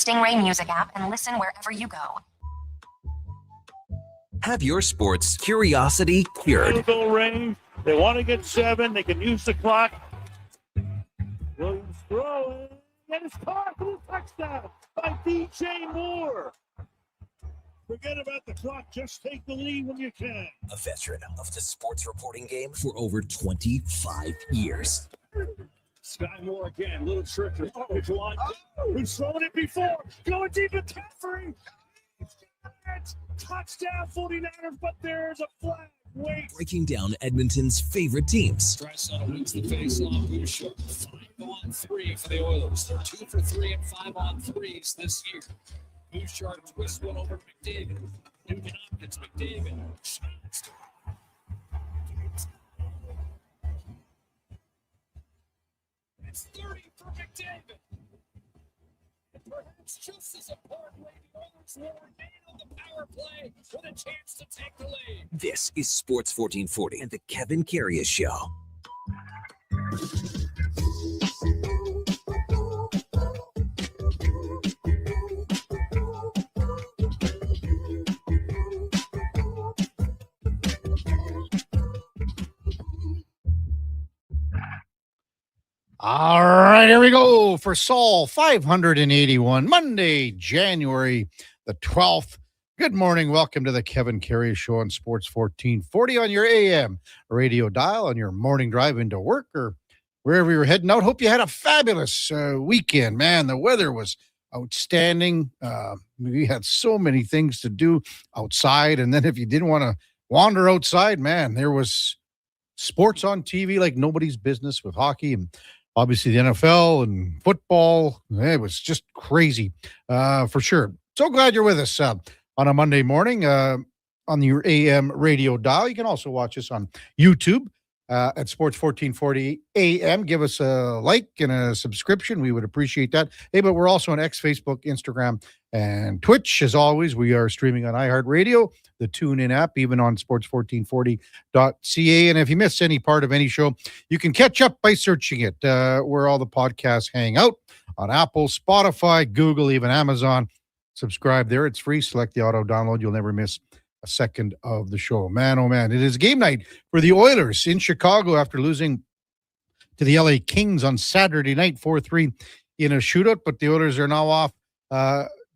Stingray Music app and listen wherever you go. Have your sports curiosity cured. Field range. They want to get 7. They can use the clock. Williams throwing. And it's caught for the touchdown by DJ Moore. Forget about the clock. Just take the lead when you can. A veteran of the sports reporting game for over 25 years. Sky Moore again. Little tricky. He's thrown it before. Going deep in Caffrey. Touchdown 49ers, but there's a flag. Wait. Breaking down Edmonton's favorite teams. Drysdale wins the face-off. Bouchard 5-on-3 for the Oilers. They're 2 for 3 and 5-on-3s this year. Bouchard twists one over McDavid. Nugent up, it's McDavid. Shots. It's 30 for McDavid. And perhaps just as importantly, the Oilers will remain on the power play with a chance to take the lead. This is Sports 1440 and the Kevin Karius Show. All right, here we go for Saul 581, Monday, January the 12th. Good morning. Welcome to the Kevin Karius Show on Sports 1440 on your AM radio dial on your morning drive into work or wherever you're heading out. Hope you had a fabulous weekend, man. The weather was outstanding. We had so many things to do outside. And then if you didn't want to wander outside, man, there was sports on TV like nobody's business with hockey and obviously the NFL and football. It was just crazy for sure. So glad you're with us on a Monday morning on your AM radio dial. You can also watch us on YouTube at Sports 1440 AM. Give us a like and a subscription. We would appreciate that. Hey, but we're also on X, Facebook, Instagram, and Twitch. As always, we are streaming on iHeartRadio, the TuneIn app, even on sports1440.ca. And if you miss any part of any show, you can catch up by searching it where all the podcasts hang out on Apple, Spotify, Google, even Amazon. Subscribe there. It's free. Select the auto download. You'll never miss a second of the show. Man, oh man. It is game night for the Oilers in Chicago after losing to the LA Kings on Saturday night, 4-3 in a shootout. But the Oilers are now off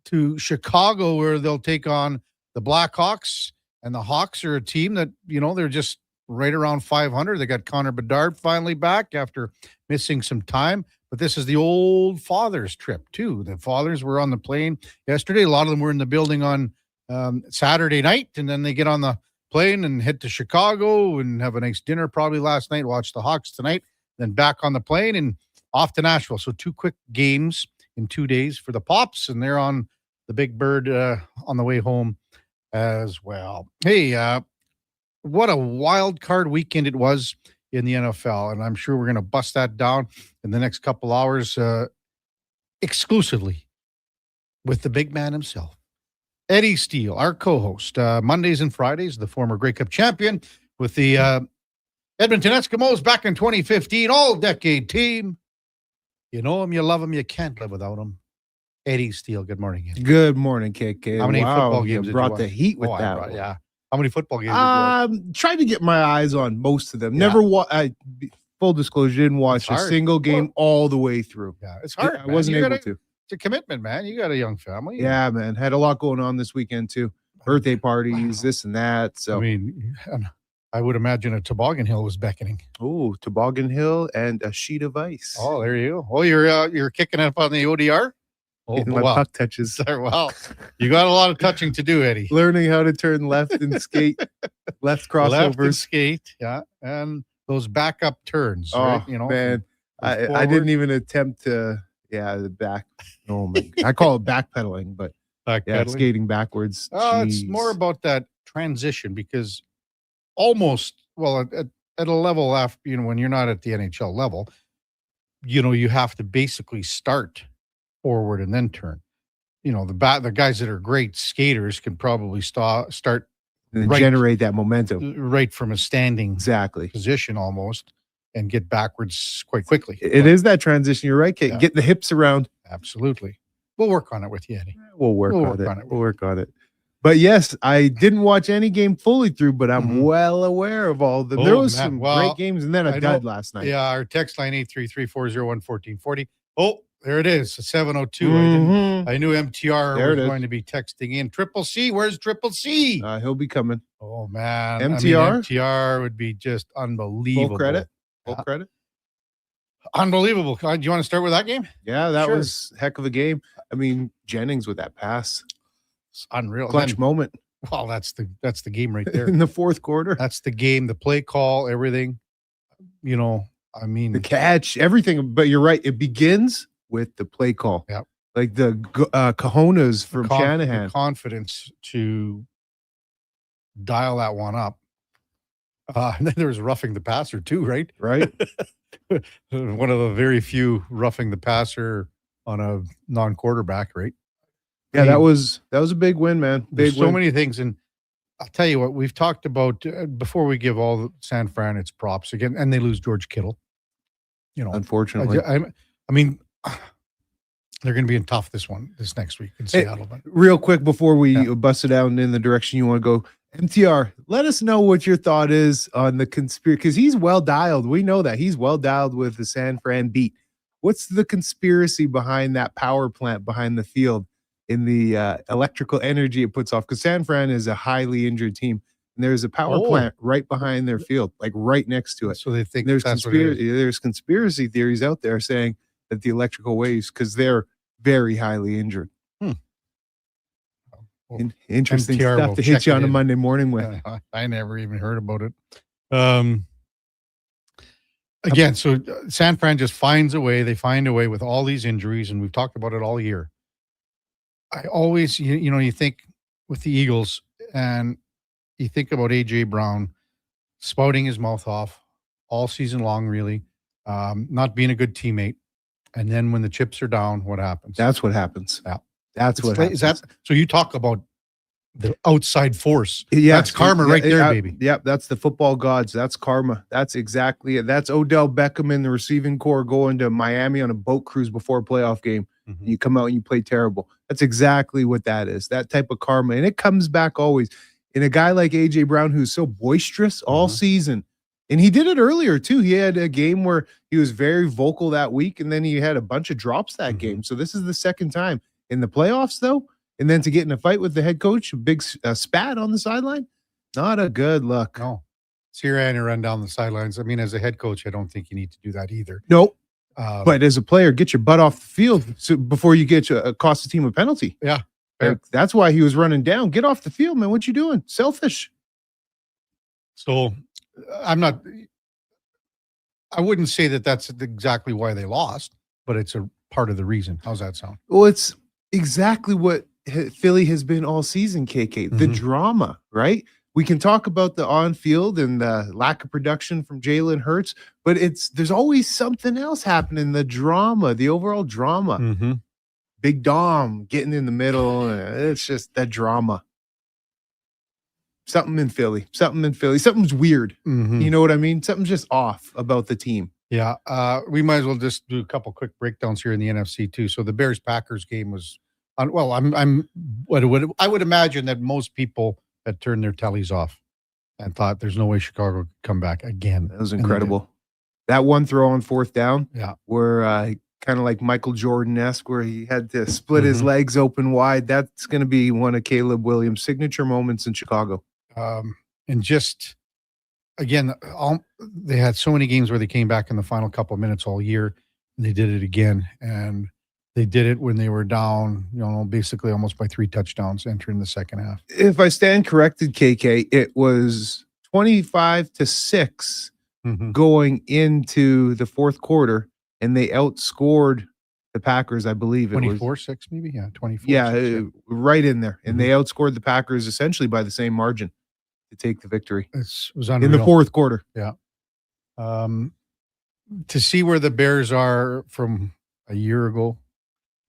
to Chicago where they'll take on the Blackhawks. And the Hawks are a team that, you know, they're just right around 500. They got Connor Bedard finally back after missing some time. But this is the old fathers trip, too. The fathers were on the plane yesterday. A lot of them were in the building on Saturday night, and then they get on the plane and head to Chicago and have a nice dinner probably last night, watch the Hawks tonight, then back on the plane and off to Nashville. So 2 quick games in 2 days for the Pops, and they're on the Big Bird on the way home as well. Hey, what a wild card weekend it was in the NFL, and I'm sure we're going to bust that down in the next couple hours exclusively with the big man himself, Eddie Steele, our co-host, Mondays and Fridays, the former Grey Cup champion with the Edmonton Eskimos back in 2015, all-decade team. You know him, you love him, you can't live without him. Eddie Steele, good morning, Eddie. Good morning, KK. How many football games you brought the heat with that one. Yeah. How many football games did you watch? Tried to get my eyes on most of them. Yeah. Never full disclosure, didn't watch a single game all the way through. Yeah, it's hard. I wasn't able to. It's a commitment, man. You got a young family. Yeah, man. Had a lot going on this weekend, too. Birthday parties, this and that. So I mean, I would imagine a toboggan hill was beckoning. Oh, toboggan hill and a sheet of ice. Oh, there you go. Oh, you're kicking up on the ODR? Oh, getting my puck touches. Well, you got a lot of touching to do, Eddie. Learning how to turn left and skate, left crossovers. Left and skate, yeah. And those backup turns, right? You know, man. I didn't even attempt to, the back. Oh, my God. I call it backpedaling, but skating backwards. It's more about that transition because almost, at a level after, you know, when you're not at the NHL level, you know, you have to basically start forward and then turn. You know, the guys that are great skaters can probably start and generate that momentum right from a standing position almost and get backwards quite quickly. It is that transition. You're right, Kate. Get the hips around. Absolutely. We'll work on it with you, Eddie. We'll work on it. But yes, I didn't watch any game fully through, but I'm well aware of all of them. There was some great games, and then a dud last night. Yeah, our text line 833-401-1440. Oh, there it is, 702. I knew MTR was going to be texting in. Triple C, where's Triple C? He'll be coming. Oh, man. MTR? MTR would be just unbelievable. Full credit. Unbelievable. Do you want to start with that game? Yeah, that was a heck of a game. I mean, Jennings with that pass. It's unreal. Clutch moment. Well, that's the game right there. In the fourth quarter. That's the game, the play call, everything. I mean. The catch, everything. But you're right. It begins with the play call. Yeah. Like the cojones from Shanahan. The confidence to dial that one up. And then there was roughing the passer too, right? Right. One of the very few roughing the passer on a non-quarterback, right? Yeah, that was a big win, man. There's so many things, and I'll tell you what, we've talked about before we give all San Fran its props again, and they lose George Kittle. Unfortunately. I mean, they're going to be in tough this next week in Seattle. But real quick before we bust it out in the direction you want to go, MTR, let us know what your thought is on the conspiracy, because he's well dialed. We know that he's well dialed with the San Fran beat. What's the conspiracy behind that power plant behind the field in the electrical energy it puts off? Because San Fran is a highly injured team, and there's a power plant right behind their field, like right next to it. So they think there's conspiracy theories out there saying that the electrical waves, because they're very highly injured. Well, interesting stuff to hit you on a Monday morning with. I never even heard about it. Again, so San Fran just finds a way. They find a way with all these injuries, and we've talked about it all year. I always, you think with the Eagles, and you think about A.J. Brown spouting his mouth off all season long, really, not being a good teammate. And then when the chips are down, what happens? That's what happens. Yeah. That's what happens. So you talk about the outside force. Yeah, that's karma right there, baby. Yep, that's the football gods. That's karma. That's exactly it. That's Odell Beckham in the receiving corps going to Miami on a boat cruise before a playoff game. Mm-hmm. You come out and you play terrible. That's exactly what that is. That type of karma. And it comes back always. In a guy like A.J. Brown, who's so boisterous all season, and he did it earlier too. He had a game where he was very vocal that week, and then he had a bunch of drops that game. So this is the second time. In the playoffs, though, and then to get in a fight with the head coach, a big spat on the sideline, not a good look. No. Sirianni run down the sidelines. I mean, as a head coach, I don't think you need to do that either. Nope. But as a player, get your butt off the field before you get cost the team a penalty. Yeah. That's why he was running down. Get off the field, man. What you doing? Selfish. So I wouldn't say that that's exactly why they lost, but it's a part of the reason. How's that sound? Well, it's exactly what Philly has been all season, KK. The drama, right? We can talk about the on-field and the lack of production from Jalen Hurts, but there's always something else happening. The drama, the overall drama. Big Dom getting in the middle. It's just that drama. Something in Philly. Something's weird. You know what I mean? Something's just off about the team. Yeah. We might as well just do a couple quick breakdowns here in the NFC too. So the Bears-Packers game was I would imagine that most people had turned their tellies off and thought there's no way Chicago could come back again. That was incredible. That one throw on fourth down, where kind of like Michael Jordan-esque, where he had to split his legs open wide. That's going to be one of Caleb Williams' signature moments in Chicago. And just, again, they had so many games where they came back in the final couple of minutes all year, and they did it again. And they did it when they were down, basically almost by 3 touchdowns entering the second half. If I stand corrected, KK, it was 25-6 going into the fourth quarter, and they outscored the Packers, I believe. 24-6 maybe? Yeah, 24-6. Yeah, right in there. And they outscored the Packers essentially by the same margin to take the victory. It was unreal. In the fourth quarter. Yeah. To see where the Bears are from a year ago,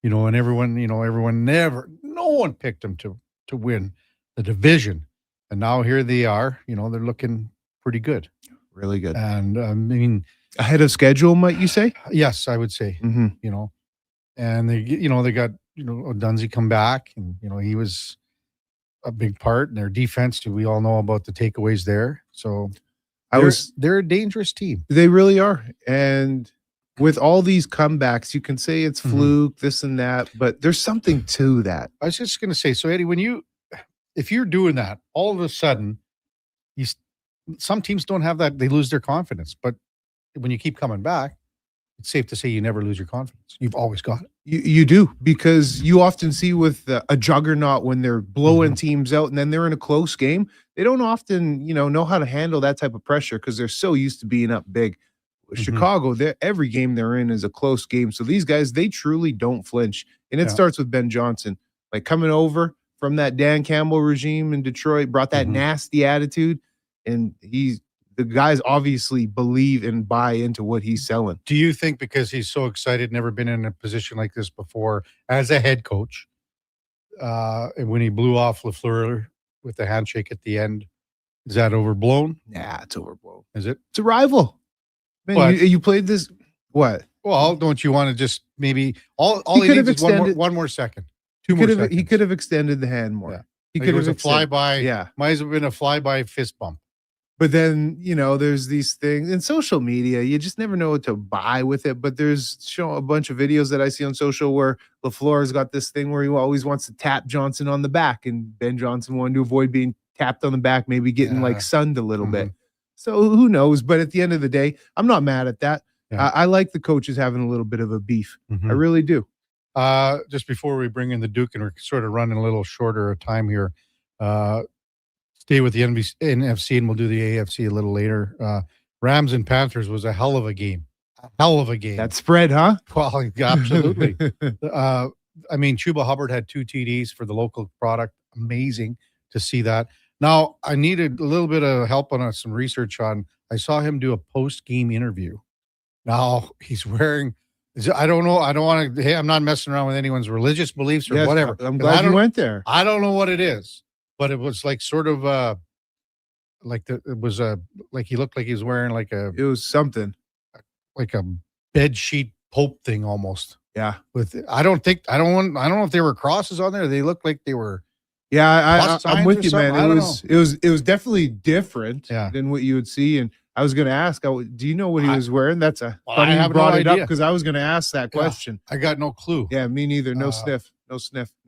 and no one picked them to win the division. And now here they are, they're looking pretty good. Really good. And ahead of schedule, might you say? Yes, I would say, and they got Dunzy come back, and he was a big part in their defense. We all know about the takeaways there. So they're a dangerous team. They really are. And with all these comebacks, you can say it's fluke, this and that, but there's something to that. I was just going to say, so Eddie, if you're doing that, all of a sudden, some teams don't have that. They lose their confidence. But when you keep coming back, it's safe to say you never lose your confidence. You've always got it. You do, because you often see with a juggernaut when they're blowing teams out and then they're in a close game, they don't often, know how to handle that type of pressure because they're so used to being up big. Chicago, every game they're in is a close game. So these guys, they truly don't flinch. And it starts with Ben Johnson. Like coming over from that Dan Campbell regime in Detroit, brought that nasty attitude. And the guys obviously believe and buy into what he's selling. Do you think because he's so excited, never been in a position like this before as a head coach, and when he blew off LaFleur with the handshake at the end, is that overblown? Nah, it's overblown. Is it? It's a rival. Man, you played this. What? Well, don't you want to just maybe all he needs is one more second. Two more seconds. He could have extended the hand more. Yeah. He could have a flyby. Yeah. Might as well have been a flyby fist bump. But then, there's these things in social media. You just never know what to buy with it. But there's a bunch of videos that I see on social where LaFleur has got this thing where he always wants to tap Johnson on the back. And Ben Johnson wanted to avoid being tapped on the back, maybe getting sunned a little bit. So who knows? But at the end of the day, I'm not mad at that. Yeah. I like the coaches having a little bit of a beef. I really do. Just before we bring in the Duke, and we're sort of running a little shorter of time here, stay with the NFC, and we'll do the AFC a little later. Rams and Panthers was a hell of a game. That spread, huh? Well, absolutely. Chuba Hubbard had 2 TDs for the local product. Amazing to see that. Now, I needed a little bit of help on some research on. I saw him do a post-game interview. Now, he's wearing, I don't know. I don't want to, hey, I'm not messing around with anyone's religious beliefs or whatever. I'm glad you went there. I don't know what it is, but it was like sort of like he looked like he was wearing it was something like a bed sheet Pope thing almost. Yeah. I don't know if there were crosses on there. They looked like they were. Yeah, I'm with you, man. It was definitely different than what you would see. And I was going to ask, do you know what he was wearing? That's funny you brought it up because I was going to ask that question. I got no clue. Yeah, me neither. No sniff.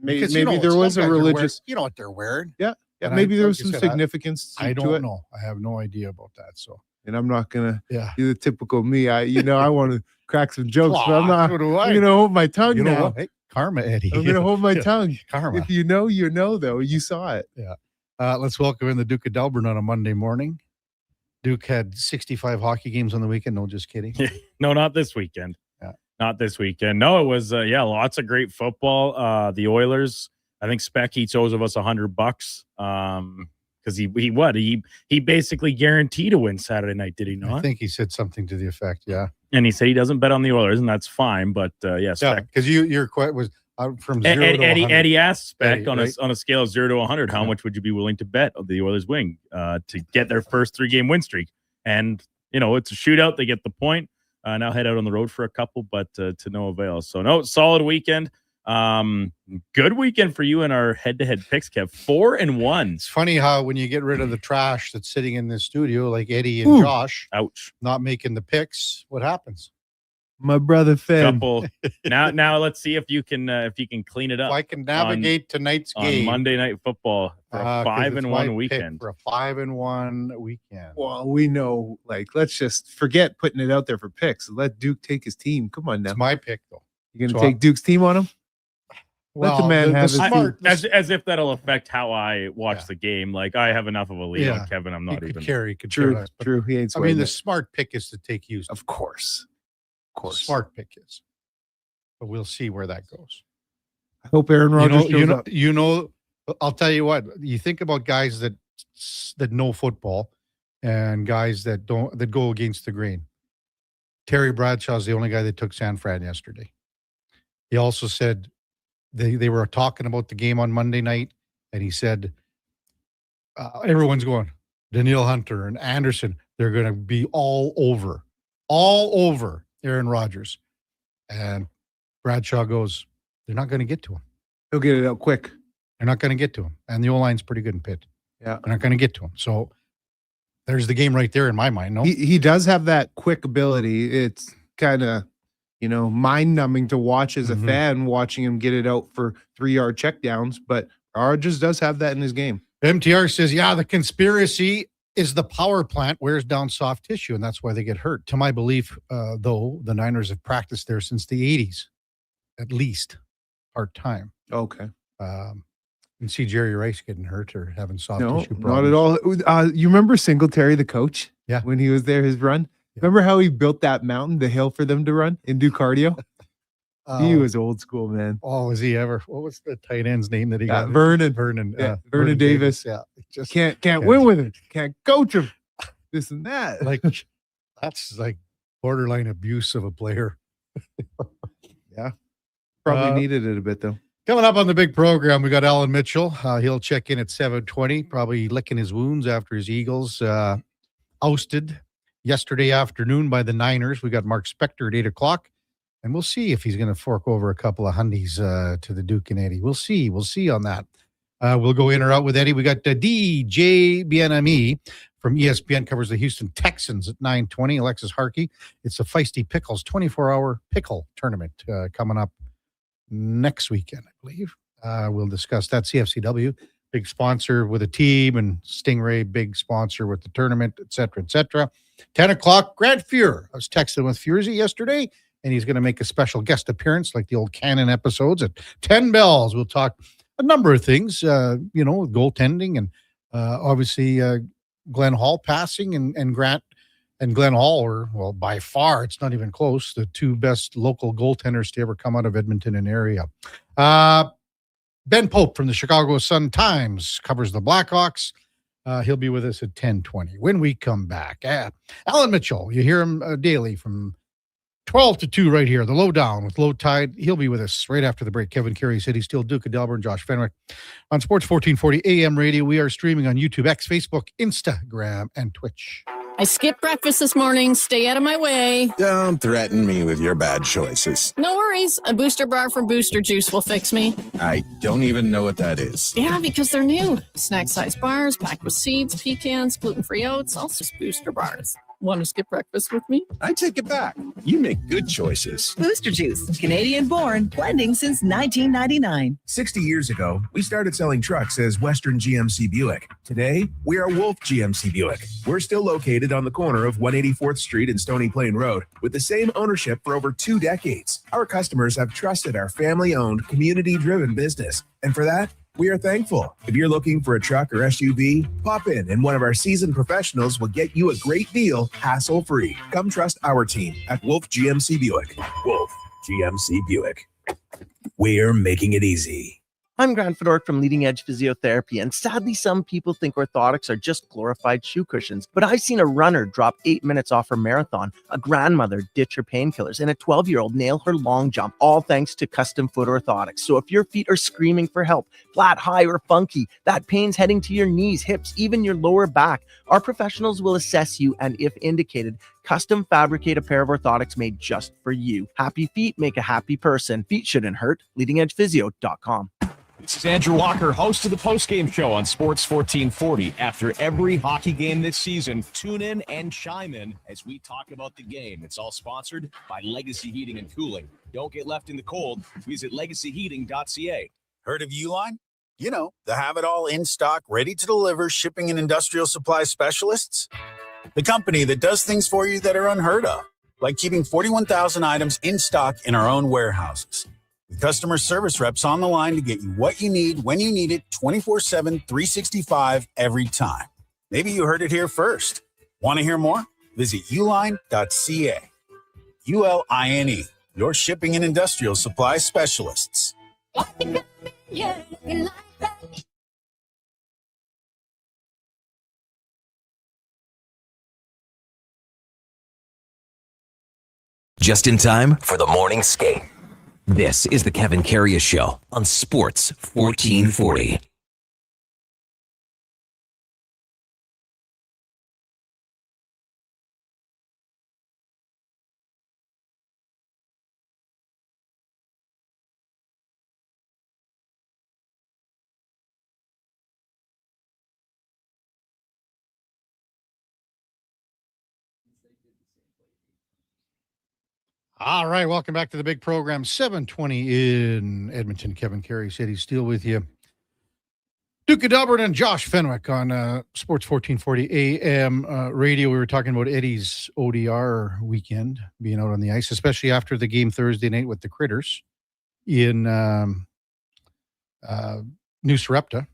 Maybe there was a religious. You know what they're wearing? Yeah. Maybe there was some significance to it. I don't know. I have no idea about that. So, and I'm not gonna do the typical me. I want to crack some jokes, but I'm not. I'm gonna hold my tongue now. Hey, karma, Eddie. I'm gonna hold my tongue. Karma. If you know, though. You saw it. Yeah. Let's welcome in the Duke of Delburne on a Monday morning. Duke had 65 hockey games on the weekend. No, just kidding. No, not this weekend. Yeah. Not this weekend. No, it was lots of great football. The Oilers, I think Specky owes of us $100 because he basically guaranteed to win Saturday night, did he not? I think he said something to the effect, yeah. And he said he doesn't bet on the Oilers, and that's fine. But because your question was from 0 to 100. Eddie asked Speck on a scale of 0 to 100, how much would you be willing to bet the Oilers win to get their first 3-game win streak? And it's a shootout; they get the point. Now head out on the road for a couple, but to no avail. So no, solid weekend. Good weekend for you in our head-to-head picks, Kev. 4-1. It's funny how when you get rid of the trash that's sitting in the studio, like Eddie and Josh, ouch, not making the picks, what happens? My brother Fed. Now let's see if you can clean it up. If I can navigate tonight's game on Monday Night Football for a 5-1 weekend. For a 5-1 weekend. Well, we know, let's just forget putting it out there for picks. Let Duke take his team. Come on now. It's my pick though. You're gonna take Duke's team on him? Let the man have his team. As if that'll affect how I watch the game. Like I have enough of a lead on Kevin. I'm not even carry. True. He ain't. The smart pick is to take Houston. Of course. Smart pick is, but we'll see where that goes. I hope Aaron Rodgers shows up. I'll tell you what. You think about guys that know football, and guys that go against the grain. Terry Bradshaw's the only guy that took San Fran yesterday. He also said they were talking about the game on Monday night, and he said everyone's going Danielle Hunter and Anderson. They're going to be all over Aaron Rodgers. And Bradshaw goes, They're not going to get to him. He'll get it out quick. They're not going to get to him. And the O-line's pretty good in Pitt. Yeah. They're not going to get to him. So there's the game right there in my mind. No, He does have that quick ability. It's kind of, mind numbing to watch as a fan, watching him get it out for 3-yard checkdowns. But Rogers does have that in his game. MTR says, yeah, the conspiracy is the power plant wears down soft tissue, and that's why they get hurt. To my belief, though, the Niners have practiced there since the 80s, at least part-time. Okay. And see Jerry Rice getting hurt or having soft No, tissue not problems. at all. You remember Singletary, the coach? Yeah. When he was there, his run? Yeah. Remember how he built that mountain, the hill for them to run and do cardio? He was old school, man. Oh, was he ever? What was the tight end's name that he got? Vernon. Vernon. Vernon Davis. Yeah. Just Can't win with it. Can't coach him. This and that. like that's like borderline abuse of a player. Probably needed it a bit though. Coming up on the big program, we got Alan Mitchell. He'll check in at 7:20, probably licking his wounds after his Eagles ousted yesterday afternoon by the Niners. We got Mark Spector at 8 o'clock, and we'll see if he's going to fork over a couple of hundies to the Duke and Eddie. We'll see. We'll see on that. We'll go in or out with Eddie. We got DJ BNME from ESPN covers the Houston Texans at 9:20. Alexis Harkey. It's a Feisty Pickles 24-hour pickle tournament coming up next weekend, I believe. We'll discuss that. CFCW, big sponsor with a team, and Stingray, big sponsor with the tournament, et cetera, et cetera. 10 o'clock, Grant Fuhr. I was texting with Furzy yesterday, and he's going to make a special guest appearance like the old Canon episodes at 10 bells. We'll talk a number of things, goaltending and obviously Glenn Hall passing and Grant and Glenn Hall are, well, by far, it's not even close, the two best local goaltenders to ever come out of Edmonton and area. Ben Pope from the Chicago Sun-Times covers the Blackhawks. He'll be with us at 10:20. When we come back, Alan Mitchell, you hear him daily from 12 to 2 right here, the Lowdown with Low Tide. He'll be with us right after the break. Kevin Karius said he's still Duke of Delburne, Josh Fenwick on Sports 1440 AM radio. We are streaming on YouTube, X, Facebook, Instagram, and Twitch. I skipped breakfast this morning. Stay out of my way. Don't threaten me with your bad choices. No worries. A booster bar from Booster Juice will fix me. I don't even know what that is. Yeah, because they're new. Snack-sized bars packed with seeds, pecans, gluten-free oats, also booster bars. Want to skip breakfast with me? I take it back. You make good choices. Booster Juice, Canadian-born, blending since 1999. 60 years ago, we started selling trucks as Western GMC Buick. Today, we are Wolf GMC Buick. We're still located on the corner of 184th Street and Stony Plain Road with the same ownership for over 2 decades. Our customers have trusted our family-owned, community-driven business. And for that, we are thankful. If you're looking for a truck or SUV, pop in and one of our seasoned professionals will get you a great deal, hassle-free. Come trust our team at Wolf GMC Buick. Wolf GMC Buick. We're making it easy. I'm Grant Fedork from Leading Edge Physiotherapy, and sadly, some people think orthotics are just glorified shoe cushions. But I've seen a runner drop 8 minutes off her marathon, a grandmother ditch her painkillers, and a 12-year-old nail her long jump, all thanks to custom foot orthotics. So if your feet are screaming for help, flat, high, or funky, that pain's heading to your knees, hips, even your lower back, our professionals will assess you and, if indicated, custom fabricate a pair of orthotics made just for you. Happy feet make a happy person. Feet shouldn't hurt. LeadingEdgePhysio.com. This is Andrew Walker, host of the postgame show on Sports 1440. After every hockey game this season, tune in and chime in as we talk about the game. It's all sponsored by Legacy Heating and Cooling. Don't get left in the cold. Visit legacyheating.ca. Heard of Uline? You know, the have-it-all in stock, ready to deliver shipping and industrial supply specialists. The company that does things for you that are unheard of, like keeping 41,000 items in stock in our own warehouses. With customer service reps on the line to get you what you need, when you need it, 24/7, 365, every time. Maybe you heard it here first. Want to hear more? Visit uline.ca. ULINE, your shipping and industrial supply specialists. Just in time for the morning skate. This is the Kevin Karius Show on Sports 1440. All right, welcome back to the big program. 7:20 in Edmonton. Kevin Karius, Eddie Steele with you. Duke of Delburne and Josh Fenwick on Sports 1440 AM radio. We were talking about Eddie's ODR weekend, being out on the ice, especially after the game Thursday night with the Critters in New Sarepta.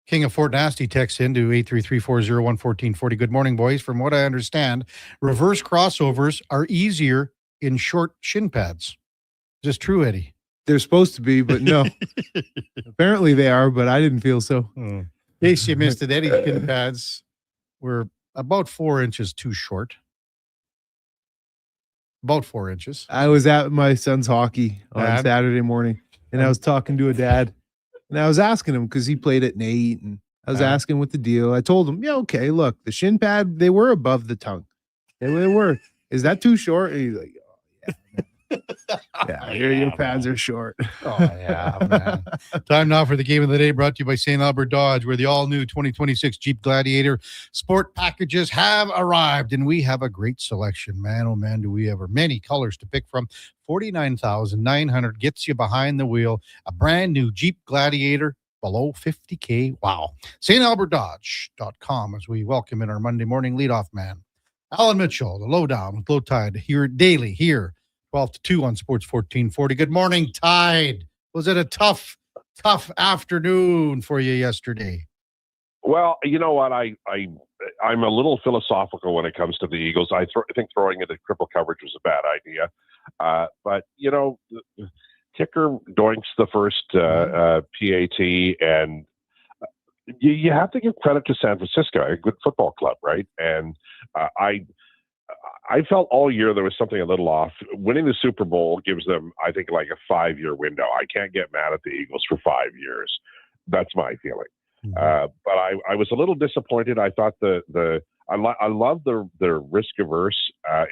King of Fort Nasty texts into 833-401-1440. Good morning, boys. From what I understand, reverse crossovers are easier in short shin pads. Is this true, Eddie? They're supposed to be, but no. Apparently they are, but I didn't feel so. In case you missed it, Eddie's shin pads were about 4 inches too short. About 4 inches. I was at my son's hockey on Saturday morning, and I was talking to a dad, and I was asking him because he played at Nate, and I was asking what the deal. I told him, yeah, okay, look, the shin pad, they were above the tongue. They were. Is that too short? And he's like, yeah, your pads are short. Oh, yeah, man. Time now for the game of the day, brought to you by St. Albert Dodge, where the all-new 2026 Jeep Gladiator sport packages have arrived, and we have a great selection. Man, oh, man, do we ever. Many colors to pick from. $49,900 gets you behind the wheel. A brand-new Jeep Gladiator below $50K. Wow. StAlbertDodge.com as we welcome in our Monday morning leadoff man, Alan Mitchell, the lowdown with Low Tide, here daily, here 12 to 2 on Sports 1440. Good morning, Tide. Was it a tough afternoon for you yesterday? Well, you know what? I'm a little philosophical when it comes to the Eagles. I think throwing into triple coverage was a bad idea. But, you know, kicker doinks the first PAT, and you have to give credit to San Francisco, a good football club, right? And I felt all year there was something a little off. Winning the Super Bowl gives them, I think, like a 5-year window. I can't get mad at the Eagles for 5 years. That's my feeling. But I was a little disappointed. I thought I love the risk averse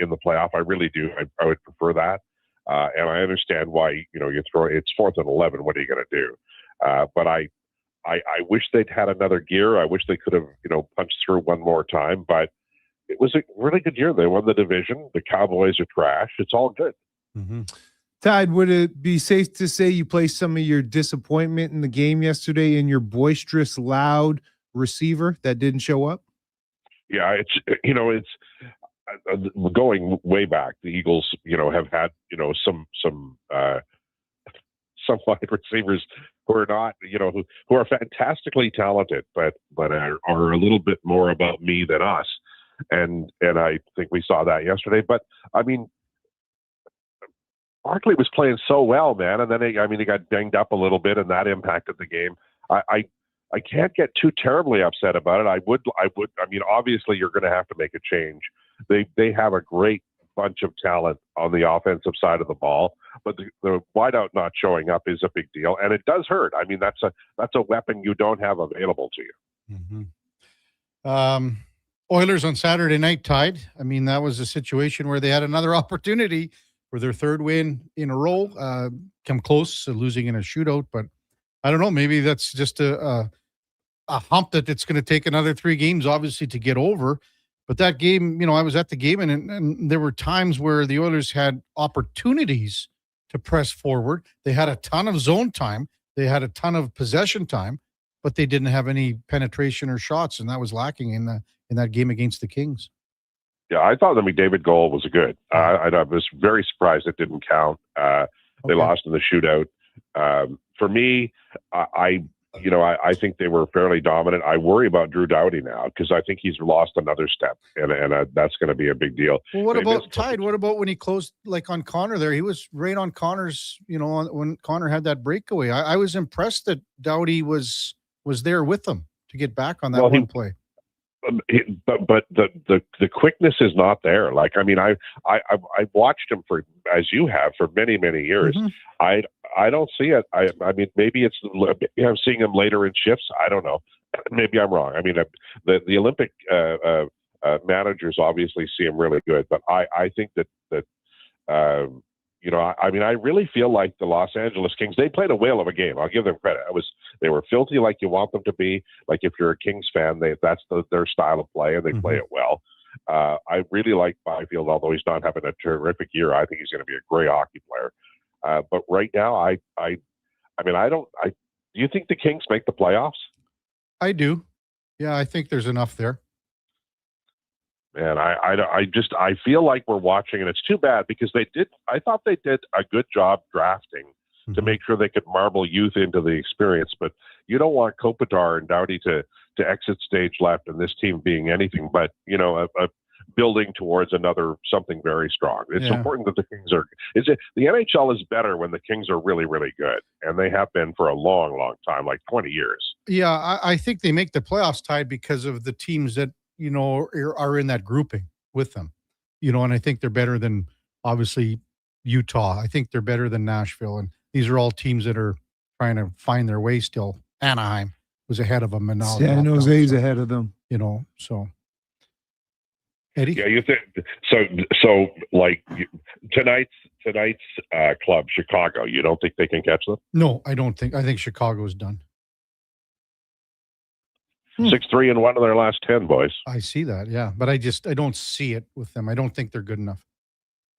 in the playoff. I really do. I would prefer that. And I understand why, you know, it's 4th and 11. What are you going to do? But I wish they'd had another gear. I wish they could have, you know, punched through one more time. But it was a really good year. They won the division. The Cowboys are trash. It's all good. Tide, would it be safe to say you placed some of your disappointment in the game yesterday in your boisterous, loud receiver that didn't show up? Yeah, it's going way back. The Eagles, you know, have had, you know, some wide receivers who are not, you know, who are fantastically talented, but are a little bit more about me than us. And I think we saw that yesterday. But I mean, Barkley was playing so well, man, and then he got dinged up a little bit, and that impacted the game. I can't get too terribly upset about it. I mean, obviously, you're going to have to make a change. They have a great bunch of talent on the offensive side of the ball, but the wideout not showing up is a big deal, and it does hurt. I mean, that's a weapon you don't have available to you. Oilers on Saturday night, Tide. I mean, that was a situation where they had another opportunity for their third win in a row, come close to losing in a shootout. But I don't know, maybe that's just a hump that it's going to take another 3 games, obviously, to get over. But that game, you know, I was at the game, and there were times where the Oilers had opportunities to press forward. They had a ton of zone time. They had a ton of possession time, but they didn't have any penetration or shots, and that was lacking in that game against the Kings. Yeah, I thought the McDavid goal was good. I was very surprised it didn't count. They lost in the shootout. For me, I think they were fairly dominant. I worry about Drew Doughty now because I think he's lost another step, and that's going to be a big deal. Well, what about Tide? What about when he closed like on Connor there? He was right on Connor's, you know, when Connor had that breakaway. I was impressed that Doughty was there with them to get back on that one play. But the quickness is not there. Like, I mean, I watched him as you have for many years. I don't see it. I mean, maybe I'm seeing him later in shifts. I don't know. Maybe I'm wrong. I mean, the Olympic managers obviously see him really good, but I think that you know, I mean, I really feel like the Los Angeles Kings, they played a whale of a game. I'll give them credit. They were filthy like you want them to be. Like if you're a Kings fan, that's their style of play, and they play it well. I really like Byfield, although he's not having a terrific year. I think he's going to be a great hockey player. But right now, do you think the Kings make the playoffs? I do. Yeah, I think there's enough there. And I feel like we're watching, and it's too bad because I thought they did a good job drafting to make sure they could marble youth into the experience. But you don't want Kopitar and Doughty to exit stage left and this team being anything but, a building towards something very strong. It's important that the Kings the NHL is better when the Kings are really, really good. And they have been for a long, long time, like 20 years. Yeah, I think they make the playoffs tied because of the teams that, are in that grouping with them, and I think they're better than obviously Utah. I think they're better than Nashville. And these are all teams that are trying to find their way still. Anaheim was ahead of them. And now San Jose's ahead of them. So. Eddie? Yeah, you think so like tonight's club, Chicago, you don't think they can catch them? No, I don't think. I think Chicago's done. 6-3-1 of their last 10, boys. I see that, yeah. But I don't see it with them. I don't think they're good enough.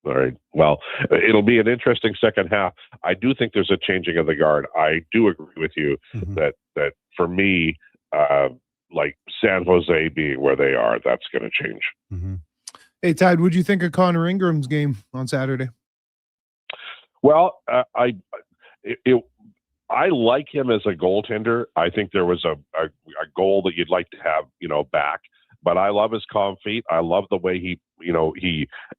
All right. Well, it'll be an interesting second half. I do think there's a changing of the guard. I do agree with you that for me, like San Jose being where they are, that's going to change. Hey, Tide, what'd you think of Connor Ingram's game on Saturday? Well, I like him as a goaltender. I think there was a goal that you'd like to have, back. But I love his calm feet. I love the way he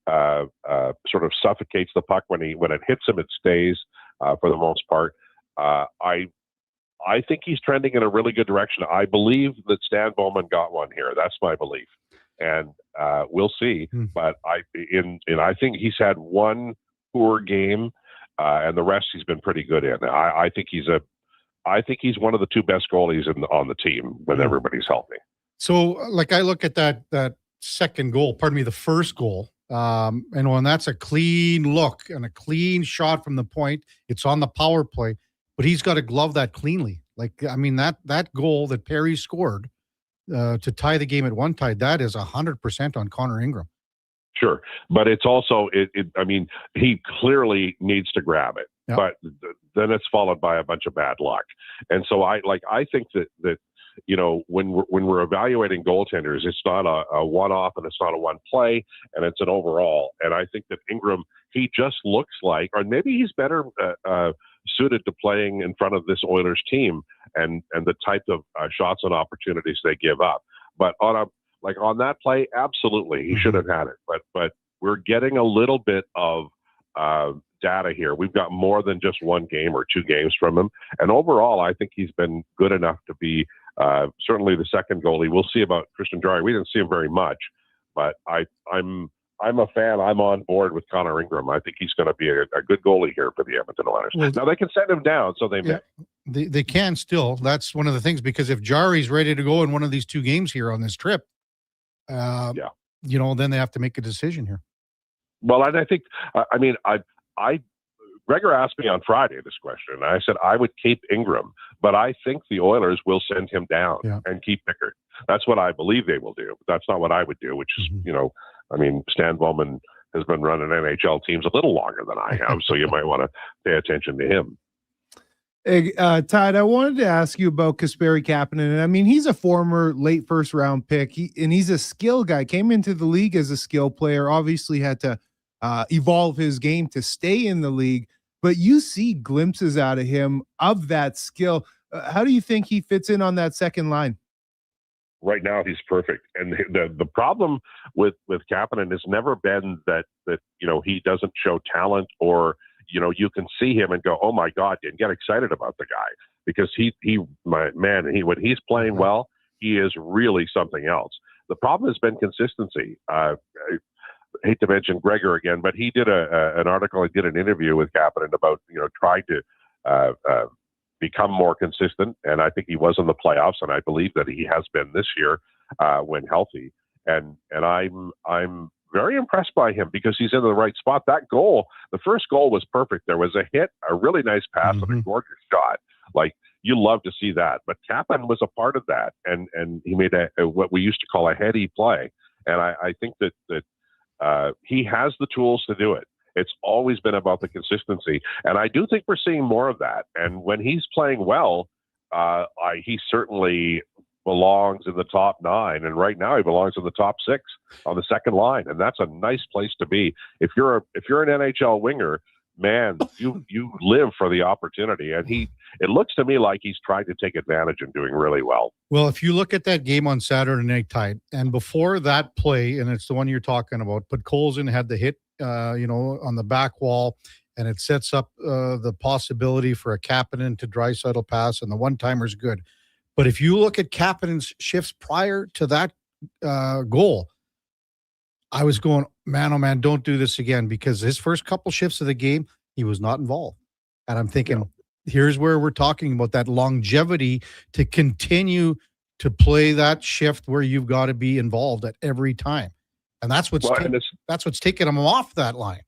sort of suffocates the puck when it hits him. It stays for the most part. I think he's trending in a really good direction. I believe that Stan Bowman got one here. That's my belief, and we'll see. But I think he's had one poor game. And the rest he's been pretty good in. I think he's one of the two best goalies on the team when everybody's healthy. So, like, I look at that second goal. The first goal. And that's a clean look and a clean shot from the point. It's on the power play, but he's got to glove that cleanly. That goal that Perry scored to tie the game at one tie, that is 100% on Connor Ingram. Sure. But it's also, he clearly needs to grab it, but then it's followed by a bunch of bad luck. And so I think that when we're evaluating goaltenders, it's not a one-off and it's not a one play and it's an overall. And I think that Ingram, he just looks like, or maybe he's better suited to playing in front of this Oilers team and the type of shots and opportunities they give up. But on that play, absolutely, he should have had it. But we're getting a little bit of data here. We've got more than just one game or two games from him. And overall, I think he's been good enough to be certainly the second goalie. We'll see about Christian Jarry. We didn't see him very much, but I'm a fan. I'm on board with Connor Ingram. I think he's going to be a good goalie here for the Edmonton Oilers. Well, now, they can send him down, so they may. They can still. That's one of the things, because if Jarry's ready to go in one of these two games here on this trip, then they have to make a decision here. Well, and I think, Gregor asked me on Friday this question, and I said I would keep Ingram, but I think the Oilers will send him down and keep Pickard. That's what I believe they will do. But that's not what I would do, which is, Stan Bowman has been running NHL teams a little longer than I have, so you might want to pay attention to him. Hey, Todd, I wanted to ask you about Kasperi Kapanen. And he's a former late first round pick, and he's a skill guy. Came into the league as a skill player, obviously had to evolve his game to stay in the league. But you see glimpses out of him of that skill. How do you think he fits in on that second line? Right now, he's perfect. And the problem with Kapanen has never been that he doesn't show talent, or you can see him and go, oh my God, and get excited about the guy, because when he's playing well, he is really something else. The problem has been consistency. I hate to mention Gregor again, but he did an article, he did an interview with Kapanen about, trying to become more consistent. And I think he was in the playoffs, and I believe that he has been this year when healthy. And I'm very impressed by him because he's in the right spot. That goal, the first goal was perfect. There was a hit, a really nice pass, and a gorgeous shot. Like, you love to see that. But Kapanen was a part of that, and he made what we used to call a heady play. And I think that he has the tools to do it. It's always been about the consistency. And I do think we're seeing more of that. And when he's playing well, he certainly belongs in the top 9. And right now he belongs in the top 6 on the second line. And that's a nice place to be. If you're an NHL winger, man, you live for the opportunity. And it looks to me like he's trying to take advantage and doing really well. Well, if you look at that game on Saturday night, Tide, and before that play, and it's the one you're talking about, but Colson had the hit, on the back wall, and it sets up the possibility for a Kapanen to Draisaitl pass, and the one-timer's good. But if you look at Kapanen's shifts prior to that goal, I was going, man, oh man, don't do this again, because his first couple shifts of the game, he was not involved. And I'm thinking, here's where we're talking about that longevity to continue to play that shift where you've got to be involved at every time. And that's what's taking him off that line.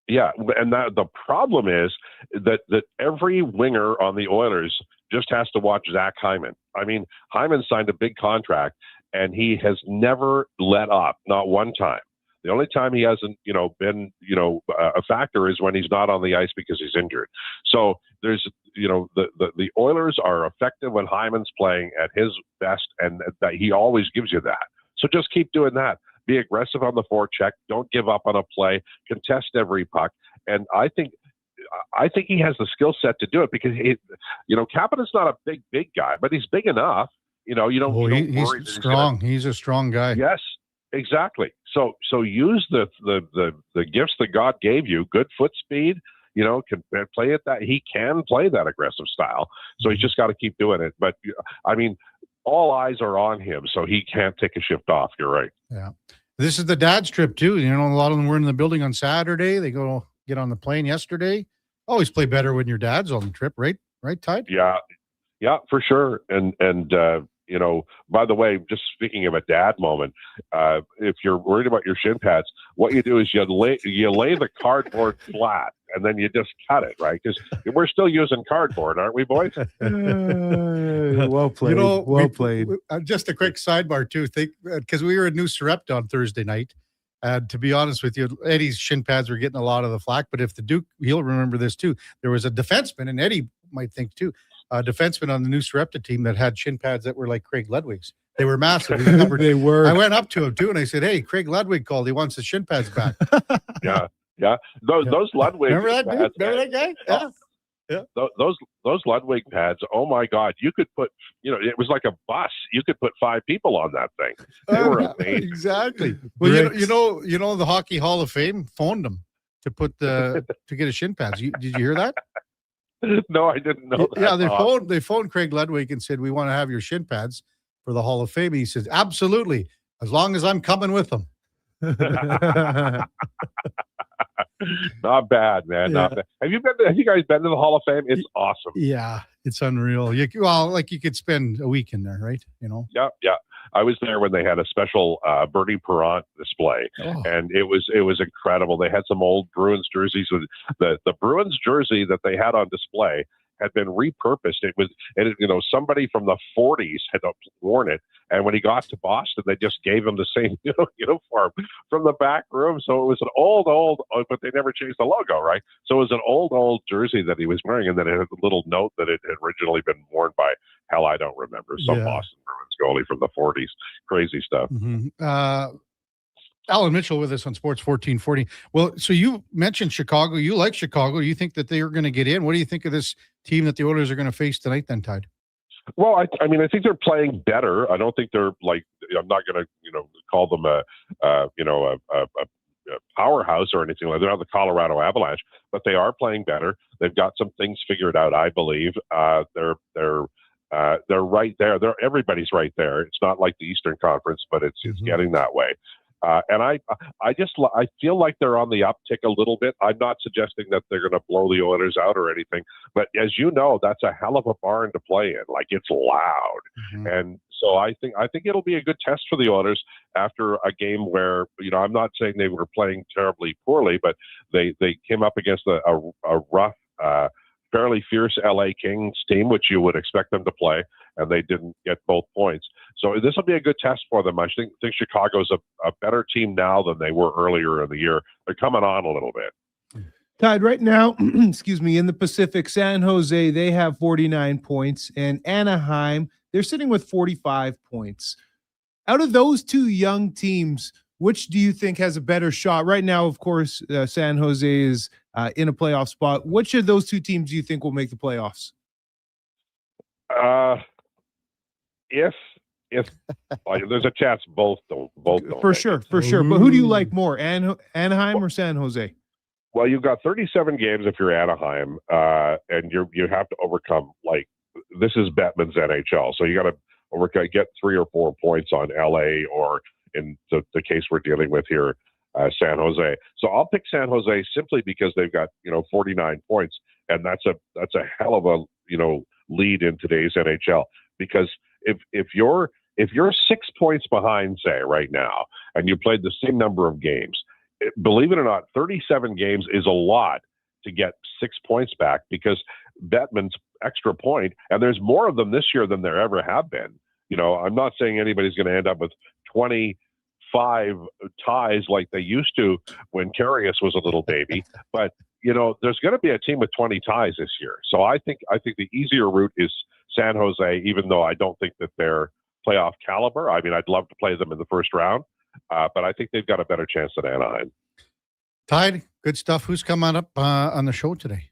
Yeah, and the problem is that every winger on the Oilers just has to watch Zach Hyman. I mean, Hyman signed a big contract, and he has never let up, not one time. The only time he hasn't, been, a factor is when he's not on the ice because he's injured. So there's, the Oilers are effective when Hyman's playing at his best, and that he always gives you that. So just keep doing that. Be aggressive on the forecheck. Don't give up on a play. Contest every puck. And I think he has the skill set to do it, because Kapanen's not a big guy, but he's big enough. He's strong. He's a strong guy. Yes, exactly. So use the gifts that God gave you. Good foot speed. Can play it that he can play that aggressive style. So he's just got to keep doing it. But I mean, all eyes are on him, so he can't take a shift off. You're right. Yeah. This is the dad's trip too. A lot of them were in the building on Saturday. They go get on the plane yesterday. Always play better when your dad's on the trip, right? Right, Tide? Yeah, for sure. And by the way, just speaking of a dad moment, if you're worried about your shin pads, what you do is you lay the cardboard flat, and then you just cut it, right? Because we're still using cardboard, aren't we, boys? Well played. Well played. Just a quick sidebar too. Because we were in New Sarepta on Thursday night, and to be honest with you, Eddie's shin pads were getting a lot of the flack. But if the Duke, he'll remember this too. There was a defenseman, and Eddie might think too, a defenseman on the New Sarepta team that had shin pads that were like Craig Ludwig's. They were massive. They were. I went up to him too, and I said, "Hey, Craig Ludwig called. He wants his shin pads back." Yeah. Those Ludwig Remember that pads, dude? Remember that guy? Yeah. Those Ludwig pads. Oh my God! You could put, it was like a bus. You could put 5 people on that thing. They were amazing. Exactly. Well, the Hockey Hall of Fame phoned him to get his shin pads. Did you hear that? No, I didn't know that. Yeah, they phoned Craig Ludwig and said, "We want to have your shin pads for the Hall of Fame." He says, "Absolutely, as long as I'm coming with them." Not bad, man. Yeah. Not bad. Have you guys been to the Hall of Fame? It's awesome. Yeah, it's unreal. You could spend a week in there, right? Yeah. I was there when they had a special Bernie Perrant display, and it was incredible. They had some old Bruins jerseys. The Bruins jersey that they had on display had been repurposed. Somebody from the 40s had worn it, and when he got to Boston, they just gave him the same uniform from the back room. So it was an old, but they never changed the logo, right? So it was an old jersey that he was wearing, and then it had a little note that it had originally been worn by, I don't remember, some Boston Bruins goalie from the 40s. Crazy stuff. Mm-hmm. Alan Mitchell with us on Sports 1440. Well, so you mentioned Chicago. You like Chicago. You think that they are going to get in. What do you think of this team that the Oilers are going to face tonight then, Tide? Well, I think they're playing better. I don't think they're I'm not going to, call them a powerhouse or anything like that. They're not the Colorado Avalanche, but they are playing better. They've got some things figured out, I believe. They're right there. Everybody's right there. It's not like the Eastern Conference, but it's getting that way. And I feel like they're on the uptick a little bit. I'm not suggesting that they're going to blow the Oilers out or anything, but as you know, that's a hell of a barn to play in. Like, it's loud. Mm-hmm. And so I think it'll be a good test for the Oilers after a game where, I'm not saying they were playing terribly poorly, but they came up against a rough fairly fierce LA Kings team, which you would expect them to play, and they didn't get both points. So this will be a good test for them. I think Chicago's a better team now than they were earlier in the year. They're coming on a little bit. Tied right now, excuse me, in the Pacific, San Jose, they have 49 points, and Anaheim, they're sitting with 45 points. Out of those two young teams, which do you think has a better shot? Right now, of course, San Jose is in a playoff spot. Which of those two teams do you think will make the playoffs? If there's a chance both don't. For sure. But who do you like more, Anaheim or San Jose? Well, you've got 37 games if you're Anaheim, and you have to overcome, like, this is Bettman's NHL, so you got to get 3 or 4 points on LA, or in the case we're dealing with here, San Jose. So I'll pick San Jose simply because they've got 49 points, and that's a hell of a lead in today's NHL. Because if you're 6 points behind, say, right now, and you played the same number of games, believe it or not, 37 games is a lot to get 6 points back, because Bettman's extra point, and there's more of them this year than there ever have been. I'm not saying anybody's going to end up with 25 ties like they used to when Karius was a little baby, but there's going to be a team with 20 ties this year. So I think the easier route is San Jose, even though I don't think that they're playoff caliber. I mean, I'd love to play them in the first round. But I think they've got a better chance than Anaheim. Tide, good stuff. Who's coming up on the show today?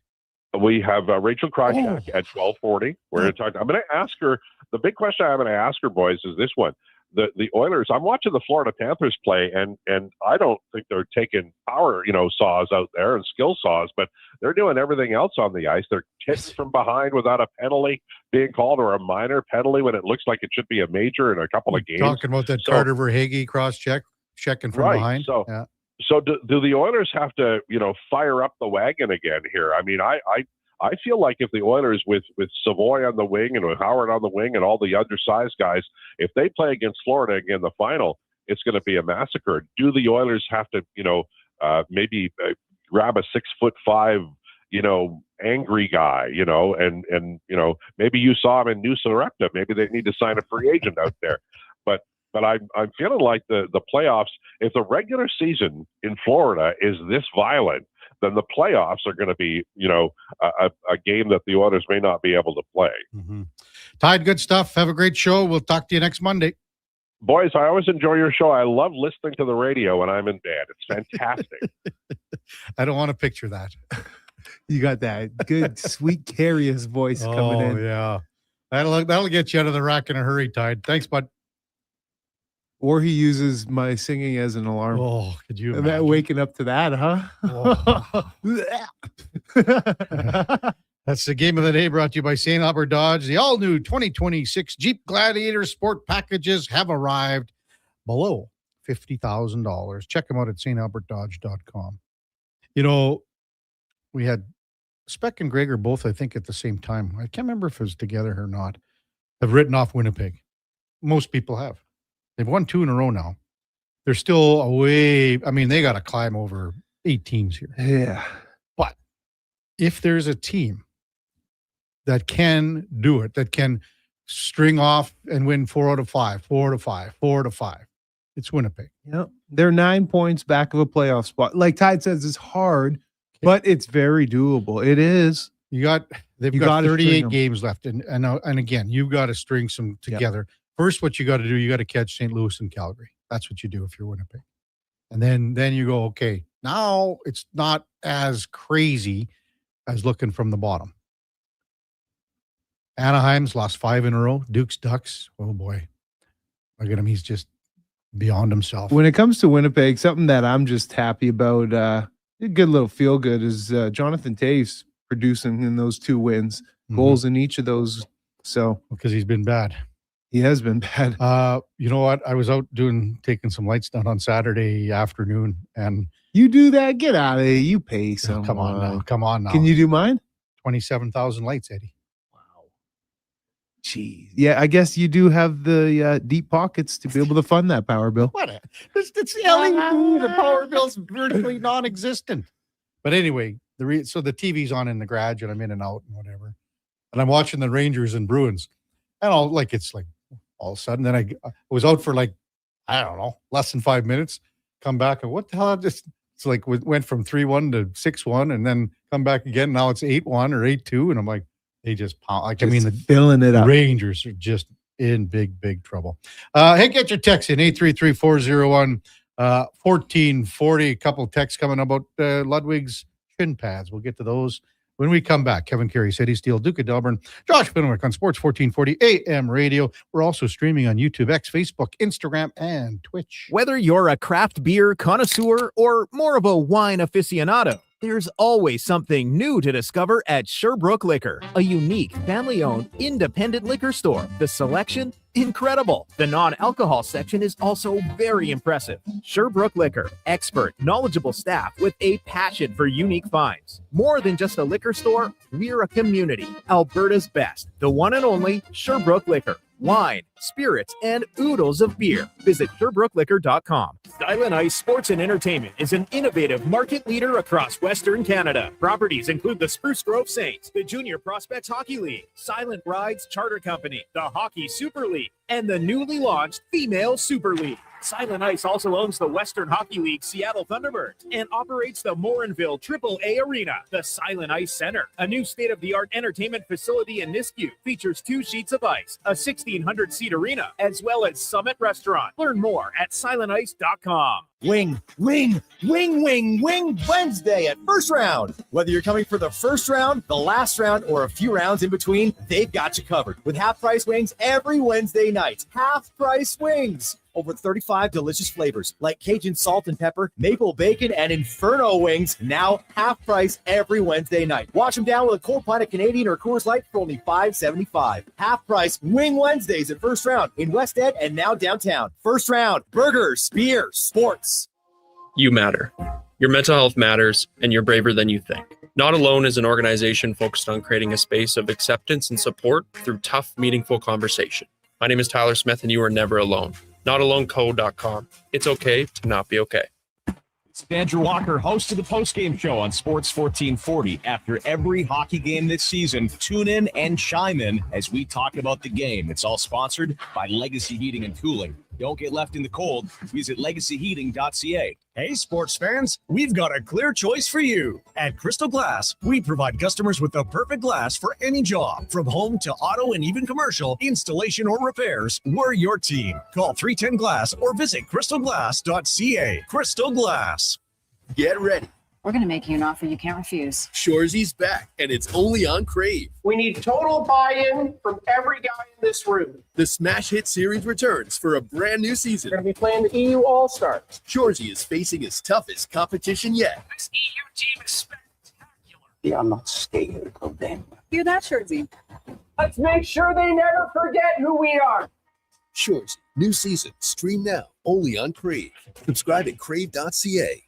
We have Rachel Krychak at 12:40. We're going to talk. I'm going to ask her. The big question I'm going to ask her, boys, is this one. The Oilers. I'm watching the Florida Panthers play, and I don't think they're taking power, saws out there and skill saws, but they're doing everything else on the ice. They're hitting from behind without a penalty being called, or a minor penalty when it looks like it should be a major in a couple of games. Talking about that Carter Verhaeghe checking from behind. So, yeah. So do the Oilers have to, fire up the wagon again here? I mean, I feel like if the Oilers with Savoy on the wing and with Howard on the wing and all the undersized guys, if they play against Florida in the final, it's going to be a massacre. Do the Oilers have to, maybe grab a 6'5", angry guy, and maybe you saw him in New Sarepta. Maybe they need to sign a free agent out there. But I'm feeling like the playoffs, if the regular season in Florida is this violent, then the playoffs are going to be, a game that the Oilers may not be able to play. Mm-hmm. Tide, good stuff. Have a great show. We'll talk to you next Monday. Boys, I always enjoy your show. I love listening to the radio when I'm in bed. It's fantastic. I don't want to picture that. You got that good, sweet Karius voice coming in. Oh, yeah. That'll get you out of the rack in a hurry, Tide. Thanks, bud. Or he uses my singing as an alarm. Oh, could you imagine? That waking up to that, huh? Oh. That's the game of the day, brought to you by St. Albert Dodge. The all-new 2026 Jeep Gladiator Sport packages have arrived below $50,000. Check them out at stalbertdodge.com. We had Speck and Gregor both, I think, at the same time. I can't remember if it was together or not. Have written off Winnipeg. Most people have. They've won 2 in a row now. They're still away. I mean, they got to climb over 8 teams here. Yeah. But if there's a team that can do it, that can string off and win 4 out of 5, 4 out of 5, 4 out of 5, it's Winnipeg. Yep. They're 9 points back of a playoff spot. Like Tide says, it's hard, but it's very doable. It is. They've got 38 games left. And again, you've got to string some together. Yep. First, what you got to do, you got to catch St. Louis and Calgary. That's what you do if you're Winnipeg. And then you go, okay, now it's not as crazy as looking from the bottom. Anaheim's lost 5 in a row. Duke's Ducks. Oh, boy. Look at him. He's just beyond himself. When it comes to Winnipeg, something that I'm just happy about, a good little feel good, is Jonathan Toews producing in those 2 wins. Goals in each of those. So because he's been bad. He has been bad. You know what? I was out taking some lights down on Saturday afternoon, and you do that? Get out of here! You pay someone. Come on now. Can you do mine? 27,000 lights, Eddie. Wow. Jeez. Yeah, I guess you do have the deep pockets to be able to fund that power bill. It's LED. The power bill's virtually non-existent. But anyway, so the TV's on in the garage, and I'm in and out and whatever, and I'm watching the Rangers and Bruins, and all of a sudden, then I was out for I don't know, less than 5 minutes. Come back and what the hell? It's like went from 3-1 to 6-1, and then come back again. Now it's 8-1 or 8-2, and I'm like, they just pound. Filling it up. Rangers are just in big trouble. Hey, get your text in 833-401-1440. A couple texts coming about Ludwig's shin pads. We'll get to those when we come back. Kevin Karius, Eddie Steele, Duke of Delburne, Josh Fenwick on Sports 1440 AM radio. We're also streaming on YouTube, X, Facebook, Instagram, and Twitch. Whether you're a craft beer connoisseur or more of a wine aficionado, there's always something new to discover at Sherbrooke Liquor, a unique, family-owned, independent liquor store. The selection? Incredible. The non-alcohol section is also very impressive. Sherbrooke Liquor, expert, knowledgeable staff with a passion for unique finds. More than just a liquor store, we're a community. Alberta's best, the one and only Sherbrooke Liquor. Wine, spirits, and oodles of beer. Visit SherbrookeLiquor.com. Silent Ice Sports and Entertainment is an innovative market leader across Western Canada. Properties include the Spruce Grove Saints, the Junior Prospects Hockey League, Silent Rides Charter Company, the Hockey Super League, and the newly launched Female Super League. Silent Ice also owns the Western Hockey League Seattle Thunderbirds and operates the Morinville AAA Arena. The Silent Ice Center, a new state-of-the-art entertainment facility in Nisku, features 2 sheets of ice, a 1,600-seat arena, as well as Summit Restaurant. Learn more at silentice.com. Wing Wednesday at First Round. Whether you're coming for the first round, the last round, or a few rounds in between, they've got you covered. With half-price wings every Wednesday night. Half-price wings. Over 35 delicious flavors like Cajun salt and pepper, maple bacon, and Inferno wings. Now half price every Wednesday night. Wash them down with a cold pint of Canadian or Coors Light for only $5.75. Half price Wing Wednesdays at First Round in West End and now downtown. First Round, burgers, beer, sports. You matter. Your mental health matters, and you're braver than you think. Not Alone is an organization focused on creating a space of acceptance and support through tough, meaningful conversation. My name is Tyler Smith, and you are never alone. NotAloneCo.com. It's okay to not be okay. It's Andrew Walker, host of the postgame show on Sports 1440. After every hockey game this season, tune in and chime in as we talk about the game. It's all sponsored by Legacy Heating and Cooling. Don't get left in the cold. Visit legacyheating.ca. Hey, sports fans, we've got a clear choice for you. At Crystal Glass, we provide customers with the perfect glass for any job. From home to auto and even commercial, installation or repairs, we're your team. Call 310 Glass or visit crystalglass.ca. Crystal Glass. Get ready. We're going to make you an offer you can't refuse. Shoresy's back, and it's only on Crave. We need total buy-in from every guy in this room. The Smash Hit Series returns for a brand new season. We're going to be playing the EU All-Stars. Shoresy is facing his toughest competition yet. This EU team is spectacular. They are not scared of them. Hear that, Shoresy? Let's make sure they never forget who we are. Shoresy, new season, stream now, only on Crave. Subscribe at crave.ca.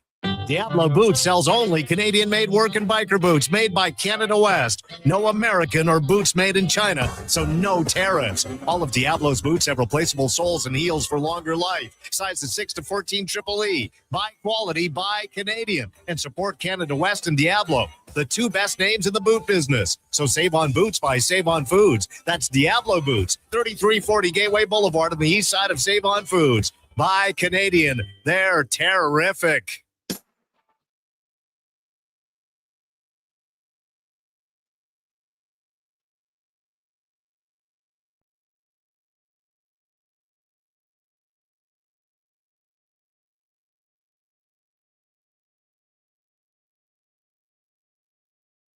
Diablo Boots sells only Canadian-made work and biker boots made by Canada West. No American or boots made in China, so no tariffs. All of Diablo's boots have replaceable soles and heels for longer life. Sizes 6 to 14 EEE. Buy quality, buy Canadian. And support Canada West and Diablo, the 2 best names in the boot business. So save on boots by Save On Foods. That's Diablo Boots, 3340 Gateway Boulevard on the east side of Save On Foods. Buy Canadian. They're terrific.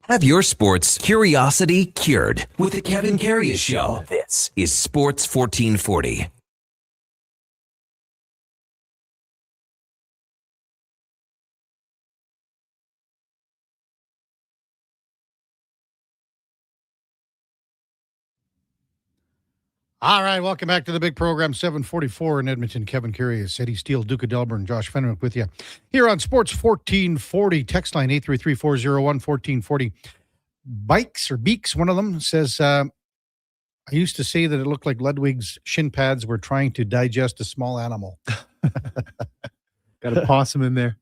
Have your sports curiosity cured with the Kevin Karius Show. This is Sports 1440. All right, welcome back to the big program, 744 in Edmonton. Kevin Karius, Eddie Steele, Duke of Delburne, Josh Fenwick with you here on Sports 1440. Text line 833-401-1440. Bikes or Beaks, one of them says, I used to say that it looked like Ludwig's shin pads were trying to digest a small animal. Got a possum in there.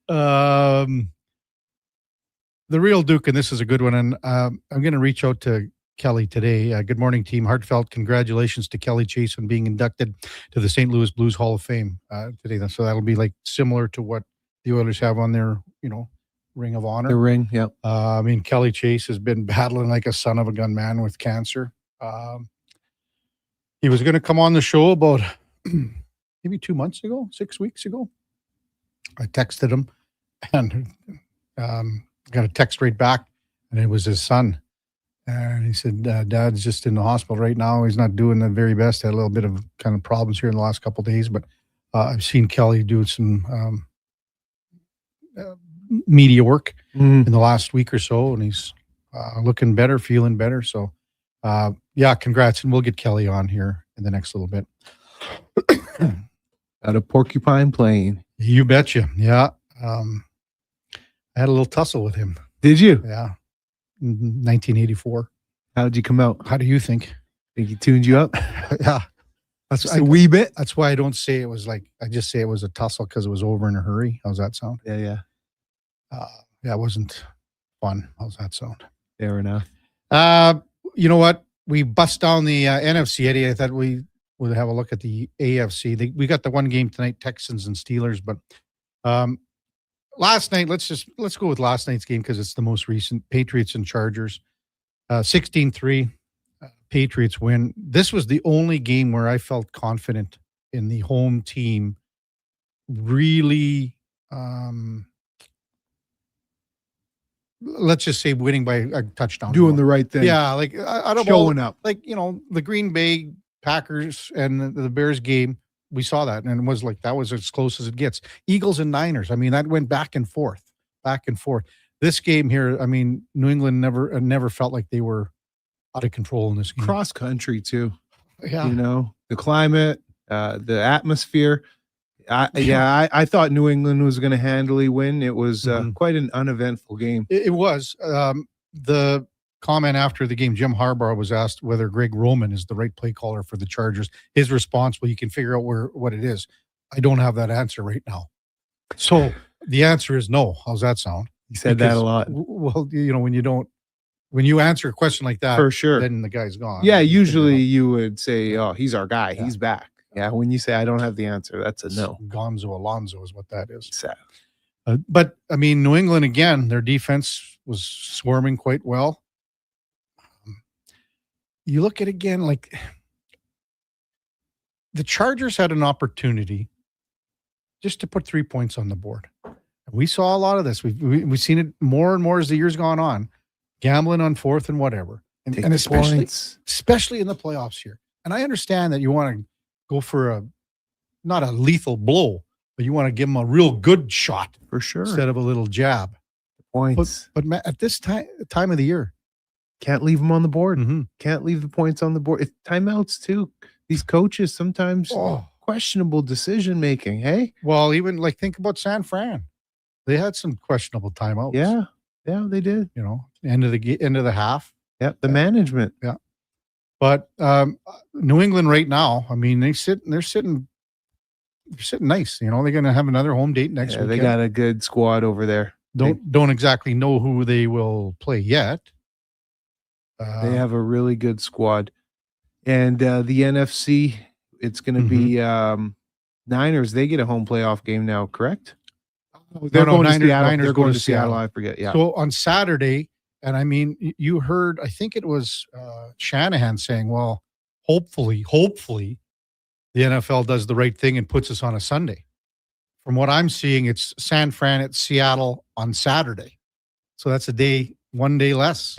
the real Duke, and this is a good one, and I'm going to reach out to Kelly today. Good morning, team. Heartfelt congratulations to Kelly Chase on being inducted to the St. Louis Blues Hall of Fame today. So that'll be like similar to what the Oilers have on their, Ring of Honor. The ring, yep. I mean, Kelly Chase has been battling like a son of a gun man with cancer. He was going to come on the show about maybe 2 months ago, 6 weeks ago. I texted him and got a text right back, and it was his son. And he said, Dad's just in the hospital right now. He's not doing the very best. Had a little bit of kind of problems here in the last couple of days, but I've seen Kelly do some media work in the last week or so, and he's looking better, feeling better. So, congrats, and we'll get Kelly on here in the next little bit. Got a porcupine plane. You betcha. Yeah. I had a little tussle with him. Did you? Yeah. 1984. How'd you come out? How do you think? Think he tuned you up? Yeah. That's just a wee bit. That's why I don't say it was like, I just say it was a tussle because it was over in a hurry. How's that sound? Yeah. It wasn't fun. How's that sound? Fair enough. You know what? We bust down the NFC, Eddie. I thought we would have a look at the AFC. We got the one game tonight, Texans and Steelers, but last night, let's go with last night's game because it's the most recent. Patriots and Chargers, 16-3. Patriots win. This was the only game where I felt confident in the home team really, let's just say winning by a touchdown. Doing the right thing. Yeah, like I don't know. Showing up. Like, the Green Bay Packers and the Bears game, we saw that, and it was like that was as close as it gets. Eagles and Niners, I mean, that went back and forth. This game here, I mean, New England never felt like they were out of control in this game. Cross country too. Yeah. The climate, the atmosphere. I thought New England was going to handily win. It was quite an uneventful game. It was. The comment after the game, Jim Harbaugh was asked whether Greg Roman is the right play caller for the Chargers. His response, well, you can figure out what it is. I don't have that answer right now. So the answer is no. How's that sound? He said that a lot. Well, when you answer a question like that, for sure, then the guy's gone. Yeah, usually you would say, "Oh, he's our guy. Yeah. He's back." Yeah, when you say, "I don't have the answer," that's a no. Gonzo Alonzo is what that is. Sad. But I mean, New England again, their defense was swarming quite well. You look at again, like the Chargers had an opportunity just to put 3 points on the board. We saw a lot of this. We've seen it more and more as the years gone on, gambling on fourth and whatever, and especially in the playoffs here. And I understand that you want to go for not a lethal blow, but you want to give them a real good shot for sure instead of a little jab. Points, but at this time of the year, can't leave them on the board. Mm-hmm. Can't leave the points on the board. It's timeouts too. These coaches sometimes questionable decision making. Hey, well, even like think about San Fran. They had some questionable timeouts. Yeah, they did. End of the half. Yeah, the management. Yeah, but New England right now, I mean, they're sitting nice. They're going to have another home date next week. They got a good squad over there. Don't exactly know who they will play yet. They have a really good squad, and the NFC, it's going to be Niners. They get a home playoff game now, correct? They're going to Seattle. They're going to Seattle. I forget. Yeah. So on Saturday, and I mean, you heard, I think it was Shanahan saying, well, hopefully the NFL does the right thing and puts us on a Sunday. From what I'm seeing, it's San Fran at Seattle on Saturday. So that's one day less.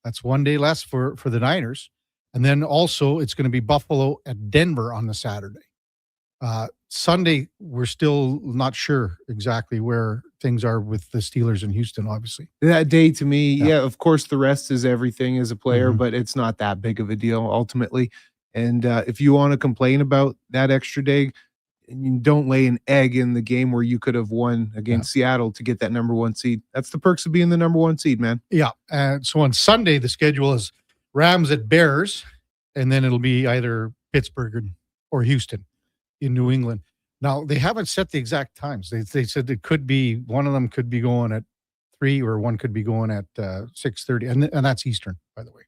That's 1 day less for the Niners. And then also it's going to be Buffalo at Denver on the Saturday. Sunday, we're still not sure exactly where things are with the Steelers in Houston, obviously. That day to me, of course, the rest is everything as a player, but it's not that big of a deal ultimately. And if you want to complain about that extra day, you don't lay an egg in the game where you could have won against Seattle to get that number one seed. That's the perks of being the number one seed, man. Yeah. And so on Sunday, the schedule is Rams at Bears, and then it'll be either Pittsburgh or Houston in New England. Now, they haven't set the exact times. They said it could be, one of them could be going at 3, or one could be going at 6:30, and that's Eastern, by the way.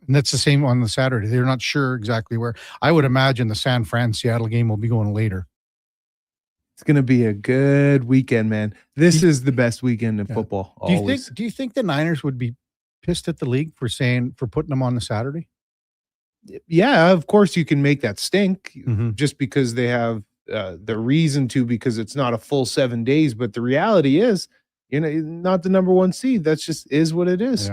And that's the same on the Saturday. They're not sure exactly where. I would imagine the San Fran Seattle game will be going later. It's going to be a good weekend, man. This is the best weekend in football. Always. Do you think the Niners would be pissed at the league for putting them on the Saturday? Yeah, of course you can make that stink just because they have the reason to, because it's not a full 7 days. But the reality is, not the number 1 seed. That's just is what it is.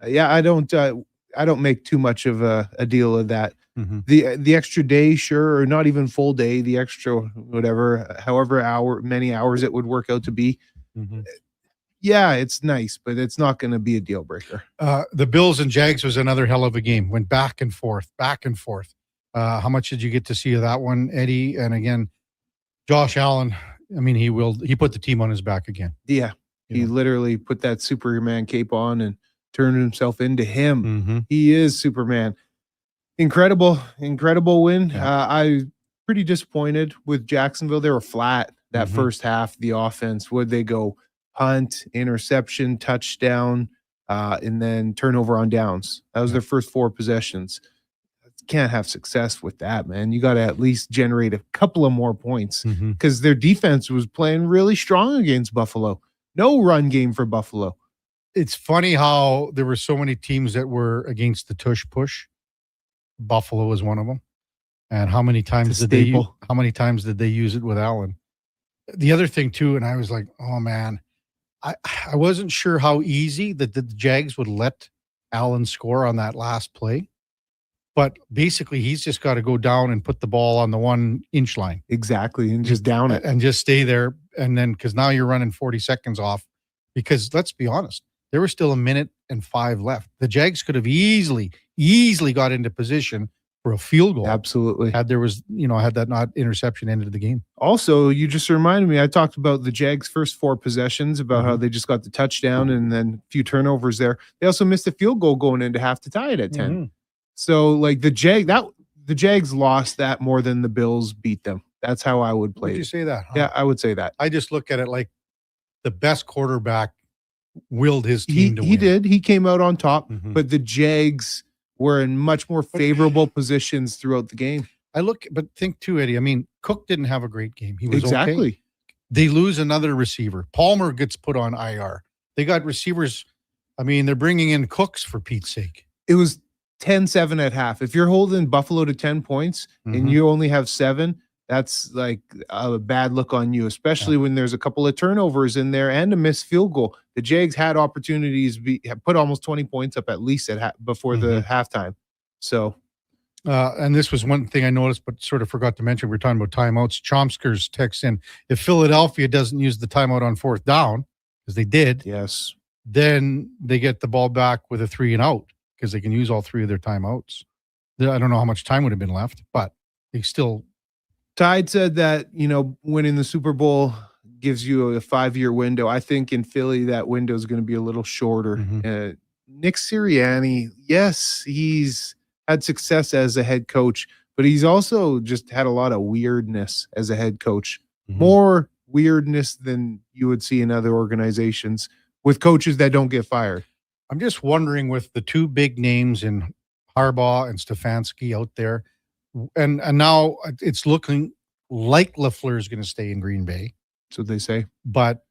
Yeah, I don't make too much of a deal of that. The extra day, sure, or not even full day, the extra whatever, however many hours it would work out to be. Yeah, it's nice, but it's not going to be a deal breaker. The Bills and Jags was another hell of a game. Went back and forth. How much did you get to see of that one, Eddie? And again, Josh Allen, I mean, he put the team on his back again. Yeah, he literally put that Superman cape on and turned himself into him. He is Superman. Incredible win. I'm pretty disappointed with Jacksonville. They were flat that first half. The offense, would they go punt, interception, touchdown, and then turnover on downs? That was their first 4 possessions. Can't have success with that, man. You got to at least generate a couple of more points because their defense was playing really strong against Buffalo. No run game for Buffalo. It's funny how there were so many teams that were against the tush push. Buffalo was one of them. And how many times did they use it with Allen? The other thing too, and I was like, oh man, I wasn't sure how easy that the Jags would let Allen score on that last play. But basically, he's just got to go down and put the ball on the 1-inch line. Exactly, and just down it. And just stay there. And then, because now you're running 40 seconds off. Because let's be honest, there was still 1:05 left. The Jags could have easily got into position for a field goal. Absolutely. Had that not interception ended the game. Also, you just reminded me, I talked about the Jags' first 4 possessions, about how they just got the touchdown and then a few turnovers there. They also missed a field goal going in to have to tie it at 10. So like the Jags lost that more than the Bills beat them. That's how I would play. Would you say that? Huh? Yeah, I would say that. I just look at it like the best quarterback willed his team to win. He did. He came out on top, but the Jags were in much more favorable positions throughout the game. But think too, Eddie. I mean, Cook didn't have a great game. He was exactly. Okay. They lose another receiver. Palmer gets put on IR. They got receivers. I mean, they're bringing in Cooks for Pete's sake. It was 10-7 at half. If you're holding Buffalo to 10 points and you only have 7, that's like a bad look on you, especially when there's a couple of turnovers in there and a missed field goal. The Jags had opportunities, put almost 20 points up at least before the halftime. So, and this was one thing I noticed, but sort of forgot to mention. We're talking about timeouts. Chomsker's text in, if Philadelphia doesn't use the timeout on 4th down, because they did, yes, then they get the ball back with a 3-and-out. Because they can use all 3 of their timeouts. I don't know how much time would have been left, but they still. Tide said that, winning the Super Bowl gives you a 5-year window. I think in Philly, that window is going to be a little shorter. Nick Sirianni, yes, he's had success as a head coach, but he's also just had a lot of weirdness as a head coach. More weirdness than you would see in other organizations with coaches that don't get fired. I'm just wondering, with the 2 big names in Harbaugh and Stefanski out there, and now it's looking like LaFleur is going to stay in Green Bay. That's what they say. But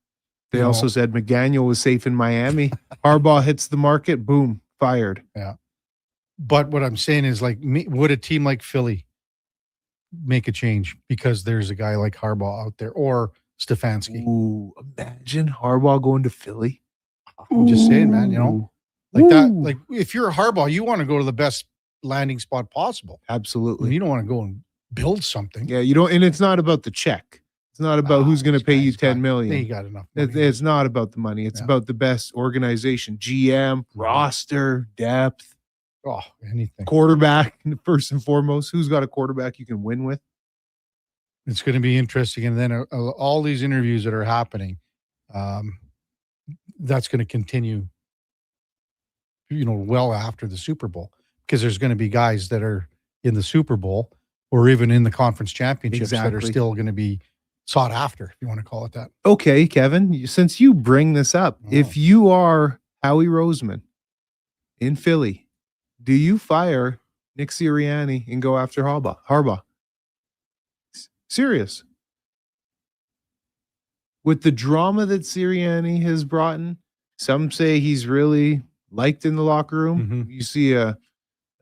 they also said McDaniel was safe in Miami. Harbaugh hits the market, boom, fired. Yeah. But what I'm saying is, like, would a team like Philly make a change because there's a guy like Harbaugh out there, or Stefanski? Ooh, imagine Harbaugh going to Philly. I'm just saying, man, that. Like, if you're a Harbaugh, you want to go to the best landing spot possible. Absolutely. You don't want to go and build something. Yeah, you don't, and it's not about the check. It's not about who's going to pay you $10 million. They got enough money. It's not about the money. It's about the best organization, GM, roster, depth. Oh, anything. Quarterback, first and foremost. Who's got a quarterback you can win with? It's going to be interesting. And then all these interviews that are happening, that's going to continue, well after the Super Bowl, because there's going to be guys that are in the Super Bowl or even in the conference championships that are still going to be sought after, if you want to call it that. Okay, Kevin, since you bring this up, if you are Howie Roseman in Philly, do you fire Nick Sirianni and go after Harbaugh? Serious. With the drama that Sirianni has brought in, some say he's really liked in the locker room. You see a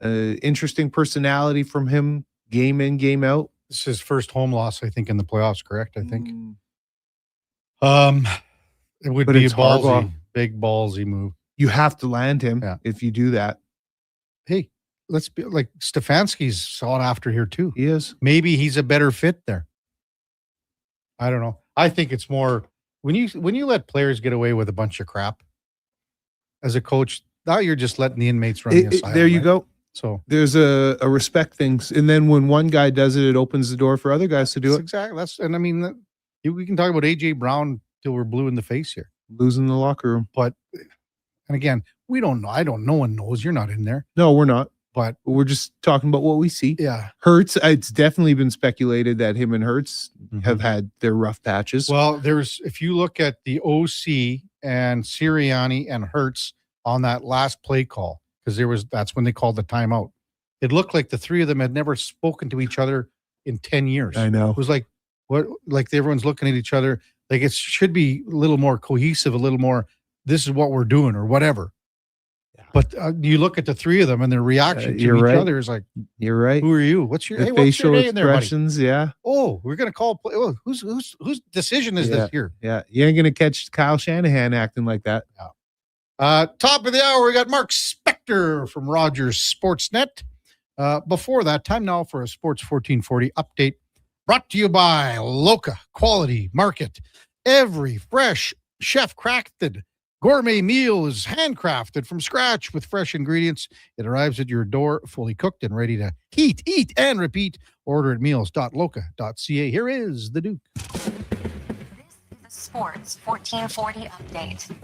interesting personality from him game in, game out. This is his first home loss, I think, in the playoffs, correct? I think. It would be a ballsy, big ballsy move. You have to land him if you do that. Hey, let's be like Stefanski's sought after here too. He is. Maybe he's a better fit there. I don't know. I think it's more when you let players get away with a bunch of crap as a coach, now you're just letting the inmates run the asylum. There you go. So there's a respect thing. And then when one guy does it, it opens the door for other guys to do it. Exactly. And I mean, we can talk about A.J. Brown till we're blue in the face here. Losing the locker room. But, and again, we don't know. No one knows. You're not in there. No, we're not. But we're just talking about what we see. Yeah. Hurts, it's definitely been speculated that him and Hurts have had their rough patches. Well, if you look at the OC and Sirianni and Hurts on that last play call, because that's when they called the timeout. It looked like the three of them had never spoken to each other in 10 years. I know. It was like everyone's looking at each other. Like it should be a little more cohesive, a little more, this is what we're doing or whatever. Yeah. But you look at the three of them and their reaction to each other is like, you're right. Who are you? What's your facial what's your day expressions? In there, yeah. Oh, we're going to call play. Oh, whose decision is this here? Yeah. You ain't going to catch Kyle Shanahan acting like that. No. Top of the hour, we got Mark Spector from Rogers Sportsnet. Before that, time now for a Sports 1440 update brought to you by Loca Quality Market. Every fresh chef-crafted gourmet meal is handcrafted from scratch with fresh ingredients. It arrives at your door fully cooked and ready to heat, eat, and repeat. Order at meals.loca.ca. Here is the Duke. This is the Sports 1440 update.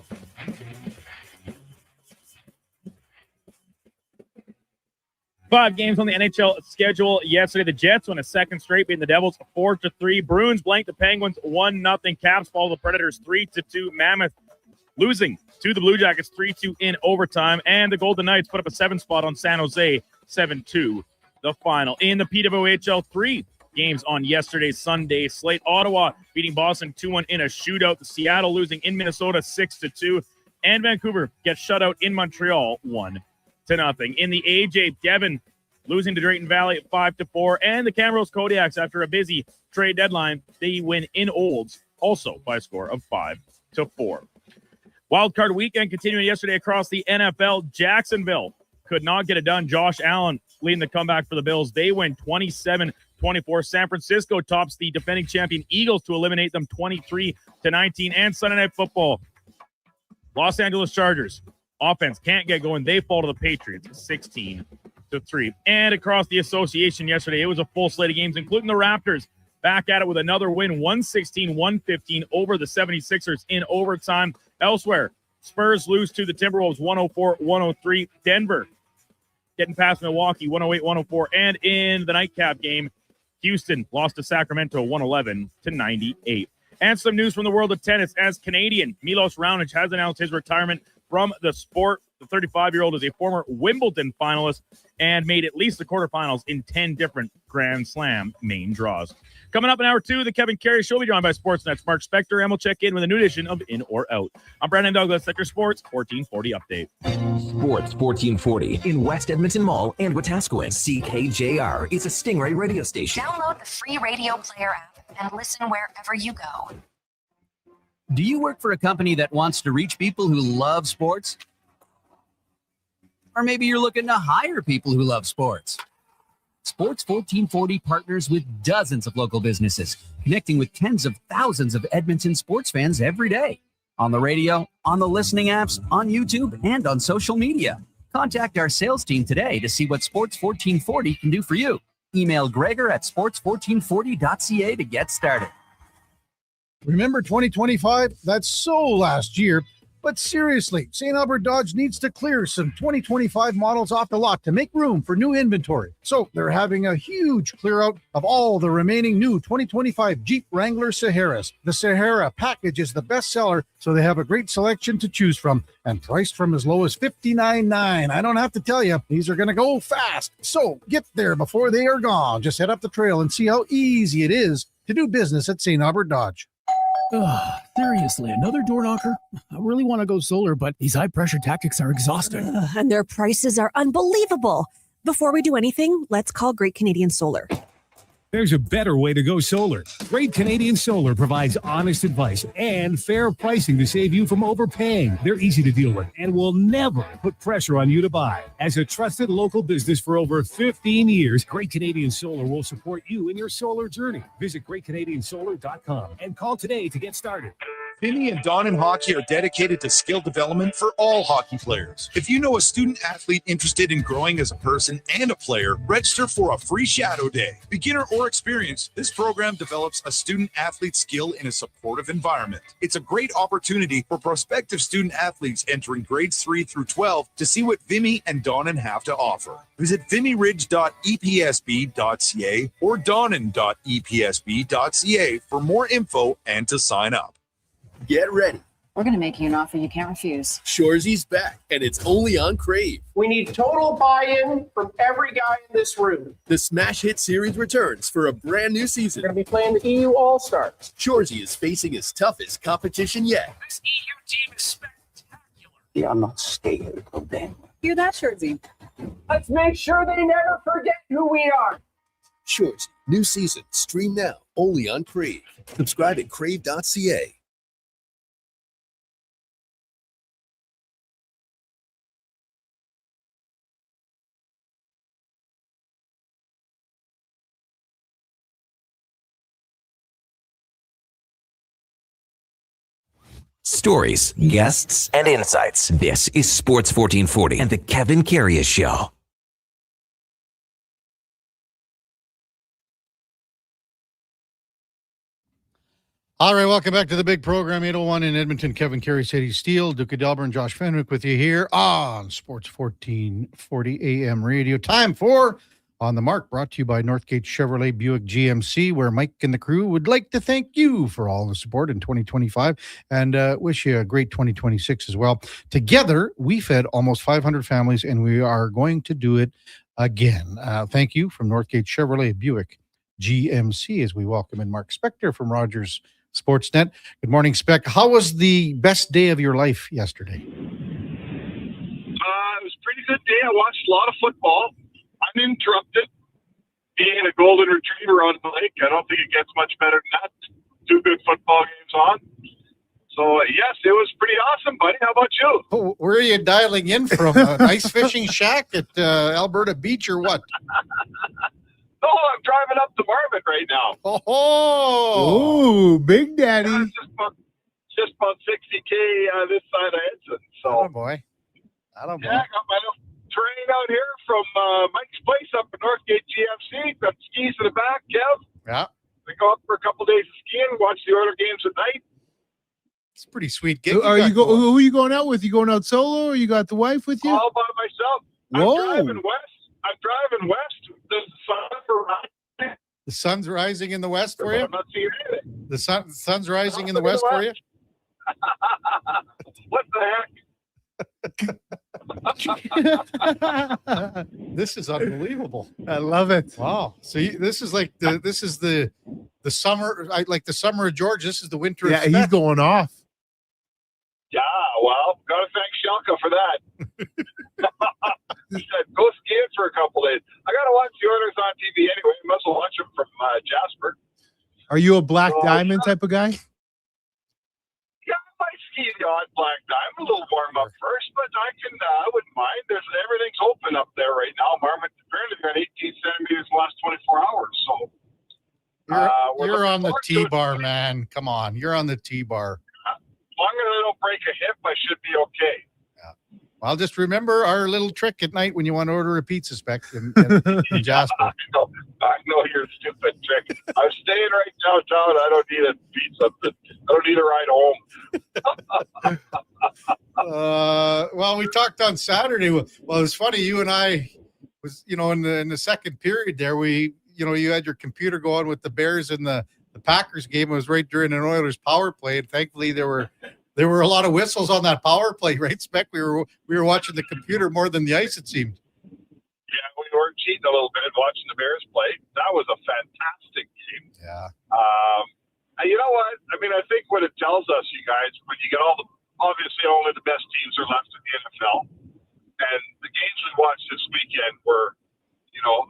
Five games on the NHL schedule yesterday. The Jets won a second straight, beating the Devils 4-3. Bruins blanked the Penguins 1-0. Caps fall the Predators 3-2. Mammoth losing to the Blue Jackets 3-2 in overtime. And the Golden Knights put up a 7 spot on San Jose 7-2. The final. In the PWHL, 3 games on yesterday's Sunday slate. Ottawa beating Boston 2-1 in a shootout. The Seattle losing in Minnesota 6-2. And Vancouver gets shut out in Montreal 1-0. In the AJ, Devon losing to Drayton Valley at 5-4, and the Camrose Kodiaks, after a busy trade deadline, they win in Olds, also by a score of 5-4. Wildcard weekend continuing yesterday across the NFL. Jacksonville could not get it done. Josh Allen leading the comeback for the Bills. They win 27-24. San Francisco tops the defending champion Eagles to eliminate them 23-19. And Sunday Night Football, Los Angeles Chargers. Offense can't get going. They fall to the Patriots 16-3. And across the association yesterday, it was a full slate of games, including the Raptors back at it with another win, 116-115 over the 76ers in overtime. Elsewhere, Spurs lose to the Timberwolves 104-103. Denver getting past Milwaukee 108-104. And in the nightcap game, Houston lost to Sacramento 111-98. And some news from the world of tennis as Canadian Milos Raonic has announced his retirement from the sport. The 35-year-old is a former Wimbledon finalist and made at least the quarterfinals in 10 different Grand Slam main draws. Coming up in hour 2, the Kevin Karius Show will be joined by Sportsnet's Mark Spector, and we'll check in with a new edition of In or Out. I'm Brandon Douglas, Sector Sports 1440 update. Sports 1440 in West Edmonton Mall and Wetaskiwin. CKJR is a Stingray radio station. Download the free radio player app and listen wherever you go. Do you work for a company that wants to reach people who love sports? Or maybe you're looking to hire people who love sports. Sports 1440 partners with dozens of local businesses, connecting with tens of thousands of Edmonton sports fans every day. On the radio, on the listening apps, on YouTube, and on social media. Contact our sales team today to see what Sports 1440 can do for you. Email Gregor at sports1440.ca to get started. Remember 2025? That's so last year. But seriously, St. Albert Dodge needs to clear some 2025 models off the lot to make room for new inventory. So they're having a huge clear out of all the remaining new 2025 Jeep Wrangler Saharas. The Sahara package is the best seller, so they have a great selection to choose from and priced from as low as $59,900. I don't have to tell you, these are going to go fast. So get there before they are gone. Just head up the trail and see how easy it is to do business at St. Albert Dodge. Seriously, another door knocker? I really want to go solar, but these high-pressure tactics are exhausting. And their prices are unbelievable. Before we do anything, let's call Great Canadian Solar. There's a better way to go solar. Great Canadian Solar provides honest advice and fair pricing to save you from overpaying. They're easy to deal with and will never put pressure on you to buy. As a trusted local business for over 15 years, Great Canadian Solar will support you in your solar journey. Visit greatcanadiansolar.com and call today to get started. Vinny and Don in Hockey are dedicated to skill development for all hockey players. If you know a student athlete interested in growing as a person and a player, register for a free shadow day. Beginner or experienced, this program develops a student athlete skill in a supportive environment. It's a great opportunity for prospective student athletes entering grades 3 through 12 to see what Vimy and Donnan have to offer. Visit vimyridge.epsb.ca or donnan.epsb.ca for more info and to sign up. Get ready. We're going to make you an offer you can't refuse. Shoresy's back, and it's only on Crave. We need total buy-in from every guy in this room. The Smash Hit Series returns for a brand new season. We're going to be playing the EU All-Stars. Shoresy is facing his toughest competition yet. This EU team is spectacular. Yeah, I'm not staying till then. Hear that, Shoresy? Let's make sure they never forget who we are. Shoresy, new season, stream now, only on Crave. Subscribe at crave.ca. Stories, guests, and insights. This is Sports 1440 and the Kevin Karius Show. All right, welcome back to the big program, 801 in Edmonton. Kevin Karius, Eddie Steele, Duke of Delburne, Josh Fenwick with you here on Sports 1440 AM radio. Time for On the Mark, brought to you by Northgate Chevrolet Buick GMC, where Mike and the crew would like to thank you for all the support in 2025 and wish you a great 2026 as well. Together, we fed almost 500 families, and we are going to do it again. Thank you from Northgate Chevrolet Buick GMC as we welcome in Mark Spector from Rogers Sportsnet. Good morning, Spec. How was the best day of your life yesterday? It was a pretty good day. I watched a lot of football. Uninterrupted. Being a golden retriever on the lake, I don't think it gets much better than that. 2 good football games on. So, yes, it was pretty awesome, buddy. How about you? Oh, where are you dialing in from? An ice fishing shack at Alberta Beach or what? No, I'm driving up to Marvin right now. Oh, Big Daddy. Just about 60K this side of Edson. So, oh, boy. I don't know. Yeah, I got my little terrain out here from Mike's place up in Northgate GMC. Got skis in the back, Kev. Yeah. We go up for a couple days of skiing, watch the Oilers games at night. It's a pretty sweet gig. Who are you going out with? You going out solo, or you got the wife with you? All by myself. Whoa. I'm driving west. The sun's rising. The sun's rising in the west for you? I'm not seeing anything. The sun's rising in the west for you? What the heck? This is unbelievable. I love it. Wow. So this is like the summer, like the summer of George. This is the winter. Yeah, he's going off. Yeah, well, gotta thank Shelka for that. He said, go skiing for a couple days. I gotta watch the Oilers on TV anyway. Must well watch them from Jasper. Are you a Black Diamond type of guy? Yeah, I might ski the odd Black Diamond, a little warm up first, but I wouldn't mind. Everything's open up there right now. Marmot apparently got 18 centimeters in the last 24 hours. So you're on the T-bar, man. Come on, you're on the T-bar. As long as I don't break a hip, I should be okay. Yeah. Well, just remember our little trick at night when you want to order a pizza, Spec in Jasper. I know your stupid trick. I'm staying right downtown. I don't need a pizza. I don't need a ride home. Well, we talked on Saturday. Well, it was funny. You and I was, in the second period there, you had your computer going with the Bears and the Packers game. It was right during an Oilers power play. And thankfully there were a lot of whistles on that power play, right, Spec? We were watching the computer more than the ice, it seemed. Yeah, we were cheating a little bit watching the Bears play. That was a fantastic game. Yeah. You know what? I mean, I think what it tells us, you guys, when you get obviously only the best teams are left in the NFL. And the games we watched this weekend were,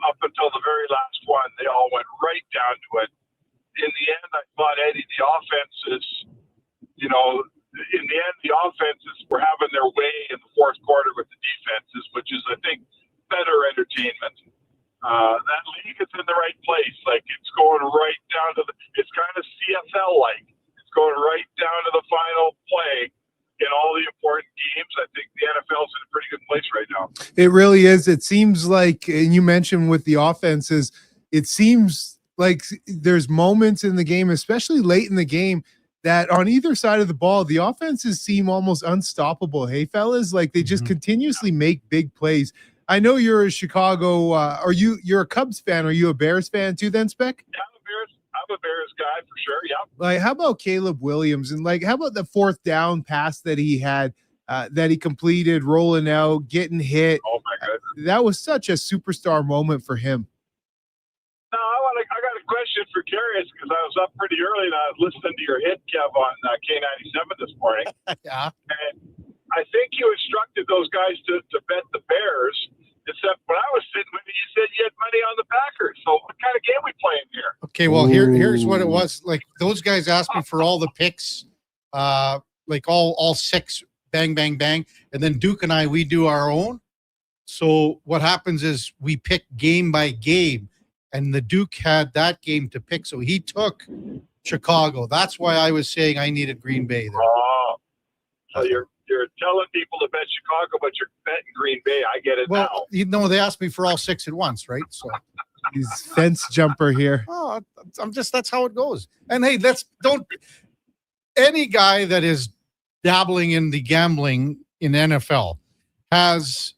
up until the very last one, they all went right down to it. In the end, I thought, Eddie, the offenses, were having their way in the fourth quarter with the defenses, which is, I think, better entertainment. That league is in the right place. Like, it's going right down to it's kind of CFL-like. It's going right down to the final play in all the important games. I think the NFL's in a pretty good place right now. It really is. It seems like, and you mentioned with the offenses, it seems like there's moments in the game, especially late in the game, that on either side of the ball, the offenses seem almost unstoppable. Hey, fellas, like they just continuously make big plays. I know you're a Chicago, you're a Cubs fan. Are you a Bears fan too then, Spec? Yeah, I'm a Bears guy for sure, yeah. Like, how about Caleb Williams? And like, how about the fourth down pass that he had, that he completed, rolling out, getting hit? Oh my goodness. That was such a superstar moment for him. No, I got a question for Karius because I was up pretty early and I was listening to your hit, Kev, on K97 this morning. Yeah. And I think you instructed those guys to bet the Bears, except when I was sitting with you, you said you had money on the Packers. So what kind of game are we playing here? Okay, well, here's what it was. Like, those guys asked me for all the picks, like all six, bang, bang, bang. And then Duke and I, we do our own. So what happens is we pick game by game. And the Duke had that game to pick. So he took Chicago. That's why I was saying I needed Green Bay there. Oh, so you're telling people to bet Chicago, but you're betting Green Bay. I get it now. They asked me for all six at once, right? So he's fence jumper here. Oh, that's how it goes. And hey, any guy that is dabbling in the gambling in NFL has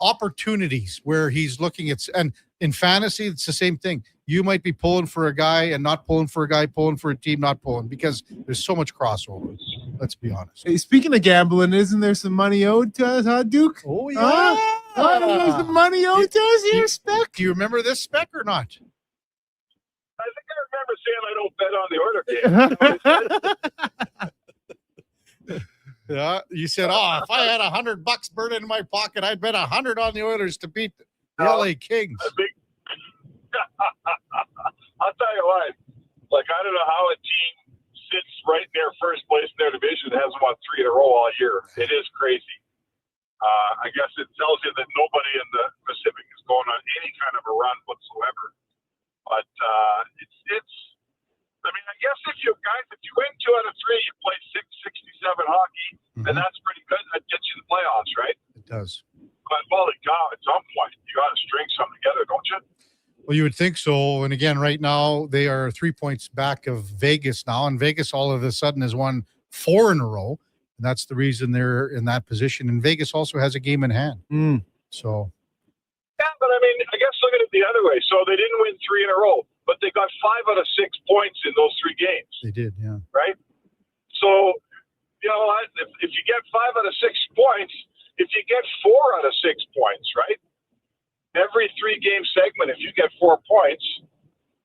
opportunities where he's looking at, and in fantasy, it's the same thing. You might be pulling for a guy and not pulling for a guy, pulling for a team, not pulling, because there's so much crossover. Let's be honest. Hey, speaking of gambling, isn't there some money owed to us, huh, Duke? Oh, yeah. There's some money owed to us here, Spec. Do you remember this, Spec, or not? I think I remember saying I don't bet on the Oilers game. Yeah, you said, if I had $100 burning in my pocket, I'd bet 100 on the Oilers to beat the LA Kings. I'll tell you what, like, I don't know how a team sits right near first place in their division and hasn't won 3 in a row all year. It is crazy. I guess it tells you that nobody in the Pacific is going on any kind of a run whatsoever. But I mean, I guess if you win 2 out of 3, you play 67 hockey, and that's pretty good. That gets you the playoffs, right? It does. But holy cow, at some point, you got to string something together, don't you? Well, you would think so. And again, right now, they are 3 points back of Vegas now. And Vegas all of a sudden has won 4 in a row. And that's the reason they're in that position. And Vegas also has a game in hand. So. Yeah, but I mean, I guess look at it the other way. So they didn't win 3 in a row, but they got 5 out of 6 points in those 3 games. They did, yeah. Right? So, you know what? If you get 5 out of 6 points, if you get 4 out of 6 points, right? Every 3-game segment, if you get 4 points,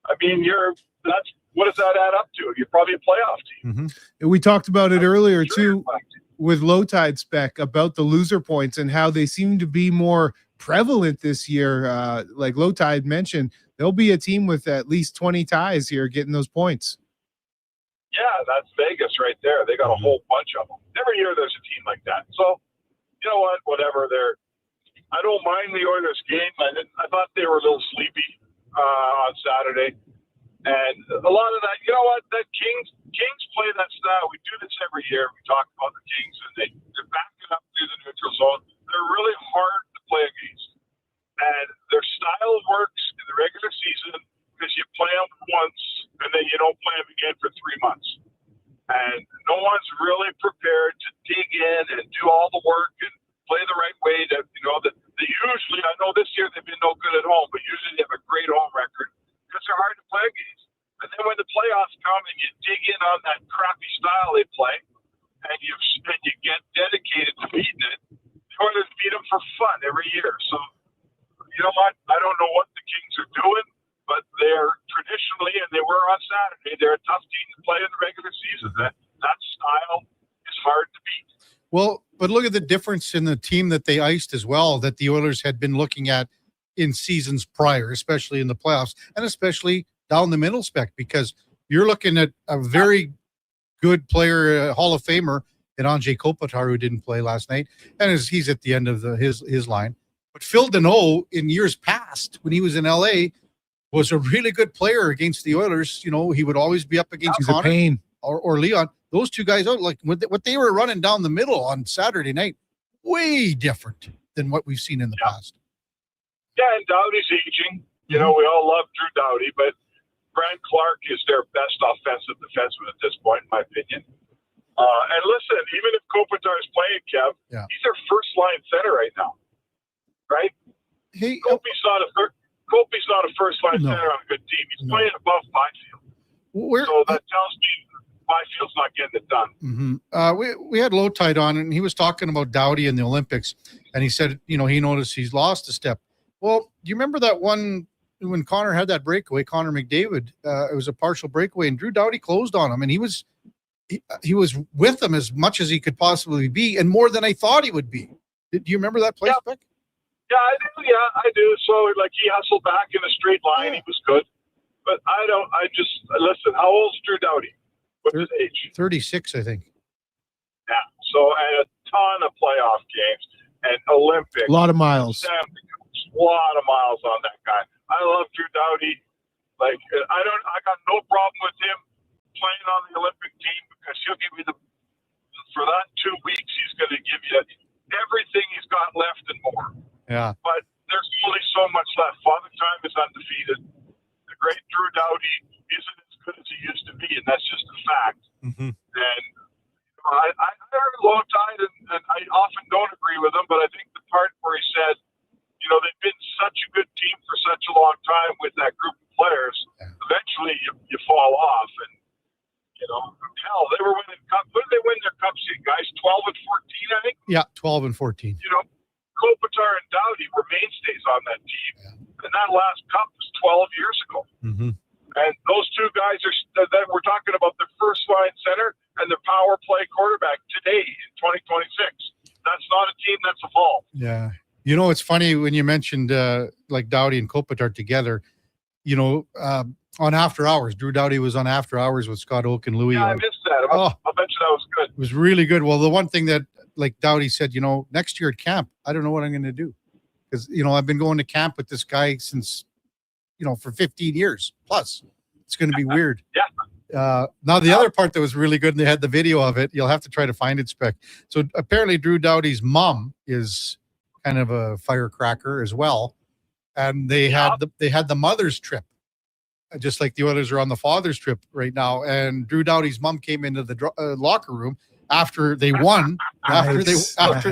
I mean, what does that add up to? You're probably a playoff team. We talked about it earlier too with Low Tide, Spec, about the loser points and how they seem to be more prevalent this year. Like Low Tide mentioned, there'll be a team with at least 20 ties here getting those points. Yeah, that's Vegas right there. They got a whole bunch of them. Every year there's a team like that. So, you know what? Whatever. I don't mind the Oilers game. I thought they were a little sleepy on Saturday. And a lot of that, you know what? That Kings play that style. We do this every year. We talk about the Kings, and they're backing up through the neutral zone. They're really hard to play against. And their style works in the regular season because you play them once, and then you don't play them again for 3 months. And no one's really prepared to dig in and do all the work and play the right way. That they usually, I know this year they've been no good at home, but usually they have a great home record because they're hard to play against. And then when the playoffs come and you dig in on that crappy style they play, and you get dedicated to beating it, the Oilers beat them for fun every year. So, you know what? I don't know what the Kings are doing, but they're traditionally, and they were on Saturday, they're a tough team to play in the regular season. That style is hard to beat. Well, but look at the difference in the team that they iced as well, that the Oilers had been looking at in seasons prior, especially in the playoffs, and especially down the middle spec, because you're looking at a very good player, Hall of Famer, and Anze Kopitar, who didn't play last night, and he's at the end of his line. But Phil Deneau, in years past, when he was in LA, was a really good player against the Oilers. You know, he would always be up against Connor or Leon. Those two guys, like what they were running down the middle on Saturday night, way different than what we've seen in the past. Yeah, and Doughty's aging. You know, we all love Drew Doughty, but Brant Clark is their best offensive defenseman at this point, in my opinion. And listen, even if Kopitar is playing, Kev, he's their first-line center right now, right? Kopi's not a first-line center on a good team. He's playing above Byfield. So that tells me Byfield's not getting it done. We had Lowtide on, and he was talking about Doughty in the Olympics, and he said, he noticed he's lost a step. Well, do you remember that one when Connor had that breakaway, Connor McDavid? It was a partial breakaway, and Drew Doughty closed on him, and he was with him as much as he could possibly be, and more than I thought he would be. Do you remember that play, Spec? Yeah, I do. Yeah, I do. So, he hustled back in a straight line. He was good. But listen, how old's Drew Doughty? What's his age? 36, I think. Yeah. So, and a ton of playoff games and Olympics. A lot of miles. A lot of miles on that guy. I love Drew Doughty. I got no problem with him playing on the Olympic team because he'll give you for that 2 weeks, he's going to give you everything he's got left and more. Yeah. But there's only so much left. Father Time is undefeated. The great Drew Doughty isn't as good as he used to be, and that's just a fact. Mm-hmm. And I heard Lowtide, and I often don't agree with him, but I think the part where he said, they've been such a good team for such a long time with that group of players, eventually you fall off. And, hell, they were winning cups. When did they win their cups, guys? 12 and 14, I think? Yeah, 12 and 14. Kopitar and Doughty were mainstays on that team. Yeah. And that last cup was 12 years ago. Mm-hmm. And those two guys that we're talking about the first line center and the power play quarterback today in 2026. That's not a team that's evolved. Yeah. It's funny when you mentioned Doughty and Kopitar together, on After Hours. Drew Doughty was on After Hours with Scott Oak and Louis. Yeah, I missed that. I'll bet you that was good. It was really good. Well, the one thing that Doughty said, next year at camp, I don't know what I'm going to do. Because, I've been going to camp with this guy since, for 15 years plus. It's going to be weird. Yeah. Now, the other part that was really good, and they had the video of it, you'll have to try to find it, Spec. So apparently Drew Doughty's mom is kind of a firecracker as well. And they had the mother's trip, just like the Oilers are on the father's trip right now. And Drew Doughty's mom came into the locker room after they won, after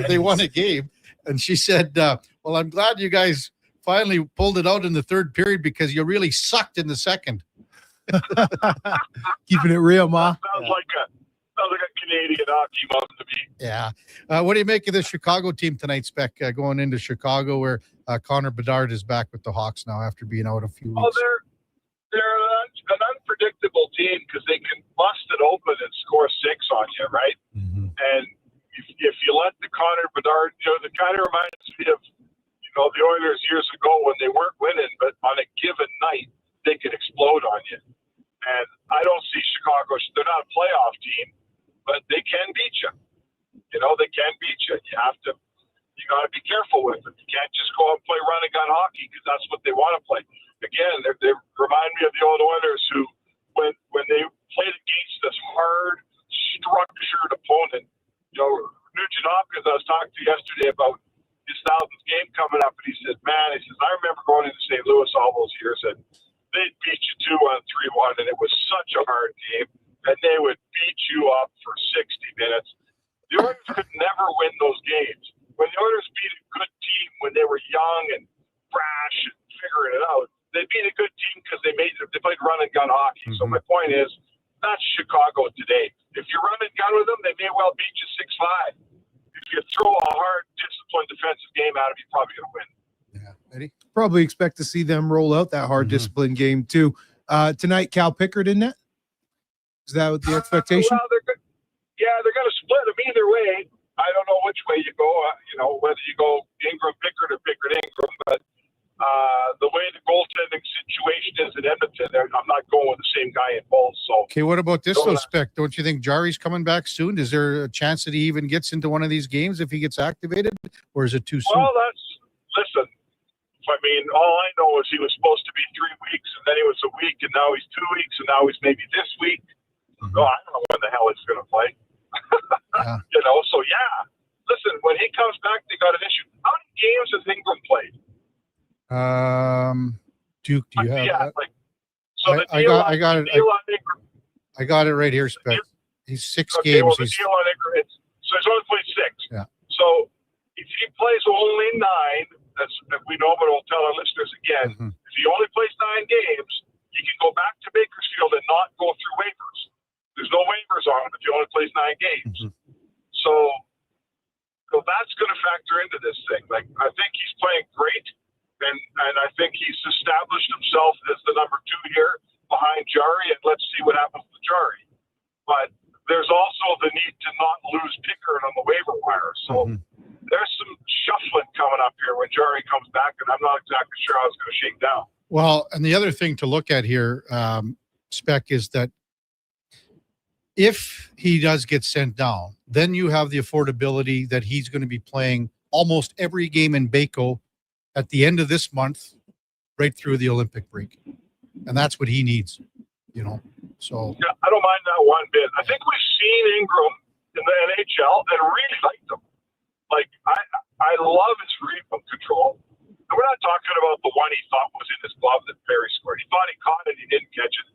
they won a game. And she said, well, I'm glad you guys finally pulled it out in the third period because you really sucked in the second. Keeping it real, Ma. Sounds like a Canadian hockey mom to me. Yeah. What do you make of the Chicago team tonight, Spec, going into Chicago where Connor Bedard is back with the Hawks now after being out a few weeks? Oh, they're an unpredictable team because they can bust it open and score 6 on you, right? Mm-hmm. And if you let the Connor Bedard, it kind of reminds me of, the Oilers years ago when they weren't winning, but on a given night, they could explode on you. And I don't see Chicago, they're not a playoff team, but they can beat you. They can beat you. You got to be careful with them. You can't just go out and play run and gun hockey because that's what they want to play. Again, they remind me of the old Oilers who, when they played against this hard, structured opponent, Nugent Hopkins, I was talking to yesterday about his 1000th game coming up, and he said, I remember going into St. Louis all those years, and they'd beat you 2-1, 3-1, and it was such a hard game, and they would beat you up for 60 minutes. The Oilers could never win those games. When the Oilers beat a good team when they were young and brash and figuring it out, they beat a good team because they played run and gun hockey. So my point is, that's Chicago today. If you run and gun with them, they may well beat you 6-5. If you throw a hard, disciplined defensive game at them, you're probably going to win. Eddie? Probably expect to see them roll out that hard discipline game too. Tonight, Cal Pickard in net. Is that the expectation? Well, they're going to split them either way. I don't know which way you go. Whether you go Ingram Pickard or Pickard Ingram, but the way the goaltending situation is in Edmonton, I'm not going with the same guy in both. So Okay, what about this though, Spec? Don't you think Jari's coming back soon? Is there a chance that he even gets into one of these games if he gets activated, or is it too soon? Well, listen. I mean, all I know is he was supposed to be 3 weeks, and then he was a week, and now he's 2 weeks, and now he's maybe this week. Oh, I don't know when the hell he's going to play. So listen, when he comes back, they got an issue. How many games has Ingram played? Duke, do you have that? I got it. I got it right here, Spec. He's 6 Okay, games. well, the deal on Ingram, so he's only played 6. Yeah. So if he plays only 9, that's we know, but I'll tell our listeners again. If he only plays 9 games, he can go back to Bakersfield and not go through waivers. There's no waivers on him if he only plays 9 games. So that's going to factor into this thing. Like, I think he's playing great, and I think he's established himself as the number 2 here behind Jari, and let's see what happens with Jari. But there's also the need to not lose Pickard on the waiver wire. So there's some shuffling coming up here when Jari comes back, and I'm not exactly sure how it's going to shake down. Well, and the other thing to look at here, Spec, is that if he does get sent down, then you have the affordability that he's going to be playing almost every game in Baco at the end of this month, right through the Olympic break. And that's what he needs, So yeah, I don't mind that one bit. I think we've seen Ingram in the NHL and really liked him. Like, I love his rebound control. And we're not talking about the one he thought was in his glove that Perry scored. He thought he caught it, he didn't catch it.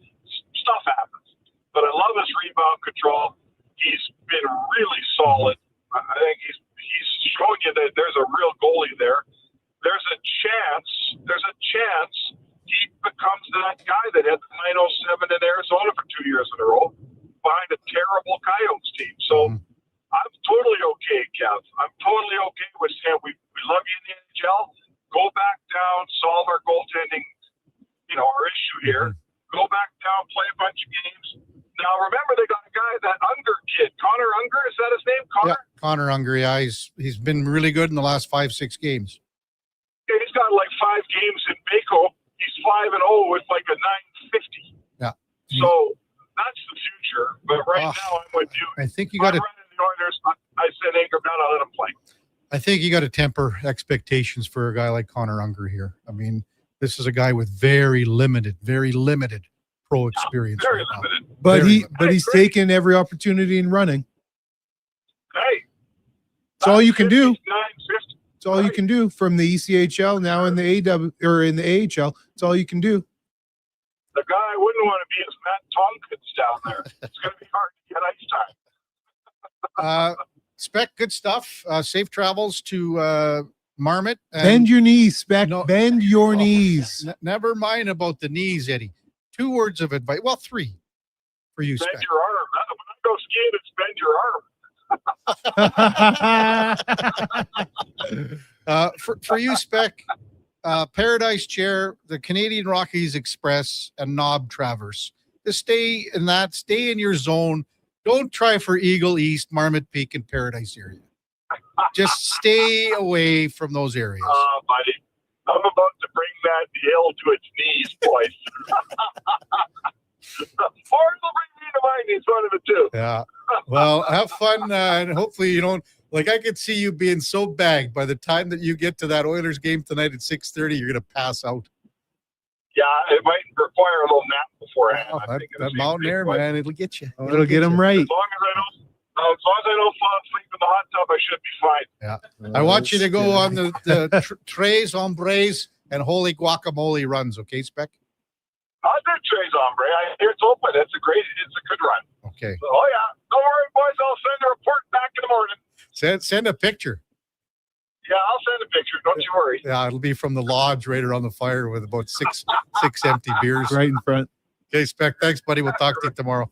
Stuff happens. But I love his rebound control. He's been really solid. I think he's shown you that there's a real goalie there. There's a chance he becomes that guy that had the 907 in Arizona for 2 years in a row behind a terrible Coyotes team. So I'm totally okay, Kev. I'm totally okay with saying we love you in the NHL. Go back down, solve our goaltending, our issue here. Go back down, play a bunch of games. Now, remember, they got a guy, that Unger kid, Connor Unger, is that his name? Yeah, Connor Unger. Yeah, he's been really good in the last 5-6 games. Yeah, he's got like 5 games in Baco. He's 5-0 with like a 950. Yeah. So that's the future. But right now, I'm with you. I think you got to. The Oilers, I said Ingram down. I'll let him play. I think you got to temper expectations for a guy like Connor Unger here. I mean, this is a guy with very limited pro experience. Very limited. But he's taken every opportunity in running. Hey, it's all you can do. 950. It's all you can do from the ECHL now in the AW or in the AHL. It's all you can do. The guy I wouldn't want to be is Matt Tompkins down there. It's going to be hard to get ice time. Spec, good stuff. Safe travels to Marmot. Bend your knees, Spec. Bend your knees. Never mind about the knees, Eddie. 2 words of advice. Well, 3 for you, Spec. Bend your arm. When I go skiing, it's bend your arm. For you, Spec, Paradise Chair, the Canadian Rockies Express, and Knob Traverse. Just stay in your zone. Don't try for Eagle East, Marmot Peak, and Paradise area. Just stay away from those areas. Buddy, I'm about to bring that hill to its knees, boys. Or it'll bring me to my knees, one of the two. Yeah. Well, have fun, and hopefully you don't. Like, I could see you being so bagged by the time that you get to that Oilers game tonight at 6:30, you're going to pass out. Yeah, it might require a little nap beforehand. That mountain air, man, it'll get you. It'll get them right. As long as I don't fall asleep in the hot tub, I should be fine. Yeah. I want you to go on the Tres Hombres and Holy Guacamole runs, okay, Spec? I'll do entrees, hombre. I hear it's open. It's a good run. Okay. So, oh yeah, don't worry, boys. I'll send a report back in the morning. Send a picture. Yeah, I'll send a picture. Don't you worry. Yeah, it'll be from the lodge right around the fire with about six empty beers right in front. Okay, Spec. Thanks, buddy. We'll talk to you tomorrow.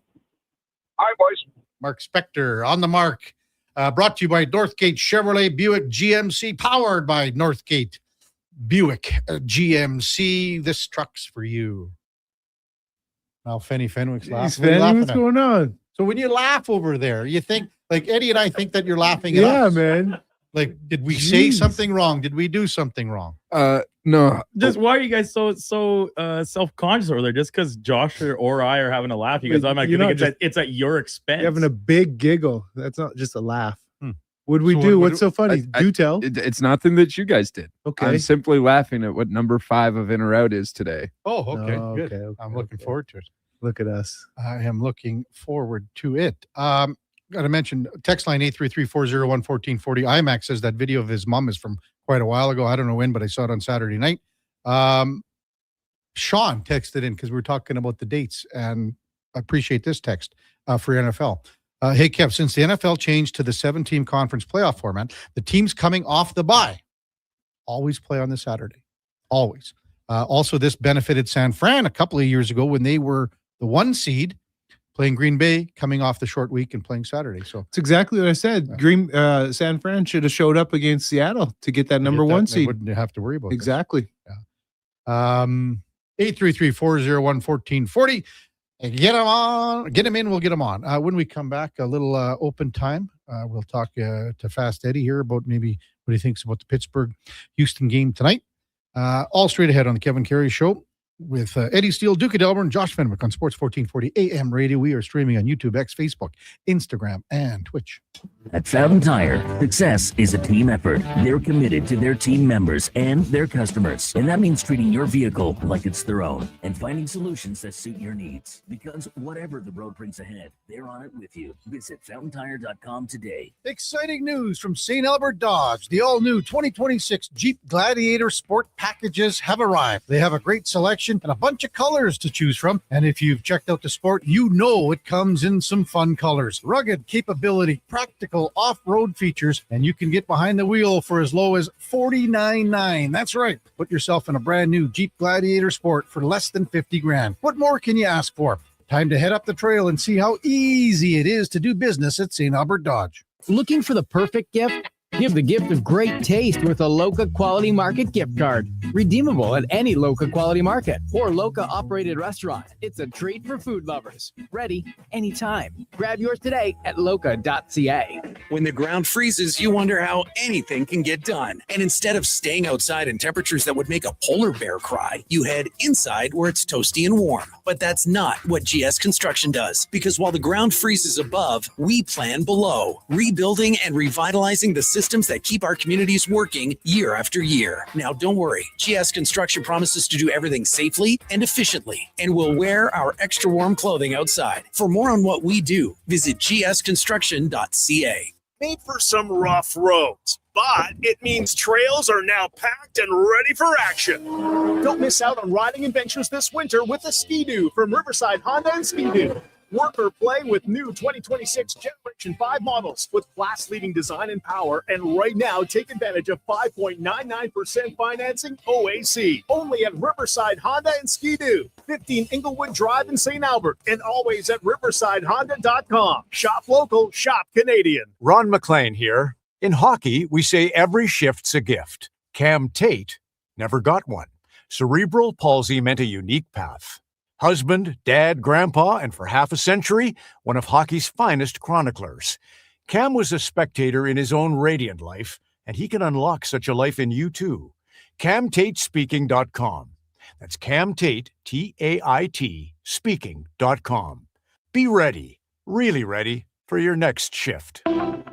All right, boys. Mark Spector on the mark. Brought to you by Northgate Chevrolet Buick GMC, powered by Northgate Buick GMC. This truck's for you. Now, Fenny Fenwick's laughing. Fenny, what's going on? So when you laugh over there, you think, like Eddie and I think that you're laughing at Yeah, us. man. Like, did we say something wrong? Did we do something wrong? No. Just why are you guys so self-conscious over there? Just because Josh or I are having a laugh, you guys, I'm like, You're not it's at your expense. You're having a big giggle. That's not just a laugh. What'd we do? What's so funny? Do tell. It's nothing that you guys did. Okay. I'm simply laughing at what number 5 of In or Out is today. Oh, okay. Oh, Good. okay, I'm looking forward to it. Look at us. I am looking forward to it. Got to mention text line 833-401-1440. IMAX says that video of his mom is from quite a while ago. I don't know when, but I saw it on Saturday night. Sean texted in because we were talking about the dates, and I appreciate this text for NFL. Hey, Kev, since the NFL changed to the 7-team conference playoff format, the teams coming off the bye always play on the Saturday. Always. Also, this benefited San Fran a couple of years ago when they were the 1 seed, playing Green Bay, coming off the short week and playing Saturday. So it's exactly what I said. San Fran should have showed up against Seattle to get that number 1 seed. Wouldn't have to worry about exactly. This. Yeah. 833-401-1440. Get them on. Get them in. We'll get them on. When we come back, a little open time. We'll talk to Fast Eddie here about maybe what he thinks about the Pittsburgh-Houston game tonight. All straight ahead on the Kevin Karius Show with Eddie Steele, Duke of Delburne, Josh Fenwick on Sports 1440 AM radio. We are streaming on YouTube, X, Facebook, Instagram, and Twitch. At Fountain Tire, success is a team effort. They're committed to their team members and their customers. And that means treating your vehicle like it's their own and finding solutions that suit your needs. Because whatever the road brings ahead, they're on it with you. Visit fountaintire.com today. Exciting news from St. Albert Dodge. The all-new 2026 Jeep Gladiator Sport packages have arrived. They have a great selection and a bunch of colors to choose from. And if you've checked out the Sport, you know it comes in some fun colors. Rugged capability, practical off-road features, and you can get behind the wheel for as low as $49,900. That's right. Put yourself in a brand new Jeep Gladiator Sport for less than $50,000. What more can you ask for? Time to head up the trail and see how easy it is to do business at St. Albert Dodge. Looking for the perfect gift? Give the gift of great taste with a Loca Quality Market gift card. Redeemable at any Loca Quality Market or Loca operated restaurant. It's a treat for food lovers. Ready anytime. Grab yours today at loca.ca. When the ground freezes, you wonder how anything can get done. And instead of staying outside in temperatures that would make a polar bear cry, you head inside where it's toasty and warm. But that's not what GS Construction does. Because while the ground freezes above, we plan below, rebuilding and revitalizing the systems that keep our communities working year after year. Now, don't worry. GS Construction promises to do everything safely and efficiently, and we'll wear our extra warm clothing outside. For more on what we do, visit gsconstruction.ca. Made for some rough roads, but it means trails are now packed and ready for action. Don't miss out on riding adventures this winter with a Ski-Doo from Riverside Honda and Ski-Doo. Work or play with new 2026 Generation 5 models with class-leading design and power. And right now, take advantage of 5.99% financing OAC. Only at Riverside Honda and Ski-Doo. 15 Inglewood Drive in St. Albert. And always at riversidehonda.com. Shop local, shop Canadian. Ron McLean here. In hockey, we say every shift's a gift. Cam Tate never got one. Cerebral palsy meant a unique path. Husband, dad, grandpa, and for half a century, one of hockey's finest chroniclers. Cam was a spectator in his own radiant life, and he can unlock such a life in you too. CamTateSpeaking.com. That's Cam Tate, T-A-I-T, speaking.com. Be ready, really ready, for your next shift.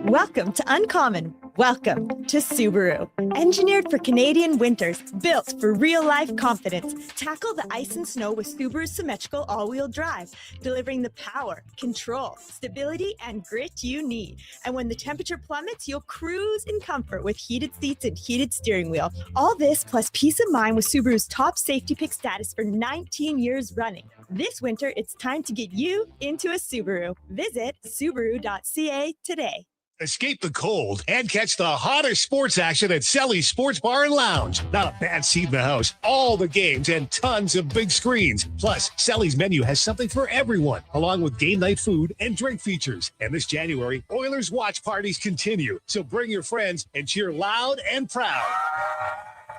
Welcome to Uncommon, Welcome to Subaru. Engineered for Canadian winters, built for real-life confidence. Tackle the ice and snow with Subaru's symmetrical all-wheel drive, delivering the power, control, stability, and grit you need. And when the temperature plummets, you'll cruise in comfort with heated seats and heated steering wheel. All this plus peace of mind with Subaru's top safety pick status for 19 years running. This winter, it's time to get you into a Subaru. Visit Subaru.ca today. Escape the cold and catch the hottest sports action at Selly's Sports Bar and Lounge. Not a bad seat in the house. All the games and tons of big screens. Plus, Selly's menu has something for everyone, along with game night food and drink features. And this January, Oilers watch parties continue. So bring your friends and cheer loud and proud.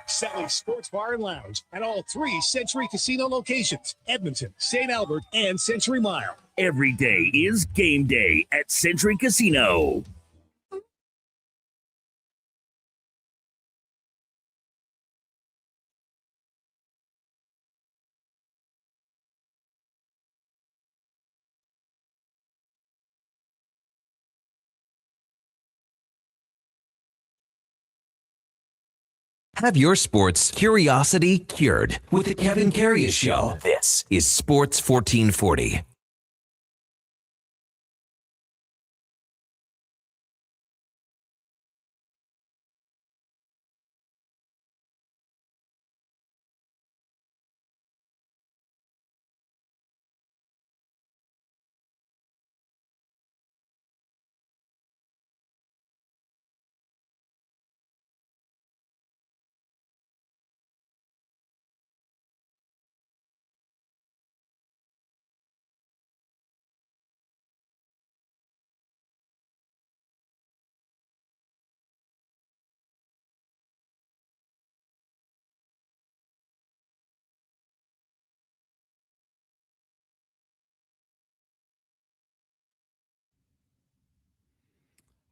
Selly's Sports Bar and Lounge at all 3 Century Casino locations: Edmonton, St. Albert, and Century Mile. Every day is game day at Century Casino. Have your sports curiosity cured with the Kevin Karius Show. This is Sports 1440.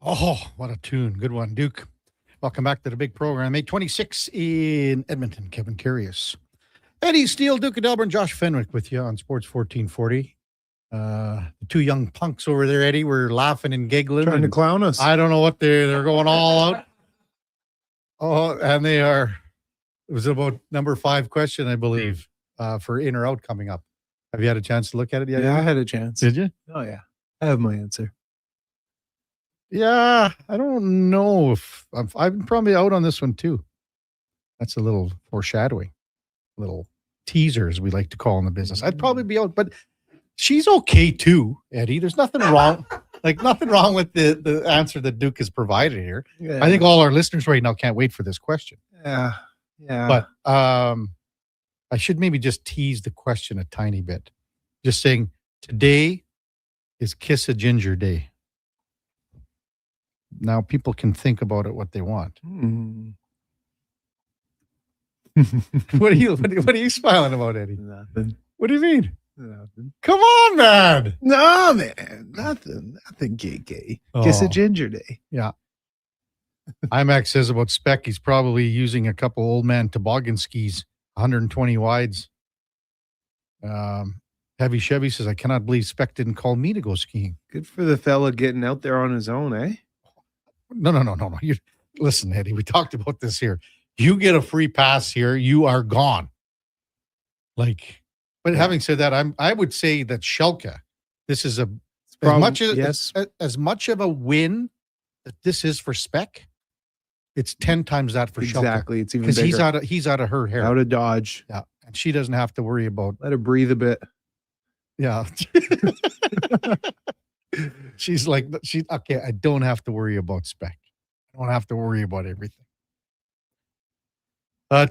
Oh, what a tune. Good one, Duke. Welcome back to the big program. 8:26 in Edmonton. Kevin Karius. Eddie Steele, Duke of Delburne, Josh Fenwick with you on Sports 1440. The two young punks over there, Eddie, were laughing and giggling. Trying to clown us. I don't know what they're going all out. Oh, and they are. It was about number 5 question, I believe, for in or out coming up. Have you had a chance to look at it yet? Yeah, I had a chance. Did you? Oh, yeah. I have my answer. Yeah, I don't know if I'm probably out on this one too. That's a little foreshadowing, little teaser, as we like to call in the business. I'd probably be out, but she's okay too, Eddie. There's nothing wrong, nothing wrong with the answer that Duke has provided here. Yeah. I think all our listeners right now can't wait for this question. Yeah, yeah. But I should maybe just tease the question a tiny bit. Just saying, today is Kiss a Ginger Day. Now people can think about it what they want. What are you smiling about, Eddie? Nothing. What do you mean? Nothing. Come on, man. No, man. Nothing, KK. Kiss a Ginger Day. Yeah. IMAX says about Speck, he's probably using a couple old man toboggan skis, 120 wides. Heavy Chevy says, I cannot believe Speck didn't call me to go skiing. Good for the fella getting out there on his own, eh? No. Listen, Eddie, we talked about this here. You get a free pass here, you are gone. But having said that, I would say that Schalke, this is as much of a win that this is for Speck. It's 10 times that for Schalke. Exactly. It's even bigger. Because he's out of her hair. Out of Dodge. Yeah. And she doesn't have to worry about. Let her breathe a bit. Yeah. She's like, okay, I don't have to worry about Speck. I don't have to worry about everything.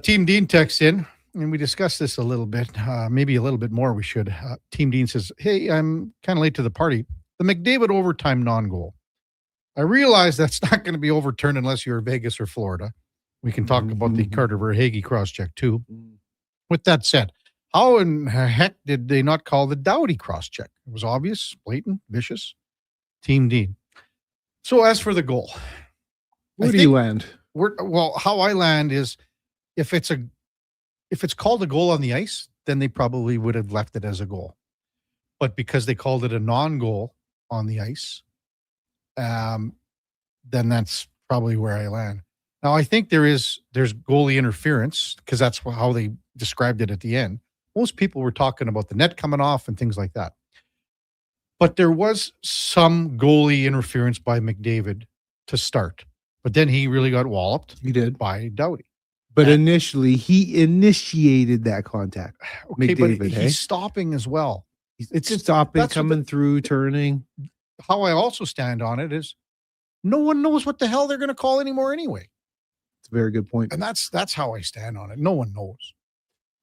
Team Dean texts in, and we discussed this a little bit, maybe a little bit more we should. Team Dean says, hey, I'm kind of late to the party. The McDavid overtime non-goal. I realize that's not going to be overturned unless you're Vegas or Florida. We can talk about the Carter Verhaeghe cross-check too. With that said, how in the heck did they not call the Doughty cross-check? It was obvious, blatant, vicious. Team Dean. So as for the goal. Where do you land? How I land is if it's called a goal on the ice, then they probably would have left it as a goal. But because they called it a non-goal on the ice, then that's probably where I land. Now, I think there's goalie interference because that's how they described it at the end. Most people were talking about the net coming off and things like that. But there was some goalie interference by McDavid to start. But then he really got walloped. He did. By Doughty. But initially, he initiated that contact. Okay, McDavid, but hey? he's stopping as well. It's stopping, coming through, turning. How I also stand on it is no one knows what the hell they're going to call anymore anyway. It's a very good point. And that's how I stand on it. No one knows.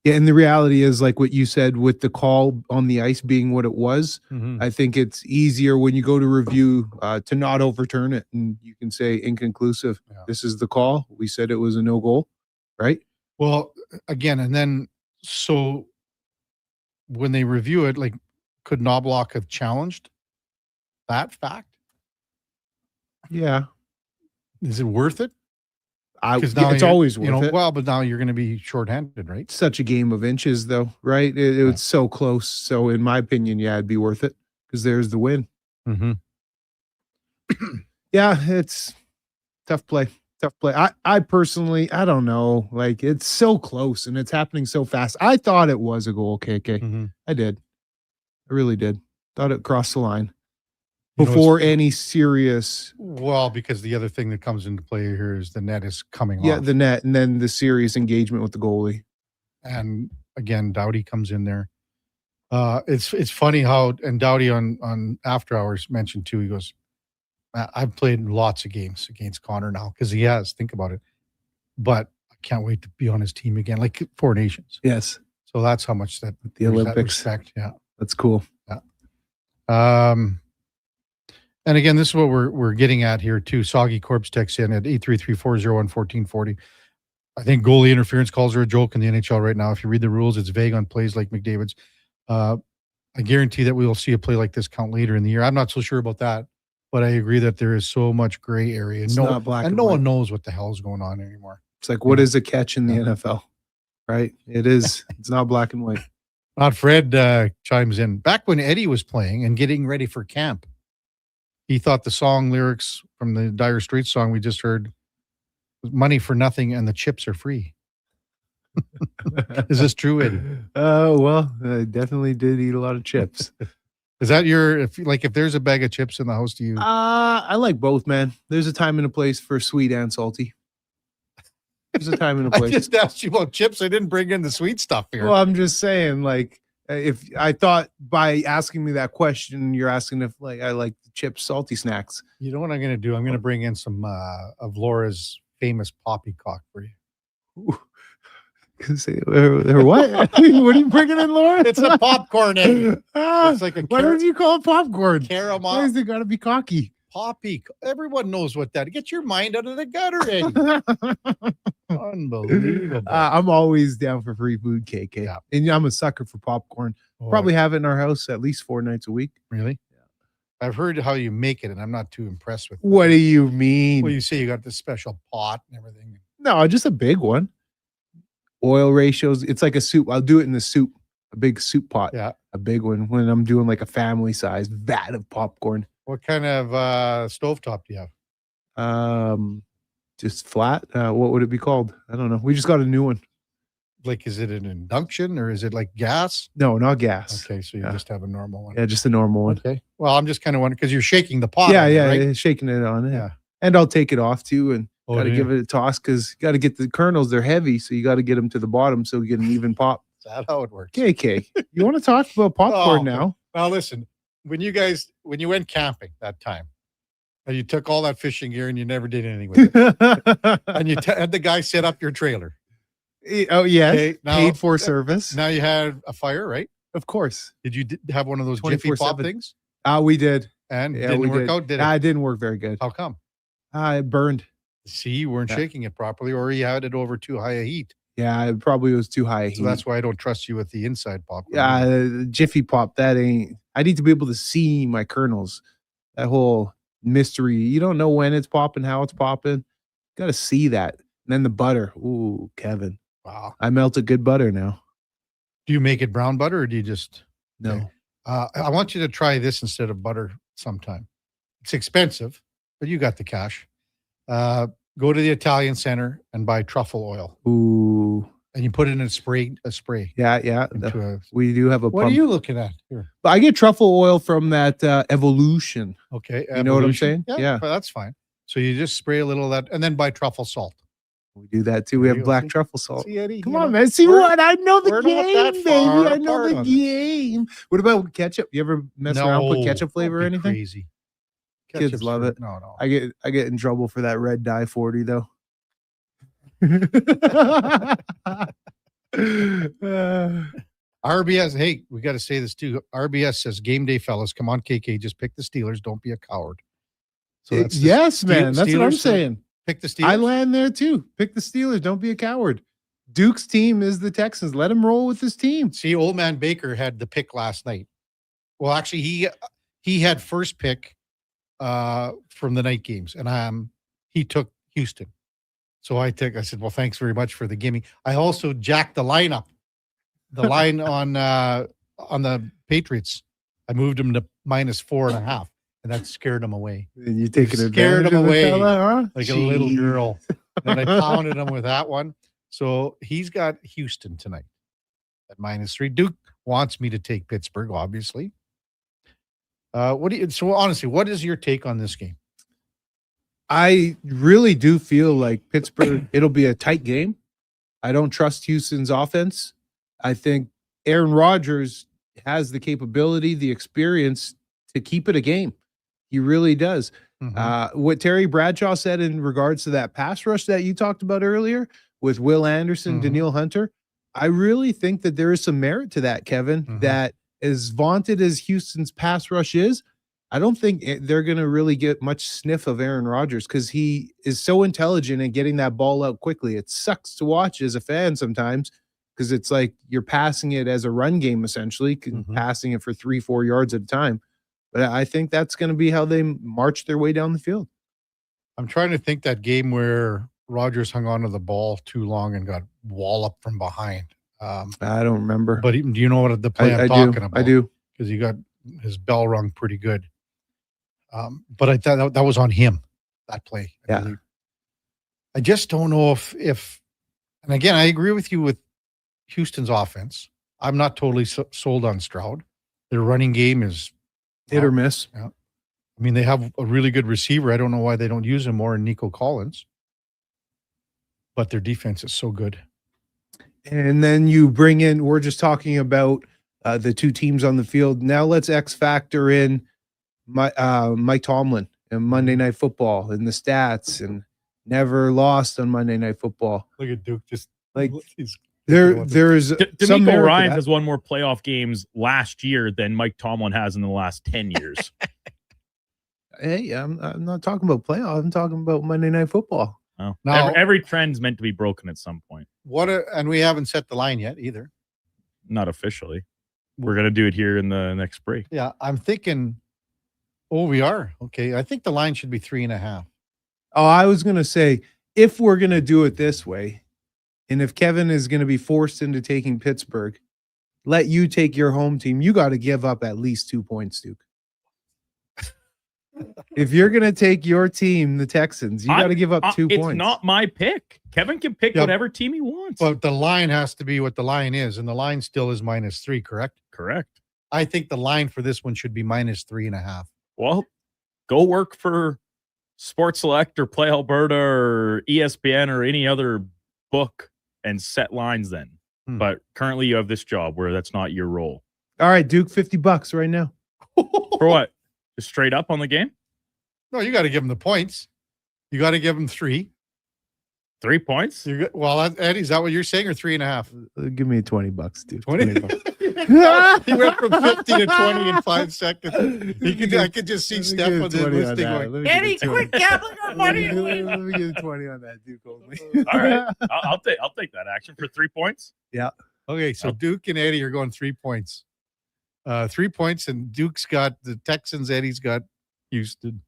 Yeah, and the reality is, like what you said, with the call on the ice being what it was, Mhm. I think it's easier when you go to review to not overturn it, and you can say inconclusive. This is the call. We said it was a no goal, right? Well, again, and then so when they review it, like, could Knobloch have challenged that fact? Yeah. Is it worth it? 'Cause It's you're- always worth it. Well, but now you're going to be shorthanded, right? Such a game of inches, though, right? It was so close. So, in my opinion, yeah, it'd be worth it because there's the win. Mm-hmm. Yeah, it's tough play. Tough play. I personally, I don't know. Like, it's so close and it's happening so fast. I thought it was a goal, KK. Mm-hmm. I did. I really did. Thought it crossed the line You know, before any serious. Well, because the other thing that comes into play here is the net is coming Yeah, off. the net, and then the serious engagement with the goalie. And again, Doughty comes in there. It's funny how, and Doughty on After Hours mentioned too, he goes, I've played lots of games against Connor now, because he has, think about it. But I can't wait to be on his team again, like Four Nations. Yes. So that's how much that The there's that Olympics. respect. Yeah. That's cool. Yeah. And again, this is what we're getting at here too. Soggy Corpse texts in at 833-401-1440. I think goalie interference calls are a joke in the NHL right now. If you read the rules, it's vague on plays like McDavid's. I guarantee that we will see a play like this count later in the year. I'm not so sure about that, but I agree that there is so much gray area. It's not black and and no white. one knows what the hell is going on anymore. It's like, what is a catch in the NFL? Right? It is. It's not black and white. Fred chimes in. Back when Eddie was playing and getting ready for camp, he thought the song lyrics from the Dire Straits song we just heard was money for nothing and the chips are free. Is this true, Eddie? Oh, well, I definitely did eat a lot of chips. Is that if there's a bag of chips in the house, do you? I like both, man. There's a time and a place for sweet and salty. There's a time and a I place. just asked you about chips. I didn't bring in the sweet stuff here. Well, I'm just saying, like, if I thought by asking me that question, you're asking if like I like the chips, salty snacks. You know what I'm going to do? I'm going to bring in some of Laura's famous poppycock for you. Or what? What are you bringing in, Laura? It's a popcorn egg. Ah, It's like a why would you call it popcorn? caramel Why is it got to be cocky? poppy. Everyone knows what that. Get your mind out of the gutter, Eddie. Unbelievable. I'm always down for free food, KK. Yeah. And I'm a sucker for popcorn. Oh, Probably have it in our house at least 4 nights a week. Really? I've heard how you make it, and I'm not too impressed with it. What do you mean? Well, you say you got this special pot and everything. No, just a big one. Oil ratios. It's like a soup. I'll do it in the soup. A big soup pot. Yeah. A big one when I'm doing like a family size vat of popcorn. What kind of stovetop do you have? Just flat. What would it be called? I don't know. We just got a new one. Like, is it an induction or is it like gas? No, not gas. Okay, so you just have a normal one. Yeah, just a normal one. Okay. Well, I'm just kind of wondering because you're shaking the pot. Yeah, on it, yeah, right? yeah, shaking it on it. Yeah. And I'll take it off too, and Oh, got to do give you? it a toss because you got to get the kernels. They're heavy, so you got to get them to the bottom so you get an even pop. Is that how it works? KK, you want to talk about popcorn Oh, now? Now listen, when you went camping that time, and you took all that fishing gear and you never did anything with it, and you had the guy set up your trailer. Oh yes, Okay, now- paid for service. Now you had a fire, right? Of course. Did you have one of those Jiffy Pop 24/7. things? We did. And Yeah, didn't we work did. out, did it? It didn't work very good. How come? It burned. See, you weren't Yeah. shaking it properly, or you had it over too high a heat. Yeah, it probably was too high. So that's why I don't trust you with the inside popcorn. Yeah, Jiffy Pop. That ain't. I need to be able to see my kernels. That whole mystery. You don't know when it's popping, how it's popping. Got to see that. And then the butter. Ooh, Kevin. Wow. I melted good butter now. Do you make it brown butter, or do you just? No. Okay. I want you to try this instead of butter sometime. It's expensive, but you got the cash. Go to the Italian Center and buy truffle oil. Ooh. And you put it in a spray. Yeah. We do have a What pump. are you looking at here? But I get truffle oil from that Evolution. Okay. You know what I'm Evolution? saying? Yeah. But that's fine. So you just spray a little of that and then buy truffle salt. We do that too. We There have you go. black See? truffle salt. See, Eddie? Come You on, know, man. See we're- what? I know the we're not game, that baby. far I know apart the on this. game. What about ketchup? You ever mess around with ketchup flavor or don't be anything? Crazy. Kids Ketchup's love for- it. No. I get in trouble for that red dye 40 though. RBS, hey, we got to say this too. RBS says, game day, fellas. Come on, KK. Just pick the Steelers. Don't be a coward. So that's the Yes, man. That's what I'm Steelers, so saying. Pick the Steelers. I land there too. Pick the Steelers. Don't be a coward. Duke's team is the Texans. Let him roll with his team. See, old man Baker had the pick last night. Well, actually, he had first pick from the night games, and he took Houston. So I said, well, thanks very much for the gimme. I also jacked the line up, the line on the Patriots. I moved him to -4.5, and that scared him away. And you taking Scared advantage him of the away fella, huh? like a little Jeez. girl. And I pounded him with that one. So he's got Houston tonight at -3. Duke wants me to take Pittsburgh, obviously. So honestly, what is your take on this game? I really do feel like Pittsburgh, it'll be a tight game. I don't trust Houston's offense. I think Aaron Rodgers has the capability, the experience to keep it a game. He really does. What Terry Bradshaw said in regards to that pass rush that you talked about earlier with Will Anderson, Daniil Hunter, I really think that there is some merit to that, Kevin, that as vaunted as Houston's pass rush is, I don't think they're going to really get much sniff of Aaron Rodgers because he is so intelligent in getting that ball out quickly. It sucks to watch as a fan sometimes because it's like you're passing it as a run game, essentially, passing it for 3-4 yards at a time. But I think that's going to be how they march their way down the field. I'm trying to think that game where Rodgers hung onto the ball too long and got walloped from behind. I don't remember. But do you know what the play I'm talking about? I do. Because he got his bell rung pretty good. But I thought that was on him, that play. I believe. I just don't know if, and again, I agree with you with Houston's offense. I'm not totally sold on Stroud. Their running game is hit or miss. Yeah. I mean, they have a really good receiver. I don't know why they don't use him more in Nico Collins. But their defense is so good. And then you bring in, we're just talking about the two teams on the field. Now let's X factor in Mike Tomlin and Monday Night Football and the stats and never lost on Monday Night Football. Look at Duke, just like he's there's some DeMeco merit to Ryans that. has won more playoff games last year than Mike Tomlin has in the last 10 years. Hey, I'm not talking about playoff. I'm talking about Monday Night Football. Oh. Now- Every trend's meant to be broken at some point. and we haven't set the line yet either. Not officially. We're going to do it here in the next break. Yeah, I'm thinking, we are. Okay. I think the line should be 3.5. Oh, I was going to say, if we're going to do it this way, and if Kevin is going to be forced into taking Pittsburgh, let you take your home team. You got to give up at least 2 points, Duke. If you're going to take your team, the Texans, you got to give up 2 points. It's not my pick. Kevin can pick whatever team he wants. But the line has to be what the line is, and the line still is -3, correct? Correct. I think the line for this one should be -3.5. Well, go work for Sports Select or Play Alberta or ESPN or any other book and set lines then. But currently you have this job where that's not your role. All right, Duke, $50 right now. For what? Just straight up on the game? No, you got to give them the points. You got to give them 3. 3 points? Well, Eddie, is that what you're saying, or 3.5? Give me $20, dude. 20 $20. He went from 50 to 20 in 5 seconds. I could just see Steph on the listing going, Eddie, quit gambling on money. Let me get 20 on that, Duke only. All right. I'll take that action for 3 points. Yeah. Okay, so Duke and Eddie are going 3 points. 3 points, and Duke's got the Texans. Eddie's got Houston,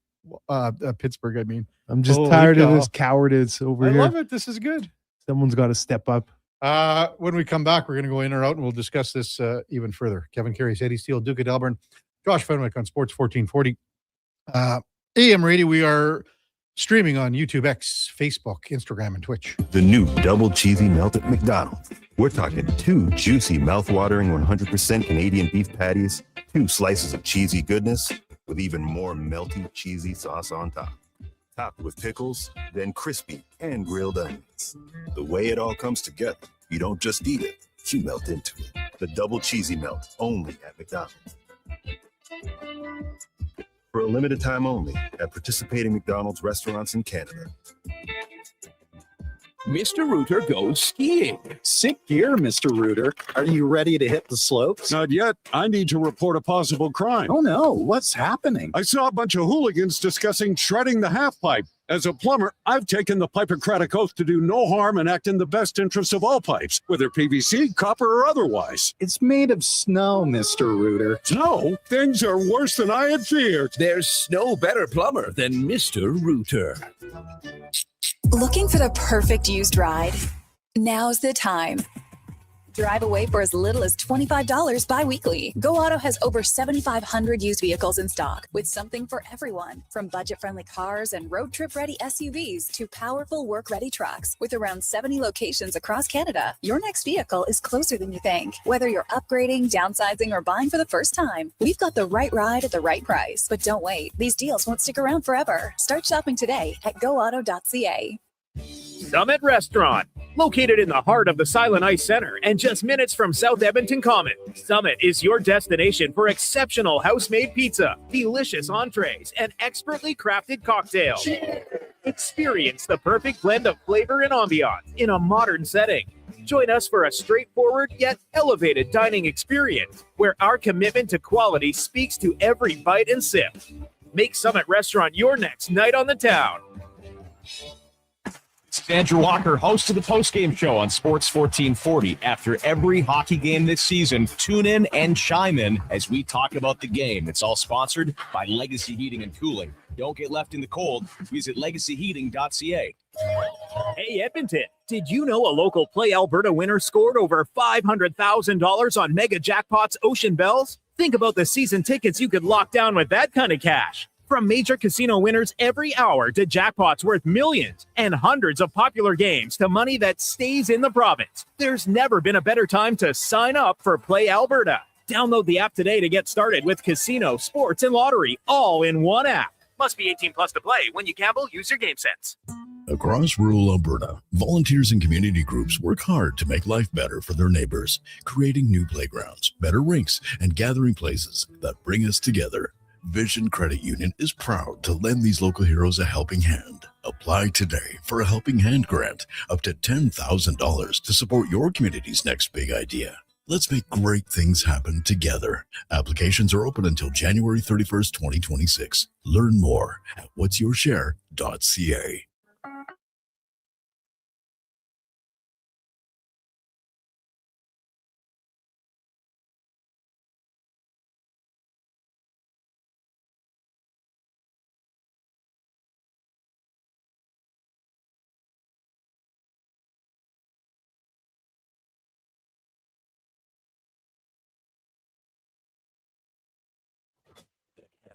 Pittsburgh. I mean, I'm just tired of this cowardice over here. I love it. This is good. Someone's got to step up. When we come back, we're going to go in or out, and we'll discuss this even further. Kevin Karius, Eddie Steele, Duke of Delburne, Josh Fenwick on Sports 1440. AM Radio, we are Streaming on YouTube, X, Facebook, Instagram, and Twitch. The new double cheesy melt at McDonald's. We're talking 2 juicy, mouth-watering 100% Canadian beef patties, 2 slices of cheesy goodness, with even more melty, cheesy sauce on top. Topped with pickles, then crispy and grilled onions. The way it all comes together, you don't just eat it, you melt into it. The double cheesy melt, only at McDonald's. For a limited time only at participating McDonald's restaurants in Canada. Mr. Rooter goes skiing. Sick gear, Mr. Rooter. Are you ready to hit the slopes? Not yet. I need to report a possible crime. Oh no, what's happening? I saw a bunch of hooligans discussing shredding the half pipe. As a plumber, I've taken the Hippocratic oath to do no harm and act in the best interest of all pipes, whether PVC, copper, or otherwise. It's made of snow, Mr. Rooter. Snow? Things are worse than I had feared. There's no better plumber than Mr. Rooter. Looking for the perfect used ride? Now's the time. Drive away for as little as $25 bi-weekly. Go Auto has over 7,500 used vehicles in stock with something for everyone. From budget-friendly cars and road trip-ready SUVs to powerful work-ready trucks with around 70 locations across Canada. Your next vehicle is closer than you think. Whether you're upgrading, downsizing, or buying for the first time, we've got the right ride at the right price. But don't wait. These deals won't stick around forever. Start shopping today at goauto.ca. Summit Restaurant, located in the heart of the Silent Ice Center and just minutes from South Edmonton Common. Summit is your destination for exceptional house-made pizza, delicious entrees, and expertly crafted cocktails. Experience the perfect blend of flavor and ambiance in a modern setting. Join us for a straightforward yet elevated dining experience where our commitment to quality speaks to every bite and sip. Make Summit Restaurant your next night on the town. It's Andrew Walker, host of the postgame show on Sports 1440. After every hockey game this season, tune in and chime in as we talk about the game. It's all sponsored by Legacy Heating and Cooling. Don't get left in the cold. Visit legacyheating.ca. Hey, Edmonton, did you know a local Play Alberta winner scored over $500,000 on Mega Jackpots Ocean Bells? Think about the season tickets you could lock down with that kind of cash. From major casino winners every hour to jackpots worth millions and hundreds of popular games to money that stays in the province, there's never been a better time to sign up for Play Alberta. Download the app today to get started with casino, sports, and lottery all in one app. Must be 18 plus to play. When you gamble, use your game sense. Across rural Alberta, volunteers and community groups work hard to make life better for their neighbors, creating new playgrounds, better rinks, and gathering places that bring us together. Vision Credit Union is proud to lend these local heroes a helping hand. Apply today for a Helping Hand grant up to $10,000 to support your community's next big idea. Let's make great things happen together. Applications are open until January 31st, 2026. Learn more at whatsyourshare.ca.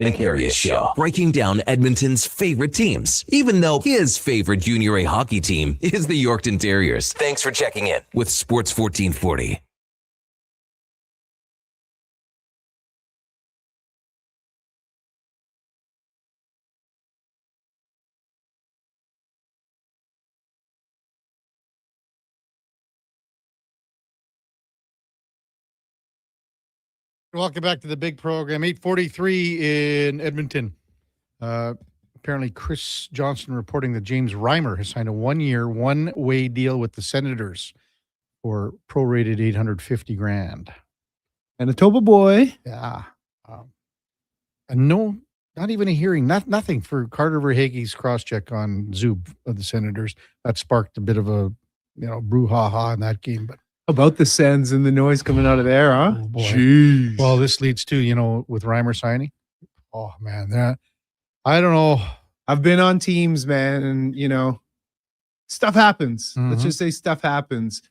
Kevin Karius Show, breaking down Edmonton's favorite teams, even though his favorite Junior A hockey team is the Yorkton Terriers. Thanks for checking in with Sports 1440. Welcome back to the big program. 8:43 in Edmonton. Apparently, Chris Johnson reporting that James Reimer has signed a 1-year, one-way deal with the Senators for prorated $850,000. Manitoba boy. Yeah. And no, not even a hearing, nothing for Carter Verhaeghe's cross-check on Zub of the Senators. That sparked a bit of a brouhaha in that game, but about the Sens and the noise coming out of there, huh? Oh, boy. Jeez. Well, this leads to, with Reimer signing. Oh, man. I don't know. I've been on teams, man, and, stuff happens. Mm-hmm. Let's just say stuff happens.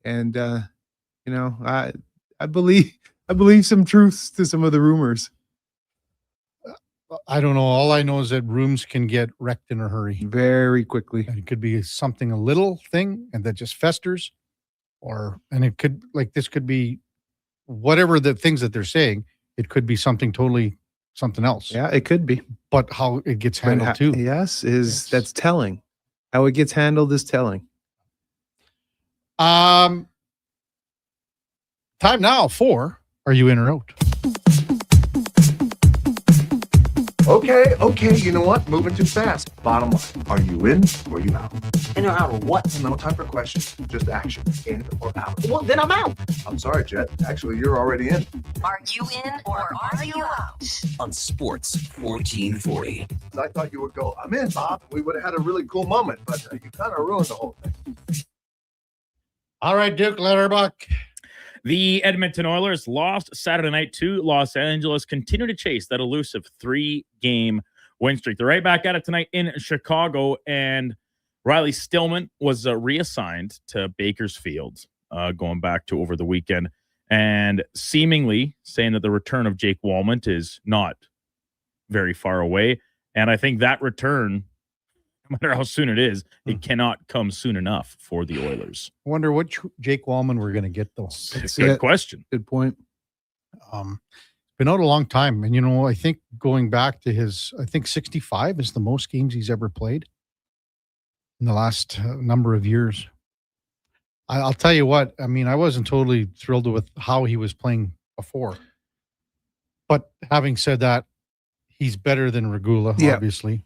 And, I believe some truths to some of the rumors. I don't know. All I know is that rooms can get wrecked in a hurry. Very quickly. And it could be something, a little thing, and that just festers. And it could, this could be whatever the things that they're saying, it could be something else. Yeah, it could be. But how it gets handled too. Yes, that's telling. How it gets handled is telling. Time now for Are You In or Out? Okay, you know what? Moving too fast. Bottom line, are you in or you out? In or out of what? No time for questions, just action. In or out? Well, then I'm out. I'm sorry, Jet. Actually, you're already in. Are you in or are you out? On Sports 1440. I thought you would go, I'm in, Bob. We would have had a really cool moment, but you kind of ruined the whole thing. All right, Duke Letterbuck. The Edmonton Oilers lost Saturday night to Los Angeles, continue to chase that elusive 3-game win streak. They're right back at it tonight in Chicago, and Riley Stillman was reassigned to Bakersfield going back to over the weekend, and seemingly saying that the return of Jake Walmont is not very far away. And I think that return, no matter how soon it is, it cannot come soon enough for the Oilers. I wonder what Jake Wallman we're going to get, though. Good question. Good point. Been out a long time. And, I think going back to 65 is the most games he's ever played in the last number of years. I'll tell you what, I wasn't totally thrilled with how he was playing before. But having said that, he's better than Regula, obviously.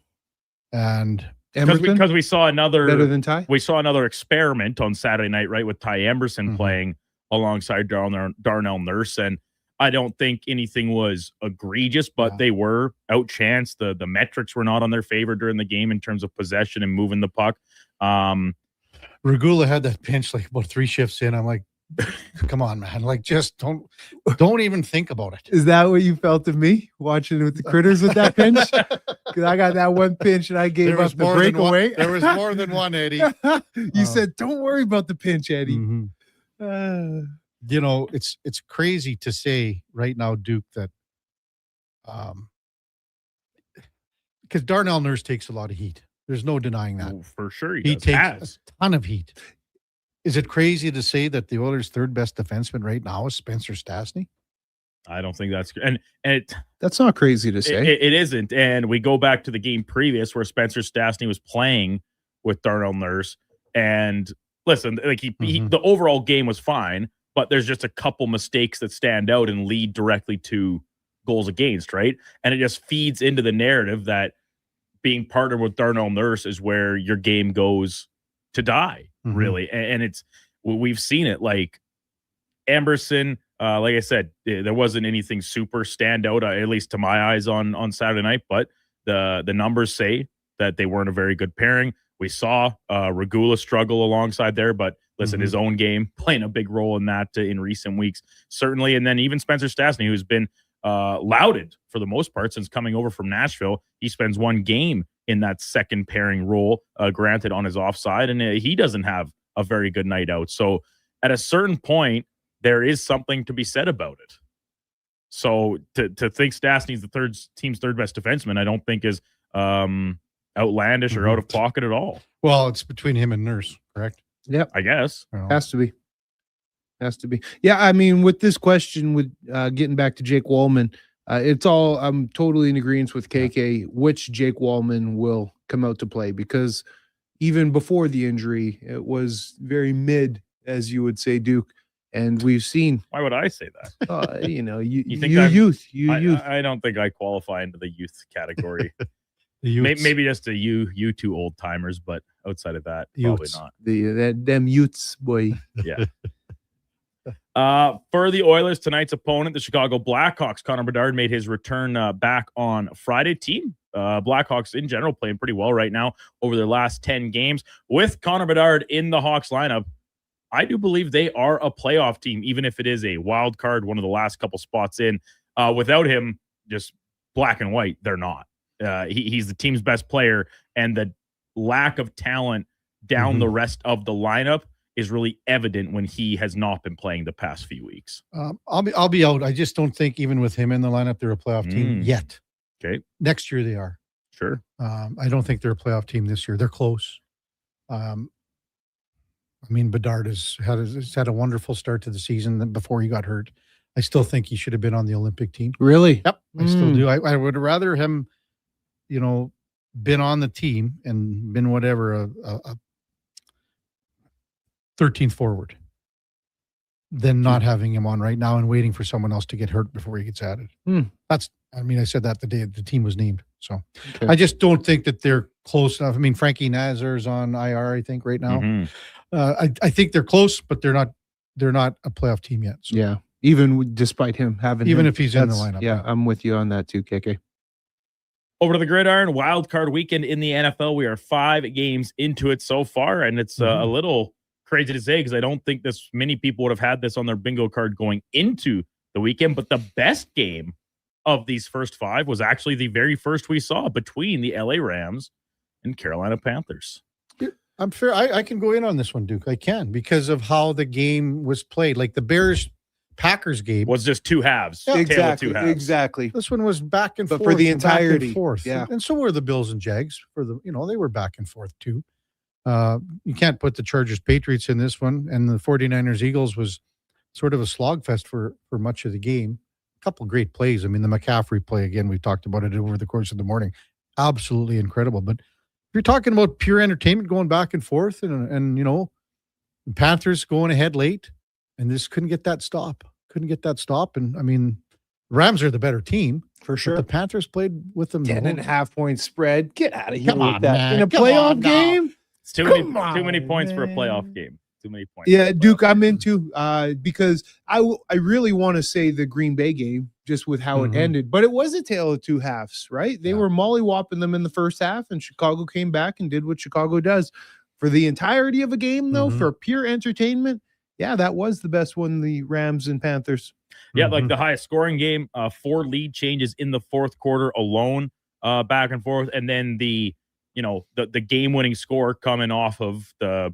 And because we saw another better than Ty. We saw another experiment on Saturday night, right, with Ty Emberson playing alongside Darnell Nurse, and I don't think anything was egregious, but they were outchanced. The metrics were not on their favor during the game in terms of possession and moving the puck. Regula had that pinch about 3 shifts in. I'm like, come on, man! Just don't even think about it. Is that what you felt of me watching with the Critters with that pinch? Because I got that one pinch and I gave up the breakaway. There was more than one, Eddie. You said, "Don't worry about the pinch, Eddie." It's crazy to say right now, Duke, that because Darnell Nurse takes a lot of heat. There's no denying that. Oh, for sure, he takes a ton of heat. Is it crazy to say that the Oilers' third best defenseman right now is Spencer Stastny? I don't think that's that's not crazy to say. It isn't. And we go back to the game previous where Spencer Stastny was playing with Darnell Nurse. And listen, the overall game was fine, but there's just a couple mistakes that stand out and lead directly to goals against, right? And it just feeds into the narrative that being partnered with Darnell Nurse is where your game goes to die, really. And we've seen it. Like Amberson, like I said, there wasn't anything super stand out, at least to my eyes on Saturday night, but the numbers say that they weren't a very good pairing. We saw Regula struggle alongside there, but listen, his own game playing a big role in that in recent weeks, certainly. And then even Spencer Stastny, who's been lauded for the most part since coming over from Nashville. He spends one game in that second pairing role, granted on his offside, and he doesn't have a very good night out. So at a certain point, there is something to be said about it. So to think Stastny's the team's third best defenseman, I don't think is outlandish or out of pocket at all. Well, it's between him and Nurse, correct? Yep. I guess. Has to be. Yeah, I mean, with this question, with getting back to Jake Walman, I'm totally in agreement with KK, which Jake Walman will come out to play, because even before the injury, it was very mid, as you would say, Duke. And we've seen. Why would I say that? youth. I don't think I qualify into the youth category. Maybe just you two old timers, but outside of that, probably not. Them youths, boy. Yeah. For the Oilers, tonight's opponent, the Chicago Blackhawks, Connor Bedard made his return back on Friday. Team Blackhawks in general playing pretty well right now over their last 10 games. With Connor Bedard in the Hawks lineup, I do believe they are a playoff team, even if it is a wild card, one of the last couple spots in. Without him, just black and white, they're not. He's the team's best player, and the lack of talent down the rest of the lineup is really evident when he has not been playing the past few weeks. I'll be out. I just don't think even with him in the lineup, they're a playoff team yet. Okay. Next year they are. Sure. I don't think they're a playoff team this year. They're close. Bedard has had a wonderful start to the season before he got hurt. I still think he should have been on the Olympic team. Really? Yep, I still do. I would rather him, been on the team and been whatever a 13th forward than not having him on right now and waiting for someone else to get hurt before he gets added. I said that the day the team was named. So I just don't think that they're close enough. Frankie Nazar's on IR, I think, right now. I think they're close, but they're not a playoff team yet. So. Yeah. Even despite him having if he's in the lineup. Yeah, I'm with you on that too, KK. Over to the gridiron, wild card weekend in the NFL. We are 5 games into it so far, and it's a little crazy to say because I don't think this many people would have had this on their bingo card going into the weekend. But the best game of these first 5 was actually the very first we saw between the LA Rams and Carolina Panthers. I'm fair. I can go in on this one, Duke. I can because of how the game was played. Like the Bears-Packers game was just 2 halves. Yeah, exactly. This one was back and forth. But for the entirety. Back and forth. Yeah. And so were the Bills and Jags. They were back and forth too. You can't put the Chargers-Patriots in this one. And the 49ers-Eagles was sort of a slogfest for much of the game. A couple great plays. the McCaffrey play, again, we talked about it over the course of the morning. Absolutely incredible. But if you're talking about pure entertainment going back and forth and the Panthers going ahead late and just couldn't get that stop. And Rams are the better team. For sure. But the Panthers played with them. 10.5 point spread. Get out of here Come with on, that. man. In a Come playoff on now. game? It's too many points for a playoff game. Too many points. Yeah, Duke, I'm into because I really want to say the Green Bay game just with how it ended, but it was a tale of 2 halves, right? They were mollywhopping them in the first half, and Chicago came back and did what Chicago does. For the entirety of a game, though, for pure entertainment, yeah, that was the best one, the Rams and Panthers. Yeah, like the highest scoring game, 4 lead changes in the fourth quarter alone, back and forth, and then the game-winning score coming off of the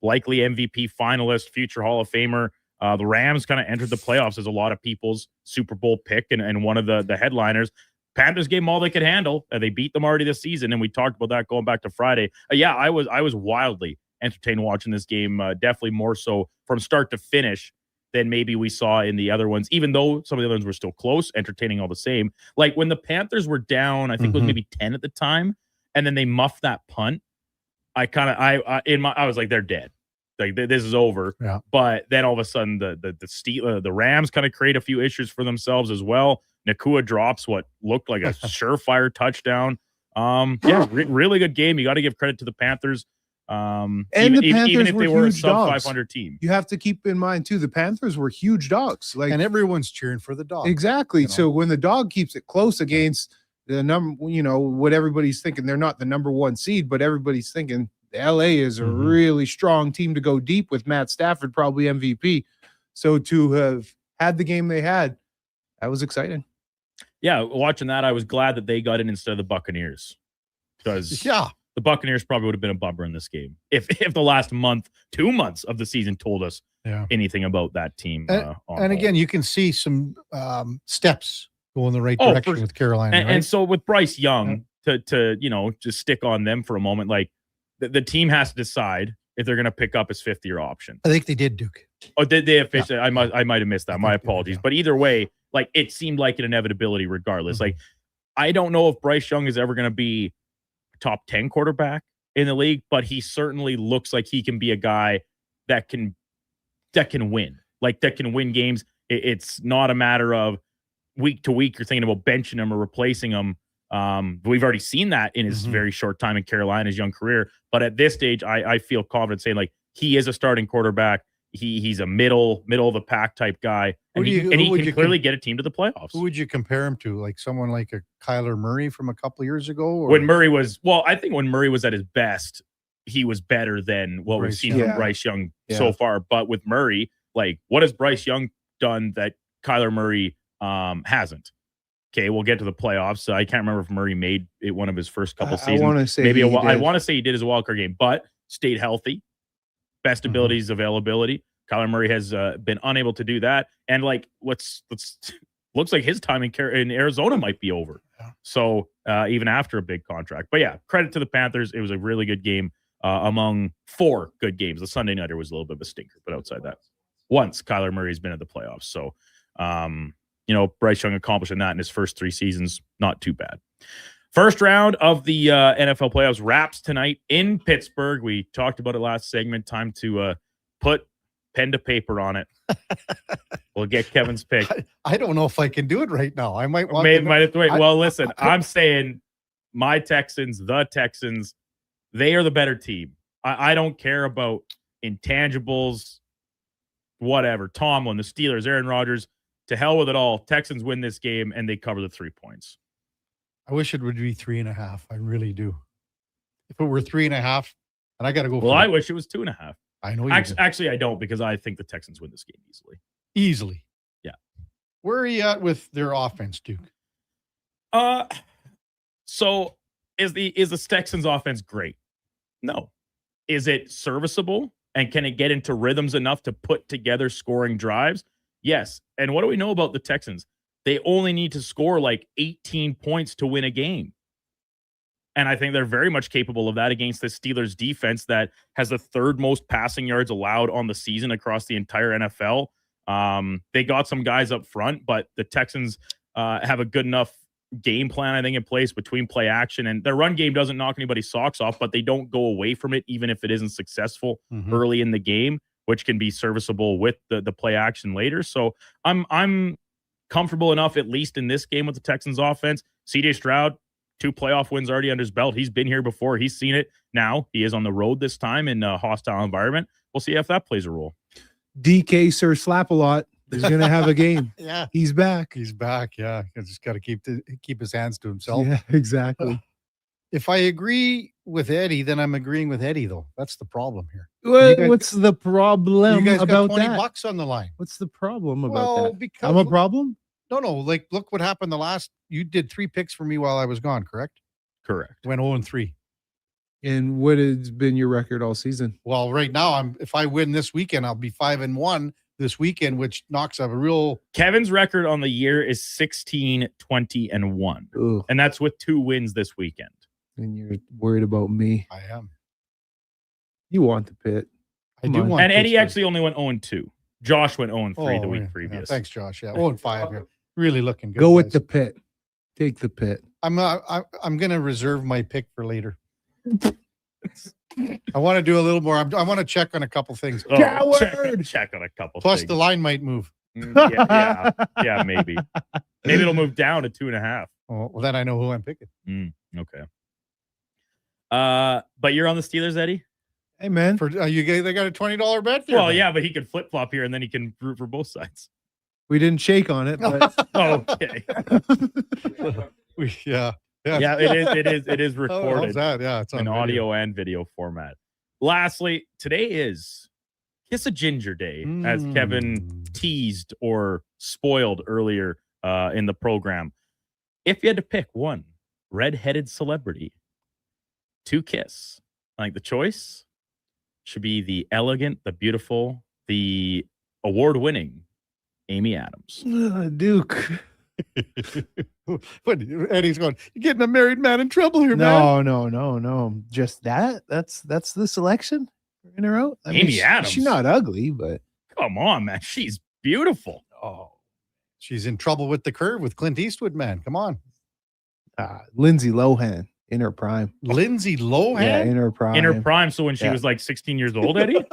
likely MVP finalist, future Hall of Famer. The Rams kind of entered the playoffs as a lot of people's Super Bowl pick and one of the headliners. Panthers gave them all they could handle. They beat them already this season, and we talked about that going back to Friday. I was wildly entertained watching this game, definitely more so from start to finish than maybe we saw in the other ones, even though some of the other ones were still close, entertaining all the same. Like when the Panthers were down, I think it was maybe 10 at the time, and then they muffed that punt. I was like, they're dead. Like this is over. Yeah. But then all of a sudden the Rams kind of create a few issues for themselves as well. Nakua drops what looked like a surefire touchdown. Really good game. You got to give credit to the Panthers. And even, the Panthers even if were they were a huge sub dogs. 500 team. You have to keep in mind too, the Panthers were huge dogs. And everyone's cheering for the dog. Exactly. So when the dog keeps it close against the number, what everybody's thinking, they're not the number 1 seed, but everybody's thinking LA is a really strong team to go deep with. Matt Stafford, probably MVP. So to have had the game they had, that was exciting. Yeah, watching that, I was glad that they got in instead of the Buccaneers. Because the Buccaneers probably would have been a bummer in this game if the last 2 months of the season told us anything about that team. And again, you can see some steps go in the right direction with Carolina. And so with Bryce Young, to just stick on them for a moment, like the team has to decide if they're going to pick up his 5th-year option. I think they did, Duke. Oh, did they officially? Yeah. I might have missed that. My apologies. But either way, like it seemed like an inevitability regardless. Like I don't know if Bryce Young is ever going to be top 10 quarterback in the league, but he certainly looks like he can be a guy that can win. Like that can win games. It's not a matter of week to week you're thinking about benching him or replacing him. We've already seen that in his very short time in Carolina, his young career. But at this stage, I feel confident saying like he is a starting quarterback. He's a middle of the pack type guy, and he can clearly get a team to the playoffs. Who would you compare him to? Like someone like a Kyler Murray from a couple of years ago? Or? When Murray was I think when Murray was at his best, he was better than what we've seen from Bryce Young so far. But with Murray, like what has Bryce Young done that Kyler Murray hasn't? Okay, we'll get to the playoffs. I can't remember if Murray made it one of his first couple seasons. I want to say I want to say he did as a wild card game, but stayed healthy. Best abilities, availability. Kyler Murray has been unable to do that. And like, let's looks like his time in Arizona might be over. Yeah. So even after a big contract. But yeah, credit to the Panthers. It was a really good game among 4 good games. The Sunday nighter was a little bit of a stinker, but outside that, once Kyler Murray's been in the playoffs. So, Bryce Young accomplishing that in his first 3 seasons, not too bad. First round of the NFL playoffs wraps tonight in Pittsburgh. We talked about it last segment. Time to put pen to paper on it. We'll get Kevin's pick. I don't know if I can do it right now. I might want might have to wait. Well, listen, I'm saying my Texans, the Texans, they are the better team. I don't care about intangibles, whatever. Tomlin, the Steelers, Aaron Rodgers, to hell with it all. Texans win this game, and they cover the 3 points. I wish it would be 3.5. I really do. If it were 3.5, and I got to go. Well, I wish it was 2.5. I know you actually, I don't, because I think the Texans win this game easily. Easily. Yeah. Where are you at with their offense, Duke? So is the Texans offense great? No. Is it serviceable? And can it get into rhythms enough to put together scoring drives? Yes. And what do we know about the Texans? They only need to score like 18 points to win a game. And I think they're very much capable of that against the Steelers defense that has the 3rd most passing yards allowed on the season across the entire NFL. They got some guys up front, but the Texans have a good enough game plan, I think, in place between play action, and their run game doesn't knock anybody's socks off, but they don't go away from it, even if it isn't successful early in the game, which can be serviceable with the play action later. So I'm comfortable enough, at least in this game, with the Texans offense. CJ Stroud, 2 playoff wins already under his belt. He's been here before. He's seen it. Now he is on the road this time in a hostile environment. We'll see if that plays a role. DK Sir Slap-A-Lot is going to have a game. Yeah. He's back. He's back. Yeah. He's just got to keep his hands to himself. Yeah, exactly. If I agree with Eddie, then I'm agreeing with Eddie, though. That's the problem here. What's the problem you guys about got 20 that? bucks on the line. What's the problem about that? Because I'm a problem? No. Like, look what happened you did 3 picks for me while I was gone, correct? Correct. Went 0-3. And what has been your record all season? Well, right now, if I win this weekend, I'll be 5-1 this weekend, which knocks up a real. Kevin's record on the year is 16-20-1. Ugh. And that's with 2 wins this weekend. And you're worried about me. I am. You want the pit. I do want. And Eddie actually only went 0-2. Josh went 0-3 the week previous. Yeah, thanks, Josh. Yeah, 0-5 here. Really looking good. Go with guys. the pit. Take the pit. I'm going to reserve my pick for later. I want to do a little more. I want to check on a couple things. Check on a couple Plus, things. the line might move. Yeah, maybe. Maybe it'll move down to 2.5. Oh, well, then I know who I'm picking. Okay. But you're on the Steelers, Eddie? Hey, man. They got a $20 bet for you. Well, yeah, but he could flip-flop here, and then he can root for both sides. We didn't shake on it, but okay. Yeah, it is recorded. How's that? Yeah, it's on in video. audio and video format. Lastly, today is Kiss a Ginger Day, as Kevin teased or spoiled earlier in the program. If you had to pick one red-headed celebrity to kiss, I think the choice should be the elegant, the beautiful, the award-winning Amy Adams. Duke. But Eddie's going, you're getting a married man in trouble here, man. No. Just that? That's the selection in a row? Amy Adams. She's not ugly, but come on, man. She's beautiful. Oh, she's in trouble with the curve with Clint Eastwood, man. Come on. Lindsay Lohan in her prime. Lindsay Lohan? Yeah, in her prime. In her prime, so when she was like 16 years old, Eddie?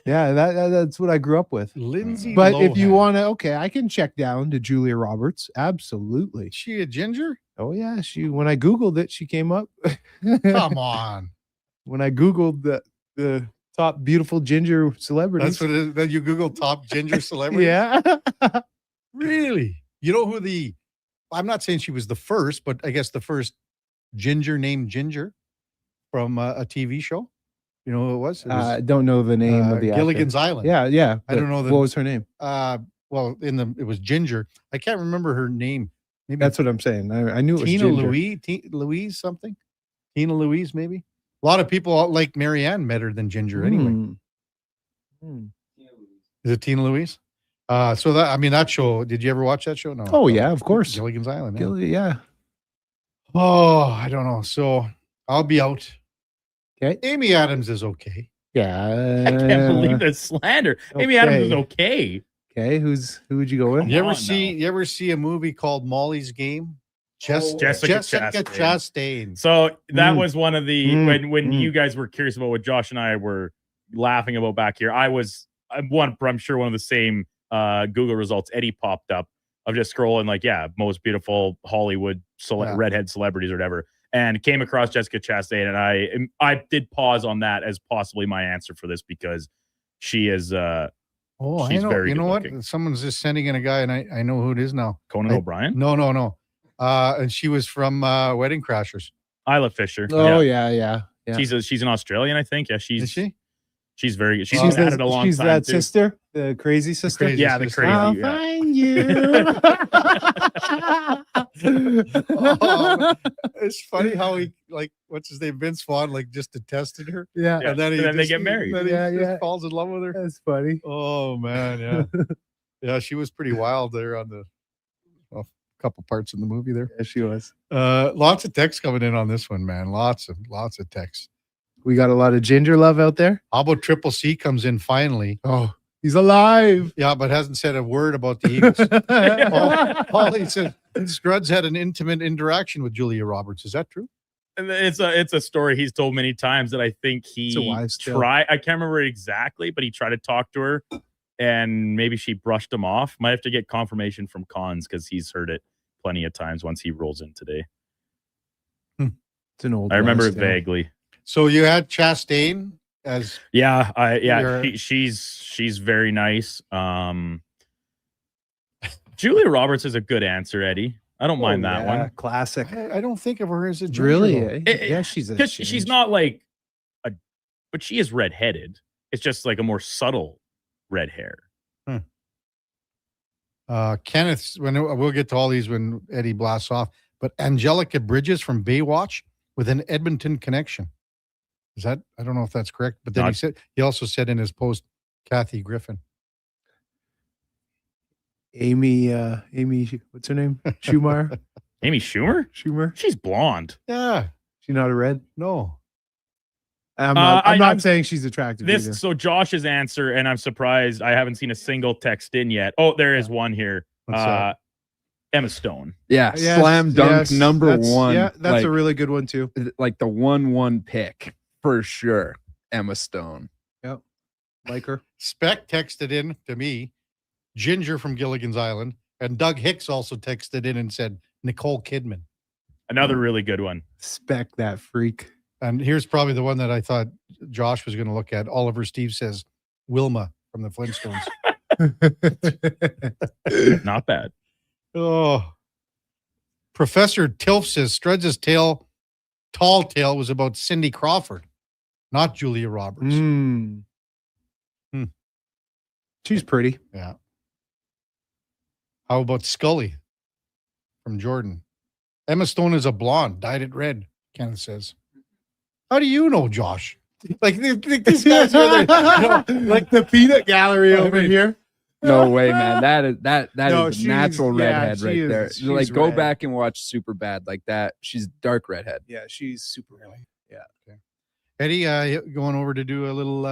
Yeah, that's what I grew up with. Lindsay But Lohan. if you want to, I can check down to Julia Roberts. Absolutely. She a ginger? Oh, yeah. When I Googled it, she came up. Come on. When I Googled the top beautiful ginger celebrities. That's what it is. Then you Google top ginger celebrities? Yeah. Really? You know who I'm not saying she was the first, but I guess the first ginger named Ginger from a TV show. You know who it was? I don't know the name of the Gilligan's actor. Island. Yeah. I don't know. What was her name? Well, it was Ginger. I can't remember her name. Maybe That's what I'm saying. I knew it was Tina Ginger. Louise something. Tina Louise, maybe. A lot of people like Marianne met her than Ginger anyway. Is it Tina Louise? So that show, did you ever watch that show? No. Oh yeah, of course. Gilligan's Island. Yeah. Oh, I don't know. So I'll be out. Okay. Amy Adams is okay. Yeah. I can't believe the slander. Amy Adams is okay. Okay, who would you go with? You ever see a movie called Molly's Game? Jessica Chastain. So that was one of the when you guys were curious about what Josh and I were laughing about back here. I'm sure one of the same Google results. Eddie popped up of just scrolling most beautiful Hollywood redhead celebrities or whatever, and came across Jessica Chastain, and I did pause on that as possibly my answer for this because she is. She's very. You know what? looking. Someone's just sending in a guy, and I know who it is now. Conan O'Brien? No. And she was from Wedding Crashers. Isla Fisher. Oh yeah. She's an Australian, I think. Yeah, Is she? She's very good. She's had it a long time. She's that too. sister, the crazy sister. crazy Yeah, the sister. crazy. I'll yeah. find you. It's funny how he what's his name, Vince Vaughn, just detested her. Yeah. And then, they get married. Then he just falls in love with her. That's funny. Oh man, yeah, yeah. She was pretty wild there on the couple parts in the movie there. Yeah, she was. Lots of text coming in on this one, man. Lots of text. We got a lot of ginger love out there. How about Triple C comes in finally? Oh, he's alive. Yeah, but hasn't said a word about the Eagles. All he said, Scruggs had an intimate interaction with Julia Roberts. Is that true? And it's a story he's told many times that I think he tried. I can't remember it exactly, but he tried to talk to her, and maybe she brushed him off. Might have to get confirmation from Cons because he's heard it plenty of times once he rolls in today. It's an old. I remember it tale. vaguely. So you had Chastain as she's very nice. Julia Roberts is a good answer, Eddie. I don't mind that one. Classic. I don't think of her as a ginger, Really? though. Yeah, she's She's not but she is redheaded. It's just like a more subtle red hair. Kenneth, we'll get to all these when Eddie blasts off, but Angelica Bridges from Baywatch with an Edmonton connection. Is that, I don't know if that's correct, but then he also said in his post, Kathy Griffin. Amy, what's her name? Schumer? Amy Schumer? She's blonde. Yeah. She's not a red? No. I'm not saying she's attractive. either. So Josh's answer, and I'm surprised I haven't seen a single text in yet. Oh, there is one here. Emma Stone. Yeah, Yes, slam dunk yes, number that's- one. Yeah, that's like, a really good one too. like the 1-1 pick for sure. Emma Stone. Yep. Like her. Speck texted in to me, Ginger from Gilligan's Island, and Doug Hicks also texted in and said Nicole Kidman. Another really good one. Speck that freak. And here's probably the one that I thought Josh was going to look at. Oliver Steve says Wilma from the Flintstones. Not bad. Oh. Professor Tilf says Struds' tall tale was about Cindy Crawford, not Julia Roberts. She's pretty. Yeah. How about Scully from Jordan? Emma Stone is a blonde, dyed it red, Kenneth says. How do you know, Josh? Like these guys are like the peanut gallery over here. No way, man. That is she's- a natural redhead she right is- there. she's Like, go red. back and watch Superbad like that. She's dark redhead. Yeah, she's super really. Yeah. Okay. Eddie, going over to do a little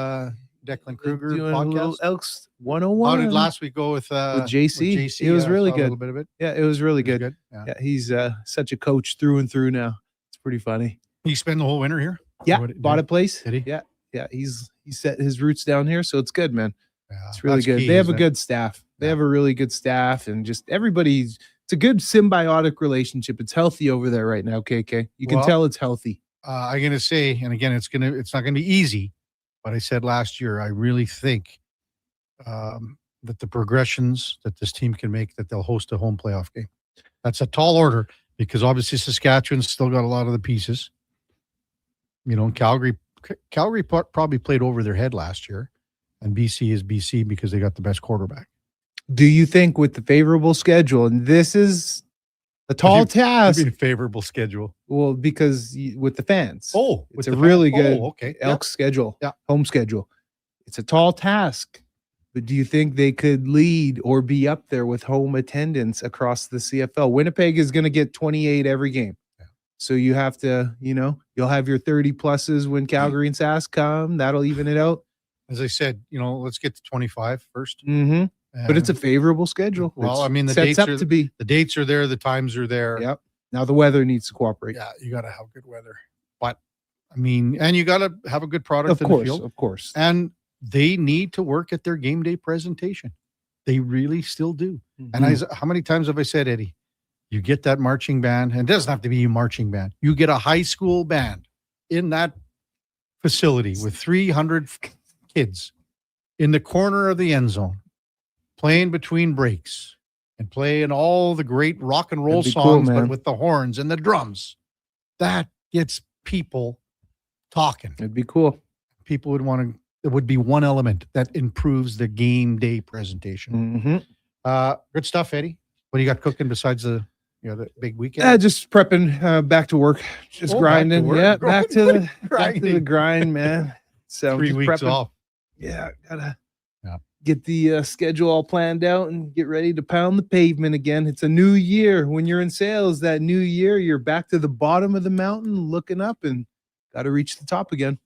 Declan Kruger Doing a podcast. little Elks 101. How did last week go with JC? It was really saw good. A little bit of it. Yeah, it was really good. good. Yeah. Yeah, he's such a coach through and through now. It's pretty funny. You spend the whole winter here? Yeah, What- bought a place. Did he? Yeah, yeah. He set his roots down here, so it's good, man. Yeah, It's really that's good. key, They have a isn't it? good staff. They have a really good staff, and just everybody's. It's a good symbiotic relationship. It's healthy over there right now, KK. You can Well, tell it's healthy. I'm gonna say, and again, it's not gonna be easy, but I said last year, I really think that the progressions that this team can make, that they'll host a home playoff game. That's a tall order because obviously Saskatchewan's still got a lot of the pieces. You know, Calgary probably played over their head last year, and BC is BC because they got the best quarterback. Do you think with the favorable schedule, and this is a tall task? Favorable schedule. Well, because with the fans. Oh, it's with a the really fans. good Okay. Yeah. Elks schedule. Yeah. Home schedule. It's a tall task But do you think they could lead or be up there with home attendance across the CFL? Winnipeg is going to get 28 every game. So you have to, you'll have your 30 pluses when Calgary and Sask come. That'll even it out. As I said, let's get to 25 first. Mm-hmm. But it's a favorable schedule. Well, I mean, the sets dates up are to be. The dates are there. The times are there. Yep. Now the weather needs to cooperate. Yeah, you got to have good weather. But I mean, and you got to have a good product in the field. Of course. And they need to work at their game day presentation. They really still do. And how many times have I said, Eddie, you get that marching band, and it doesn't have to be a marching band. You get a high school band in that facility with 300 kids in the corner of the end zone, playing between breaks and playing all the great rock and roll songs, but with the horns and the drums. That gets people talking. It'd be cool. People would want to. It would be one element that improves the game day presentation. Good stuff, Eddie. What do you got cooking besides the big weekend? Just prepping, back to work, just grinding. Back to the grind, man. So 3 weeks off. Yeah, gotta get the schedule all planned out and get ready to pound the pavement again. It's a new year. When you're in sales, that new year, you're back to the bottom of the mountain, looking up, and got to reach the top again.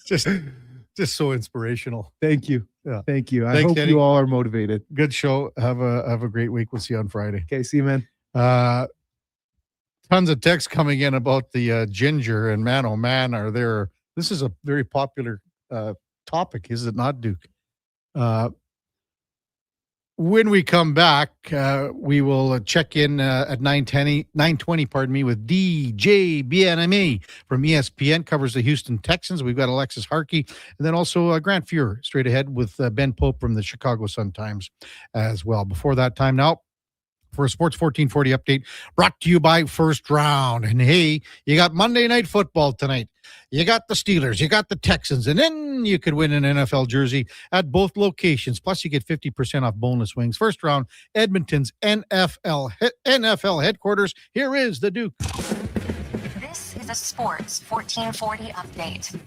just so inspirational. Thank you. Yeah. Thank you. I Thanks, hope Eddie. you all are motivated. Good show. Have a great week. We'll see you on Friday. Okay, see you, man. Tons of texts coming in about the ginger, and man, oh man, are there. This is a very popular topic, is it not, Duke? When we come back, we will check in at 9:20, with DJ BNME from ESPN, covers the Houston Texans. We've got Alexis Harkey, and then also Grant Fuhrer straight ahead with Ben Pope from the Chicago Sun-Times as well. Before that time now, for a Sports 1440 update brought to you by First Round. And hey, you got Monday Night Football tonight. You got the Steelers, you got the Texans, and then you could win an NFL jersey at both locations. Plus, you get 50% off boneless wings. First Round, Edmonton's NFL headquarters. Here is the Duke. This is a Sports 1440 update.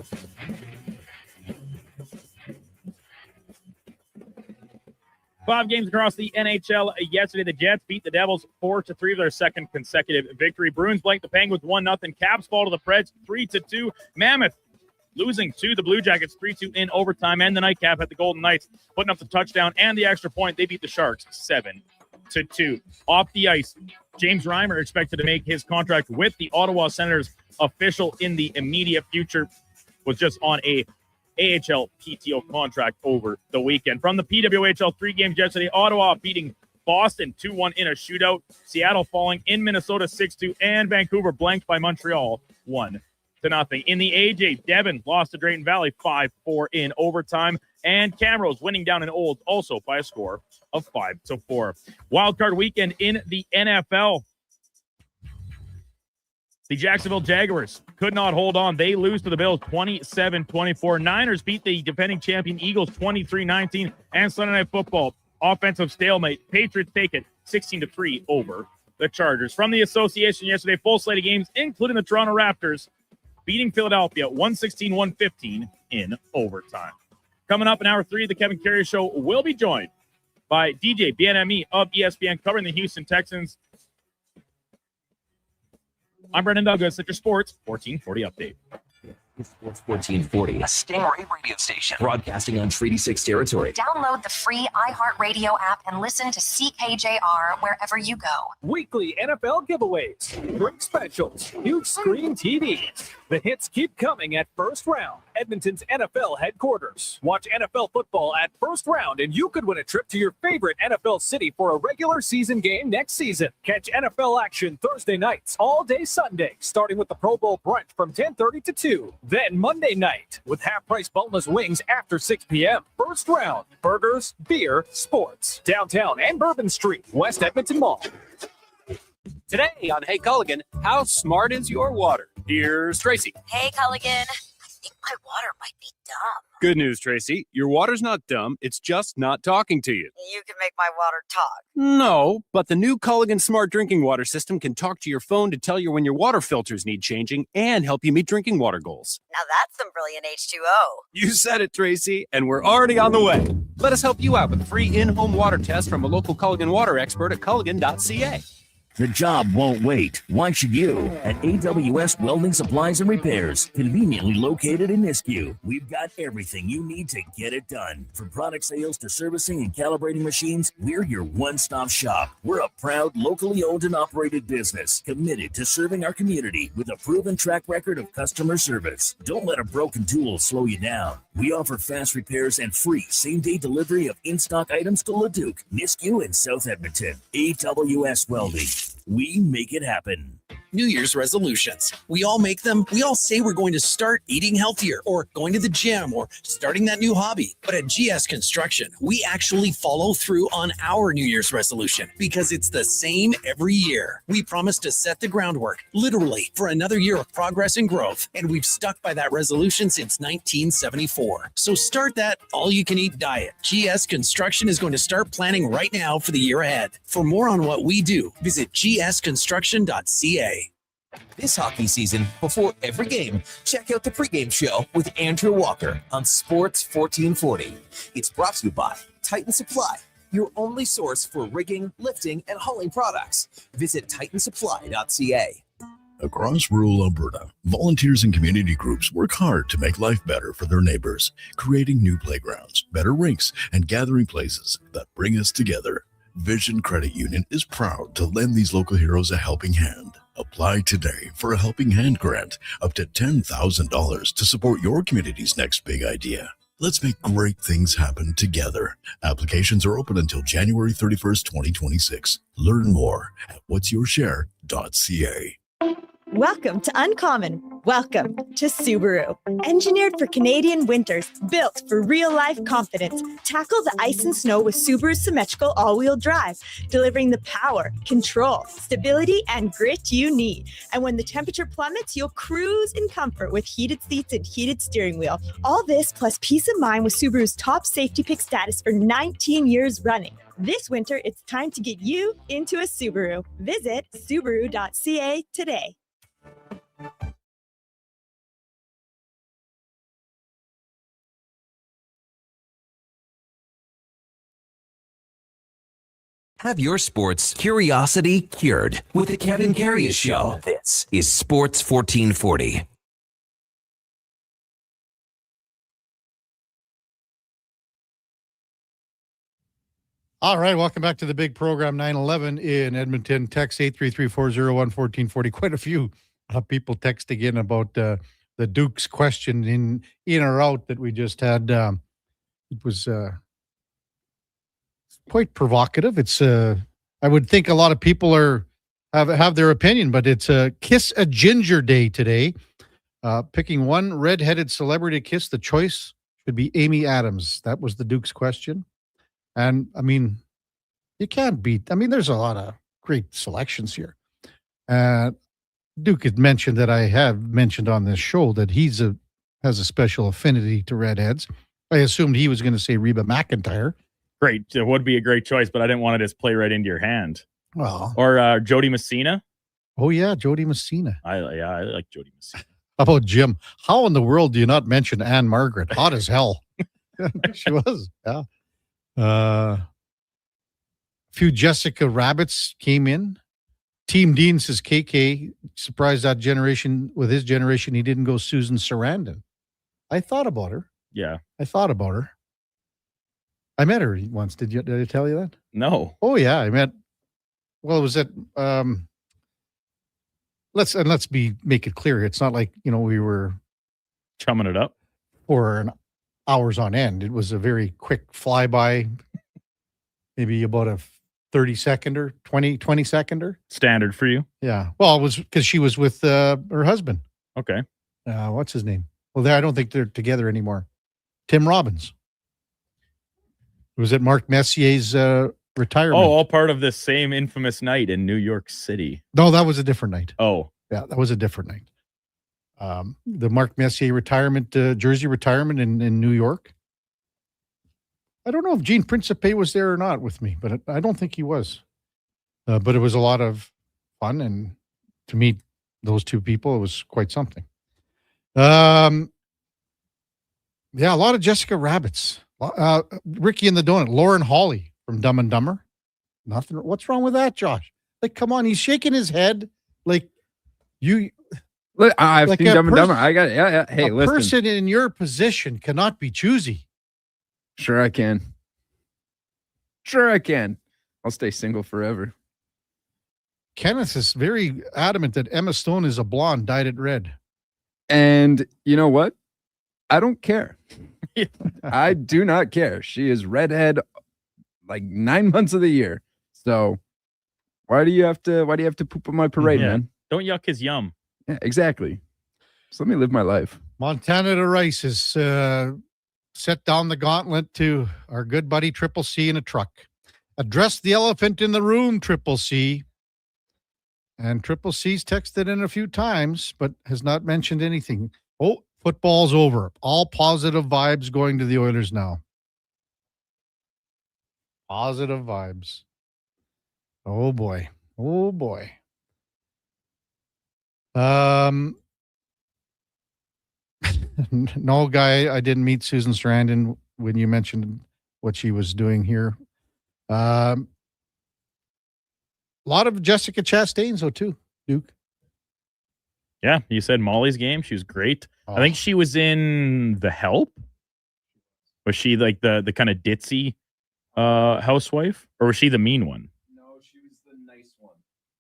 Five games across the NHL yesterday. The Jets beat the Devils 4-3 of their second consecutive victory. Bruins blanked the Penguins 1-0. Caps fall to the Preds 3-2. Mammoth losing to the Blue Jackets 3-2 in overtime. And the nightcap at the Golden Knights putting up the touchdown and the extra point. They beat the Sharks 7-2. Off the ice, James Reimer expected to make his contract with the Ottawa Senators official in the immediate future. Was just on a AHL PTO contract over the weekend. From the PWHL, 3 games yesterday, Ottawa beating Boston 2-1 in a shootout, Seattle falling in Minnesota 6-2, and Vancouver blanked by Montreal 1-0. In the AJ, Devon lost to Drayton Valley 5-4 in overtime, and Camrose winning down in Olds also by a score of 5-4. Wildcard weekend in the NFL. The Jacksonville Jaguars could not hold on. They lose to the Bills 27-24. Niners beat the defending champion Eagles 23-19. And Sunday Night Football, offensive stalemate. Patriots take it 16-3 over the Chargers. From the association yesterday, full slate of games, including the Toronto Raptors, beating Philadelphia 116-115 in overtime. Coming up in hour 3 of the Kevin Karius Show, we'll be joined by DJ BNME of ESPN covering the Houston Texans. I'm Brendan Douglas at your Sports 1440 update. Sports 1440, a Stingray radio station broadcasting on Treaty 6 territory. Download the free iHeartRadio app and listen to CKJR wherever you go. Weekly NFL giveaways, drink specials, huge screen TVs. The hits keep coming at First Round, Edmonton's NFL headquarters. Watch NFL football at First Round, and you could win a trip to your favorite NFL city for a regular season game next season. Catch NFL action Thursday nights, all day Sunday, starting with the Pro Bowl brunch from 10:30 to 2. Then Monday night with half-price boneless wings after 6 p.m. First Round, burgers, beer, sports. Downtown and Bourbon Street, West Edmonton Mall. Today on Hey Culligan, how smart is your water? Here's Tracy. Hey, Culligan. I think my water might be dumb. Good news, Tracy. Your water's not dumb. It's just not talking to you. You can make my water talk. No, but the new Culligan Smart Drinking Water System can talk to your phone to tell you when your water filters need changing and help you meet drinking water goals. Now that's some brilliant H2O. You said it, Tracy, and we're already on the way. Let us help you out with a free in-home water test from a local Culligan water expert at culligan.ca. The job won't wait. Why should you? At AWS Welding Supplies and Repairs, conveniently located in Nisku, we've got everything you need to get it done. From product sales to servicing and calibrating machines, we're your one-stop shop. We're a proud, locally owned and operated business, committed to serving our community with a proven track record of customer service. Don't let a broken tool slow you down. We offer fast repairs and free same-day delivery of in-stock items to Leduc, Nisku, and South Edmonton. AWS Welding. We make it happen. New Year's resolutions. We all make them. We all say we're going to start eating healthier or going to the gym or starting that new hobby. But at GS Construction, we actually follow through on our New Year's resolution because it's the same every year. We promise to set the groundwork, literally, for another year of progress and growth. And we've stuck by that resolution since 1974. So start that all-you-can-eat diet. GS Construction is going to start planning right now for the year ahead. For more on what we do, visit gsconstruction.ca. This hockey season, before every game, check out the pregame show with Andrew Walker on Sports 1440. It's brought to you by Titan Supply, your only source for rigging, lifting, and hauling products. Visit titansupply.ca. Across rural Alberta, volunteers and community groups work hard to make life better for their neighbors, creating new playgrounds, better rinks, and gathering places that bring us together. Vision Credit Union is proud to lend these local heroes a helping hand. Apply today for a Helping Hand grant up to $10,000 to support your community's next big idea. Let's make great things happen together. Applications are open until January 31st, 2026. Learn more at whatsyourshare.ca. Welcome to Uncommon. Welcome to Subaru. Engineered for Canadian winters, built for real-life confidence. Tackle the ice and snow with Subaru's symmetrical all-wheel drive, delivering the power, control, stability, and grit you need. And when the temperature plummets, you'll cruise in comfort with heated seats and heated steering wheel. All this plus peace of mind with Subaru's top safety pick status for 19 years running. This winter, it's time to get you into a Subaru. Visit Subaru.ca today. Have your sports curiosity cured with the Kevin Karius Show. This is Sports 1440. All right, welcome back to the big program 911 in Edmonton. Text 833-401-1440. Quite a few people texting in about the Duke's question in or out that we just had. It was quite provocative. It's I would think a lot of people have their opinion, but it's a Kiss a Ginger Day today. Picking one redheaded celebrity to kiss, the choice should be Amy Adams. That was the Duke's question. And I mean, you can't beat. I mean, there's a lot of great selections here. Duke had mentioned that I have mentioned on this show that has a special affinity to redheads. I assumed he was going to say Reba McEntire. Great. It would be a great choice, but I didn't want to just play right into your hand. Well, or Jodie Messina. Oh yeah, Jodie Messina. I like Jodie Messina. How about Jim? How in the world do you not mention Anne Margaret? Hot as hell. She was. Yeah. A few Jessica Rabbits came in. Team Dean says KK surprised that generation with his generation. He didn't go Susan Sarandon. I thought about her. Yeah, I thought about her. I met her once. Did I tell you that? No. Oh yeah, I met. Well, it was at. Let's make it clear. It's not like we were chumming it up for hours on end. It was a very quick flyby, maybe about a 30-seconder, 20-seconder. Standard for you? Yeah. Well, it was because she was with her husband. Okay. What's his name? Well, I don't think they're together anymore. Tim Robbins. It was at Mark Messier's retirement. Oh, all part of this same infamous night in New York City. No, that was a different night. Oh. Yeah, that was a different night. The Mark Messier retirement, jersey retirement in New York. I don't know if Gene Principe was there or not with me, but I don't think he was. But it was a lot of fun, and to meet those two people, it was quite something. Yeah, a lot of Jessica Rabbits. Ricky and the Donut. Lauren Hawley from Dumb and Dumber. Nothing. What's wrong with that, Josh? Like, come on, he's shaking his head. Like, you. Look, I've like seen Dumb and Dumber. I got it. Yeah. Hey, listen. A person in your position cannot be choosy. Sure, I can. Sure, I can. I'll stay single forever. Kenneth is very adamant that Emma Stone is a blonde dyed it red. And you know what? I don't care. I do not care. She is redhead like 9 months of the year. So why do you have to poop on my parade, man? Don't yuck his yum. Yeah, exactly. So let me live my life. Montana to Rice is set down the gauntlet to our good buddy Triple C in a truck. Address the elephant in the room, Triple C. And Triple C's texted in a few times, but has not mentioned anything. Oh, football's over. All positive vibes going to the Oilers now. Positive vibes. Oh, boy. Oh, boy. No, Guy, I didn't meet Susan Sarandon when you mentioned what she was doing here. A lot of Jessica Chastain's, though, too, Duke. Yeah, you said Molly's game. She was great. I think she was in The Help. Was she like the kind of ditzy housewife? Or was she the mean one? No, she was the nice one.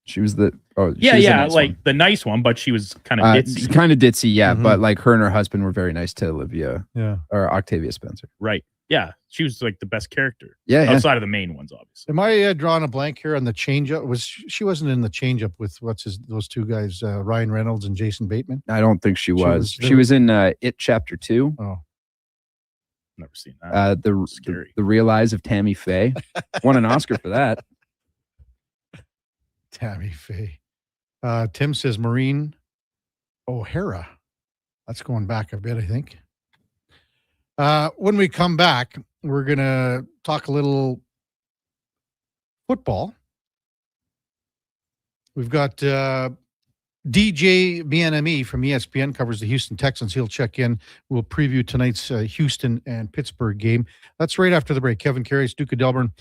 She was the nice like one. The nice one, but she was kind of ditzy. Kind of ditzy, yeah. Mm-hmm. But like her and her husband were very nice to Olivia, or Octavia Spencer. Right. Yeah, she was like the best character. Yeah, outside of the main ones, obviously. Am I drawing a blank here on the change-up? She wasn't in the change-up with those two guys, Ryan Reynolds and Jason Bateman? I don't think she was. She was in It Chapter 2. Oh. Never seen that. The Real Eyes of Tammy Faye. Won an Oscar for that. Tammy Faye. Tim says Maureen O'Hara. That's going back a bit, I think. When we come back, we're going to talk a little football. We've got DJ BNME from ESPN covers the Houston Texans. He'll check in. We'll preview tonight's Houston and Pittsburgh game. That's right after the break. Kevin Karius, Duke of Delburne,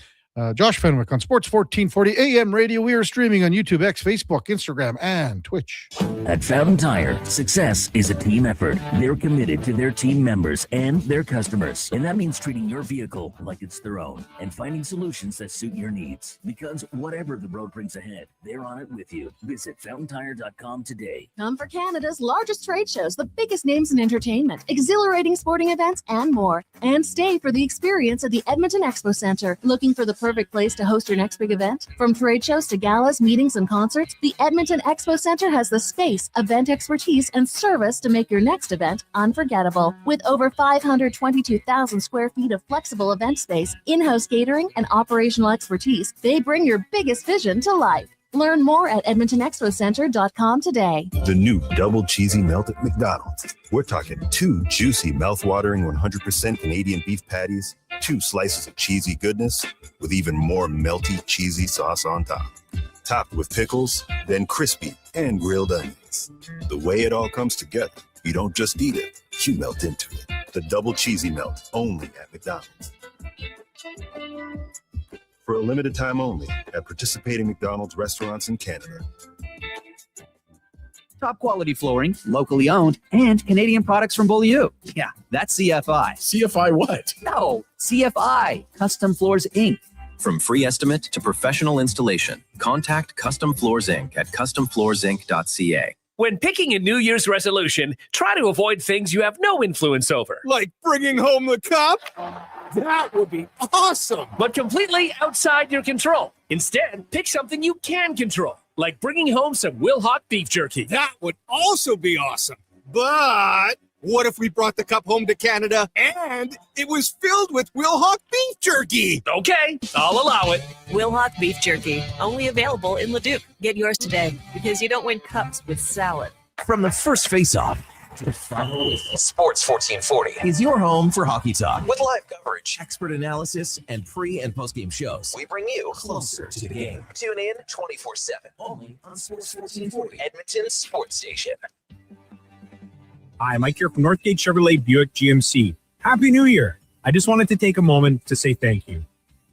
Josh Fenwick on Sports 1440 AM radio. We are streaming on YouTube, X, Facebook, Instagram, and Twitch. At Fountain Tire, success is a team effort. They're committed to their team members and their customers. And that means treating your vehicle like it's their own and finding solutions that suit your needs. Because whatever the road brings ahead, they're on it with you. Visit FountainTire.com today. Come for Canada's largest trade shows, the biggest names in entertainment, exhilarating sporting events, and more. And stay for the experience at the Edmonton Expo Centre. Looking for the perfect place to host your next big event? From trade shows to galas, meetings, and concerts, the Edmonton Expo Centre has the space, event expertise, and service to make your next event unforgettable. With over 522,000 square feet of flexible event space, in-house catering, and operational expertise, they bring your biggest vision to life. Learn more at EdmontonExpoCenter.com today. The new double cheesy melt at McDonald's. We're talking 2 juicy, mouth-watering 100% Canadian beef patties, 2 slices of cheesy goodness, with even more melty, cheesy sauce on top. Topped with pickles, then crispy and grilled onions. The way it all comes together, you don't just eat it, you melt into it. The double cheesy melt, only at McDonald's. For a limited time only at participating McDonald's restaurants in Canada. Top quality flooring, locally owned, and Canadian products from Beaulieu. Yeah, that's CFI. CFI what? No, CFI, Custom Floors Inc. From free estimate to professional installation, contact Custom Floors Inc. at customfloorsinc.ca. When picking a New Year's resolution, try to avoid things you have no influence over. Like bringing home the cup? That would be awesome. But completely outside your control. Instead, pick something you can control, like bringing home some Wilhauk beef jerky. That would also be awesome. But what if we brought the cup home to Canada and it was filled with Wilhauk beef jerky? Okay, I'll allow it. Wilhauk beef jerky, only available in Leduc. Get yours today, because you don't win cups with salad. From the first face-off to the final whistle, Sports 1440 is your home for hockey talk. With live coverage, expert analysis, and pre- and post-game shows, we bring you closer to the game. Tune in 24/7, only on Sports 1440, Edmonton's sports station. Hi, Mike here from Northgate Chevrolet Buick GMC. Happy New Year! I just wanted to take a moment to say thank you.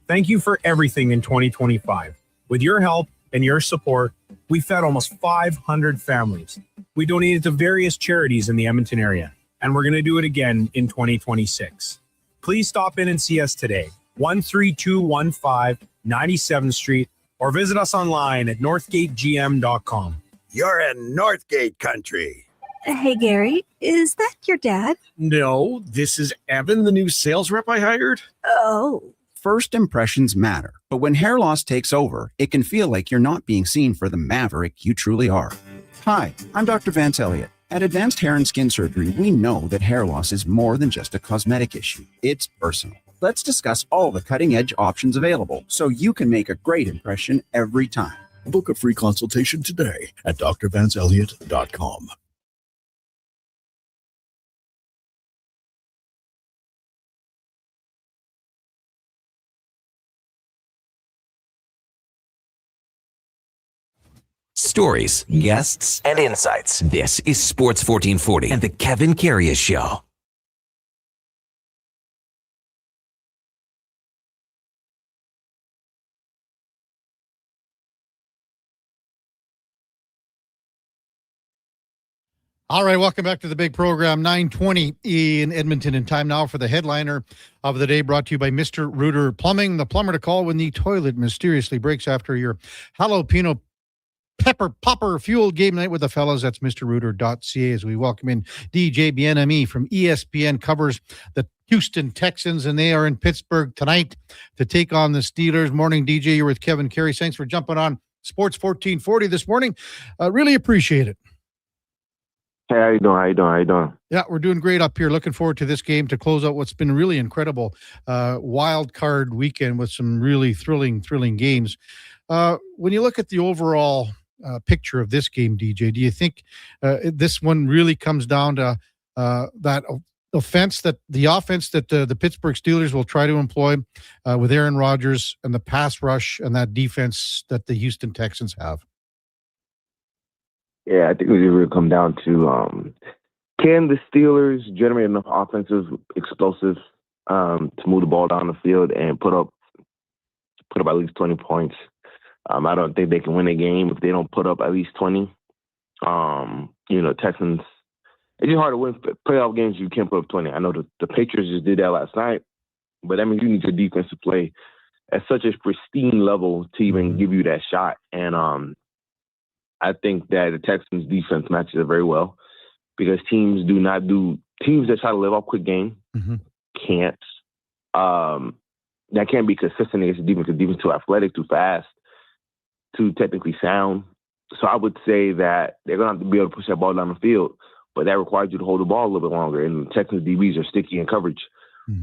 Thank you for everything in 2025. With your help and your support, we fed almost 500 families. We donated to various charities in the Edmonton area, and we're going to do it again in 2026. Please stop in and see us today, 13215 97th Street, or visit us online at northgategm.com. You're in Northgate country. Hey, Gary, is that your dad? No, this is Evan, the new sales rep I hired. Oh. First impressions matter, but when hair loss takes over, it can feel like you're not being seen for the maverick you truly are. Hi, I'm Dr. Vance Elliott. At Advanced Hair and Skin Surgery, we know that hair loss is more than just a cosmetic issue. It's personal. Let's discuss all the cutting-edge options available so you can make a great impression every time. Book a free consultation today at drvanceelliott.com. Stories, guests, and insights. This is Sports 1440 and the Kevin Karius Show. All right, welcome back to the big program, 9:20 in Edmonton, and time now for the headliner of the day, brought to you by Mr. Reuter Plumbing, the plumber to call when the toilet mysteriously breaks after your jalapeno pepper popper fueled game night with the fellas. That's mrreuter.ca as we welcome in DJ Bien-Ami from ESPN, covers the Houston Texans, and they are in Pittsburgh tonight to take on the Steelers. Morning, DJ. You're with Kevin Carey. Thanks for jumping on Sports 1440 this morning. Really appreciate it. Hey, how you doing? Yeah, we're doing great up here. Looking forward to this game to close out what's been a really incredible wild card weekend with some really thrilling games. When you look at the overall picture of this game, DJ, do you think this one really comes down to that offense that the Pittsburgh Steelers will try to employ with Aaron Rodgers and the pass rush and that defense that the Houston Texans have? Yeah, I think it will come down to can the Steelers generate enough offensive explosives to move the ball down the field and put up at least 20 points. I don't think they can win a game if they don't put up at least 20. Texans, it's just hard to win playoff games if you can't put up 20. I know the Patriots just did that last night, but that means you need your defense to play at such a pristine level to even give you that shot. And I think that the Texans defense matches it very well because teams that try to live off quick game can't. That can't be consistent against the defense because the defense is too athletic, too fast, too technically sound. So I would say that they're going to have to be able to push that ball down the field, but that requires you to hold the ball a little bit longer. And the Texans DBs are sticky in coverage,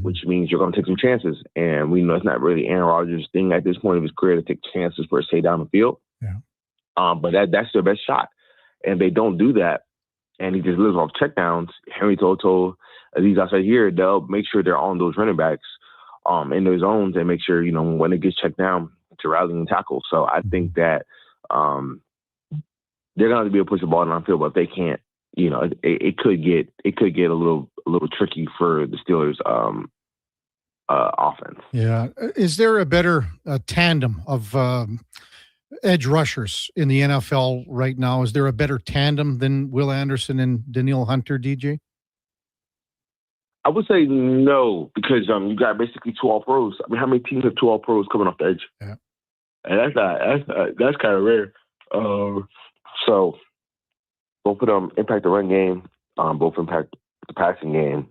which means you're going to take some chances. And we know it's not really Aaron Rodgers' thing at this point of his career to take chances per se down the field. Yeah. But that's their best shot. And they don't do that. And he just lives off checkdowns. Henry told these outside here, they'll make sure they're on those running backs in their zones and make sure, when it gets checked down to rally and tackle. So I think that they're going to be able to push the ball down the field, but if they can't, it could get a little tricky for the Steelers offense. Yeah. Is there a better tandem of edge rushers in the NFL right now? Is there a better tandem than Will Anderson and Danielle Hunter, DJ? I would say no, because you got basically two All-Pros. I mean, how many teams have two All-Pros coming off the edge? Yeah. And that's kind of rare. So both of them impact the run game, both impact the passing game,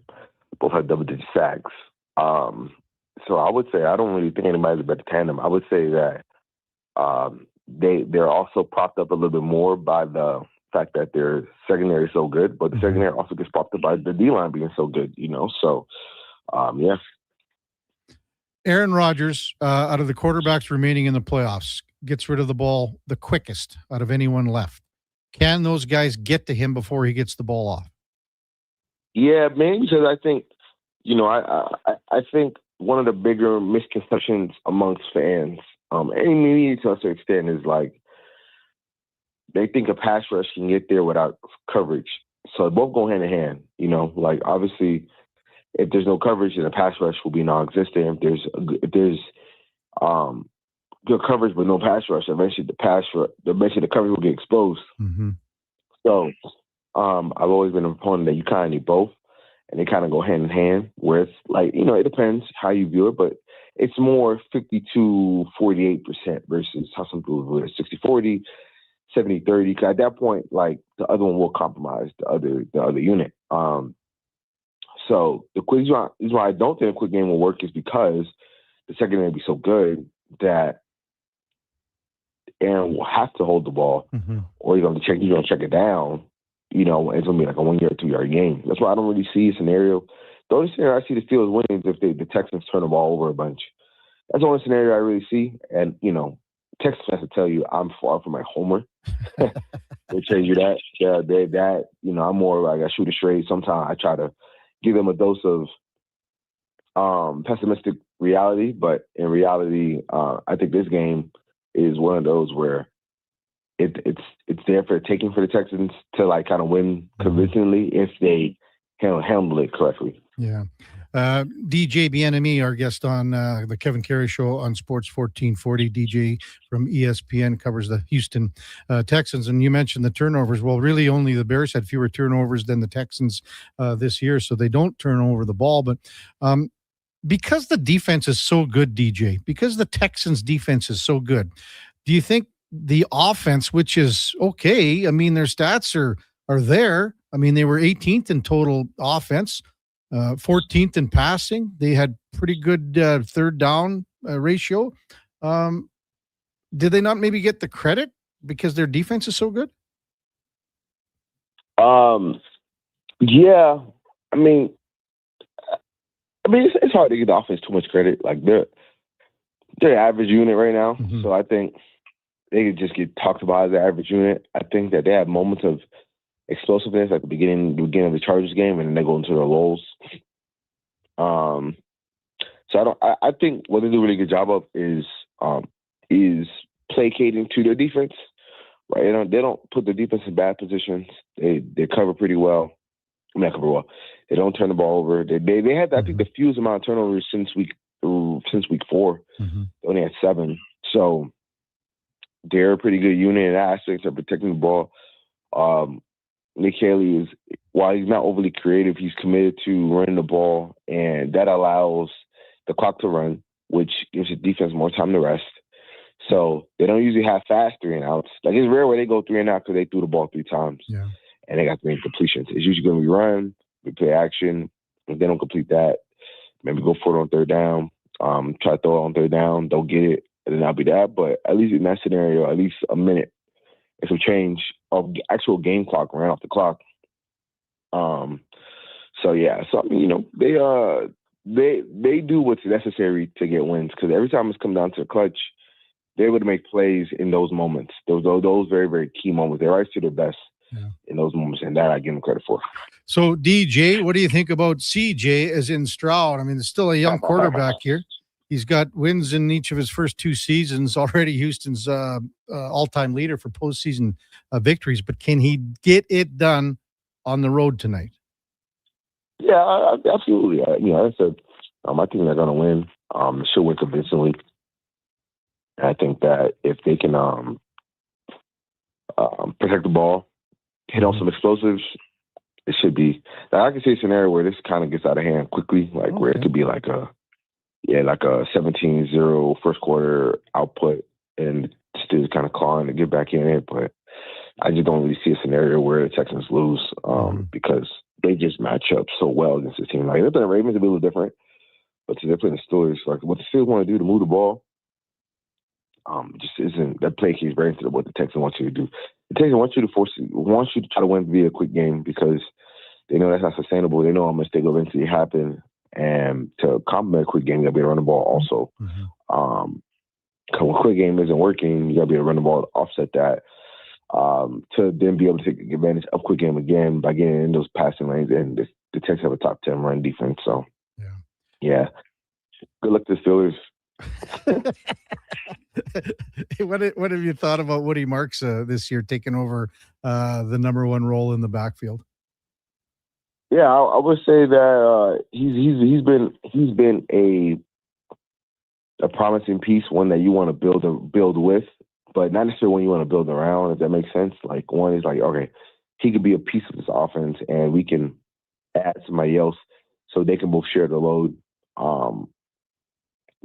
both have double-digit sacks. So I would say I don't really think anybody's a better tandem. I would say that they're also propped up a little bit more by the fact that their secondary is so good, but the secondary also gets propped up by the D-line being so good, So, yeah. Aaron Rodgers, out of the quarterbacks remaining in the playoffs, gets rid of the ball the quickest out of anyone left. Can those guys get to him before he gets the ball off? Yeah, maybe because I think, I think one of the bigger misconceptions amongst fans, and maybe to a certain extent, is like they think a pass rush can get there without coverage. So they both go hand in hand. Like obviously, if there's no coverage, then a pass rush will be non-existent. If there's good coverage but no pass rush, eventually the coverage will get exposed. Mm-hmm. So I've always been a proponent that you kind of need both, and they kind of go hand in hand. Where it's like, it depends how you view it, but it's more 52-48% versus how some people view it, 60-40, 70-30. Because at that point, like the other one will compromise the other unit. So the quick reason why I don't think a quick game will work is because the secondary will be so good that Aaron will have to hold the ball, or you're going to check it down. It's going to be like a 1 yard, 2 yard game. That's why I don't really see a scenario. The only scenario I see the Steelers winning is if the Texans turn the ball over a bunch. That's the only scenario I really see. And, Texans has to tell you I'm far from my homer. They change you that. I'm more like I shoot it straight. Sometimes I try to give them a dose of pessimistic reality. But in reality, I think this game is one of those where it's there for taking for the Texans to like kind of win convincingly if they handle it correctly. Yeah. DJ Bienemy, our guest on the Kevin Carey Show on Sports 1440. DJ from ESPN covers the Houston Texans. And you mentioned the turnovers. Well, really only the Bears had fewer turnovers than the Texans this year, so they don't turn over the ball. But because the defense is so good, DJ, because the Texans defense is so good, do you think the offense, which is okay, I mean, their stats are there. I mean, they were 18th in total offense, 14th in passing. They had pretty good third down ratio. Did they not maybe get the credit because their defense is so good? Yeah. I mean, it's hard to give the offense too much credit. Like they're average unit right now, so I think they could just get talked about as an average unit. I think that they have moments of explosiveness at the beginning of the Chargers game, and then they go into their lulls. So I think what they do a really good job of is placating to their defense. Right? They don't put the defense in bad positions. They cover pretty well. Not cover well. They don't turn the ball over. They had I think the fewest amount of turnovers since week 4. They only had 7. So they're a pretty good unit in aspects of protecting the ball. Nick Haley while he's not overly creative, he's committed to running the ball, and that allows the clock to run, which gives the defense more time to rest. So they don't usually have fast 3 and outs. Like it's rare where they go 3 and out because they threw the ball 3 times. Yeah. And they got 3 incompletions. It's usually going to be run, we play action. If they don't complete that, maybe go for it on third down. Try to throw it on third down, don't get it, and then that'll be that. But at least in that scenario, at least a minute, if we change of actual game clock ran off the clock. So yeah, so I mean, they do what's necessary to get wins, because every time it's come down to the clutch, they're able to make plays in those moments. Those very, very key moments. They rise to their best in those moments, and that I give them credit for. So DJ, what do you think about CJ as in Stroud? I mean, there's still a young quarterback here. He's got wins in each of his first 2 seasons, already Houston's all-time leader for postseason victories. But can he get it done on the road tonight? Yeah, absolutely. I said, I think they're going to win. Should win convincingly. I think that if they can protect the ball, hit on some explosives, it should be. Now, I can see a scenario where this kind of gets out of hand quickly, where it could be like a 17-0 first quarter output, and still kind of clawing to get back in it. But I just don't really see a scenario where the Texans lose because they just match up so well against the team. Like the Ravens are a little different, but they're playing the Steelers. Like what the Steelers want to do to move the ball, just isn't that play keys very into what the Texans want you to do. The Texans want you to try to win via a quick game because they know that's not sustainable. They know how much they go eventually happen, and to complement a quick game, you got to be able to run the ball also. When a quick game isn't working, you got to be able to run the ball to offset that. to then be able to take advantage of quick game again by getting in those passing lanes. And the Texans have a top 10 run defense. So, yeah. Good luck to the Steelers. What have you thought about Woody Marks this year taking over the number one role in the backfield? Yeah, I would say that he's been a promising piece, one that you want to build with, but not necessarily one you want to build around, if that makes sense. Like, one is like, okay, he could be a piece of this offense and we can add somebody else so they can both share the load.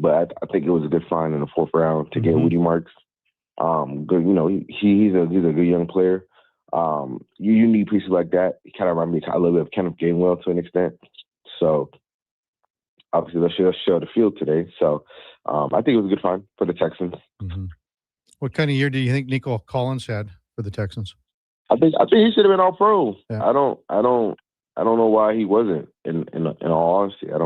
But I think it was a good find in the 4th round to get Woody Marks. Good, he's a good young player. You need pieces like that. He kind of reminds me a little bit of Kenneth Gainwell to an extent. So obviously they'll show the field today. So I think it was a good find for the Texans. What kind of year do you think Nico Collins had for the Texans? I think he should have been all pro. Yeah. I don't know why he wasn't. In all honesty, I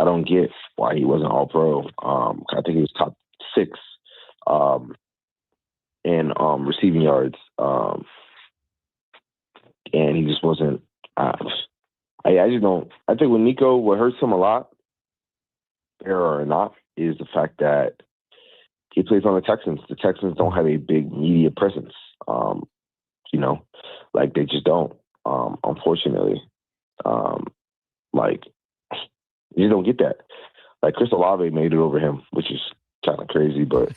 don't get why he wasn't all pro. I think he was top 6 in receiving yards. And he just wasn't. I just don't. I think with Nico, what hurts him a lot, fair or not, is the fact that he plays on the Texans. The Texans don't have a big media presence. Like they just don't. Unfortunately, like you don't get that. Like Chris Olave made it over him, which is kind of crazy, but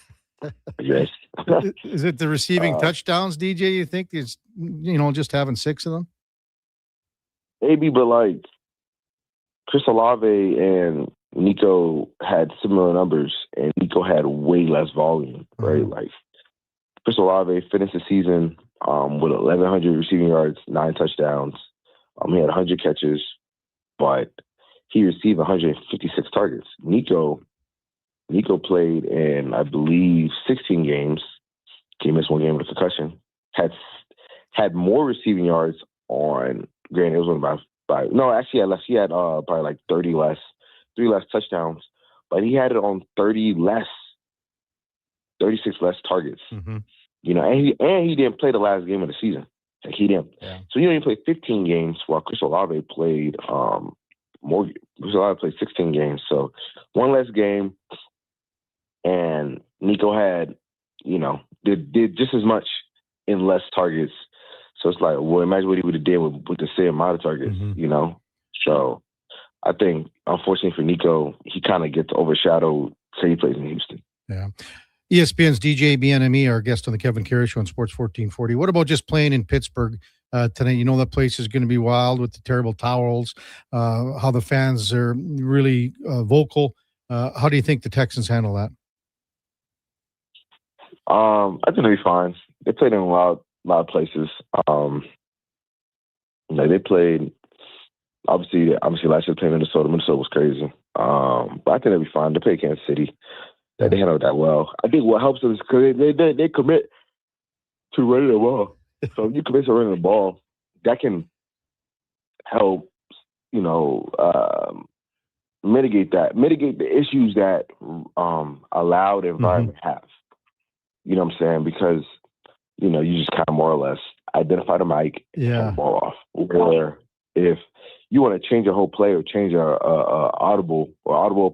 yes. Is it the receiving touchdowns, DJ? You think is just having 6 of them? Maybe, but like Chris Olave and Nico had similar numbers, and Nico had way less volume, right? Like Chris Olave finished the season with 1,100 receiving yards, 9 touchdowns. He had 100 catches, but he received 156 targets. Nico played in, I believe, 16 games. He missed 1 game with a concussion. Had more receiving yards on. Granted, it was only by no, actually, he had less. He had probably like 3 less touchdowns, but he had it on 36 less targets. And he didn't play the last game of the season. Like he didn't. Yeah. So he only played 15 games, while Chris Olave played more. Chris Olave played 16 games, so 1 less game. And Nico had, did just as much in less targets. So it's like, well, imagine what he would have did with the same amount of targets, So I think, unfortunately for Nico, he kind of gets overshadowed. Say he plays in Houston. Yeah. ESPN's DJ BNME, our guest on the Kevin Karius Show on Sports 1440. What about just playing in Pittsburgh tonight? That place is going to be wild with the terrible towels, how the fans are really vocal. How do you think the Texans handle that? I think they'll be fine. They played in a lot of places. They played obviously last year playing in Minnesota. Minnesota was crazy. But I think they'll be fine. They played Kansas City. They handled that well. I think what helps them is because they commit to running the ball. So if you commit to running the ball, that can help, mitigate the issues that a loud environment has. You know what I'm saying? Because, you just kind of more or less identify the mic and turn the ball off. Or if you want to change a whole play or change a audible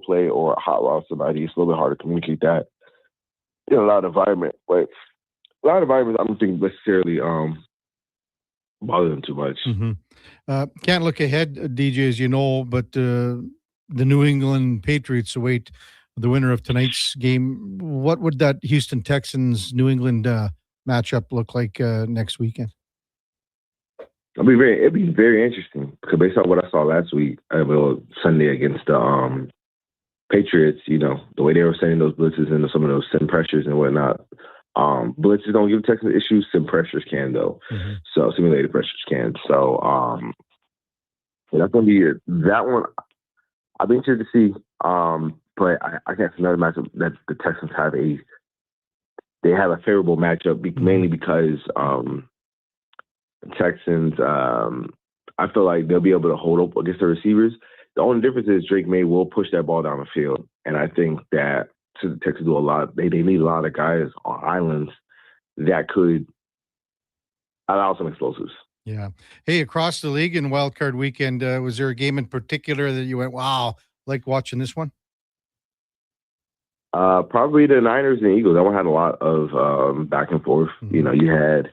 play or a hot route somebody, it's a little bit hard to communicate that in a loud environment. But a lot of environments, I don't think necessarily bother them too much. Can't look ahead, DJ, as you know, but the New England Patriots await the winner of tonight's game. What would that Houston Texans New England matchup look like next weekend? It'd be very interesting because based on what I saw last week, Sunday against the Patriots, the way they were sending those blitzes and some of those sim pressures and whatnot. Blitzes don't give Texans issues. Sim pressures can though. So simulated pressures can. So that's gonna be that one. I'll be interested to see. But I guess another matchup that the Texans have a favorable matchup mainly because Texans, I feel like they'll be able to hold up against the receivers. The only difference is Drake May will push that ball down the field. And I think that the Texans do a lot. They need a lot of guys on islands that could allow some explosives. Yeah. Hey, across the league in Wild Card Weekend, was there a game in particular that you went, wow, like watching this one? Probably the Niners and Eagles. That one had a lot of back and forth. Mm-hmm. You know, you had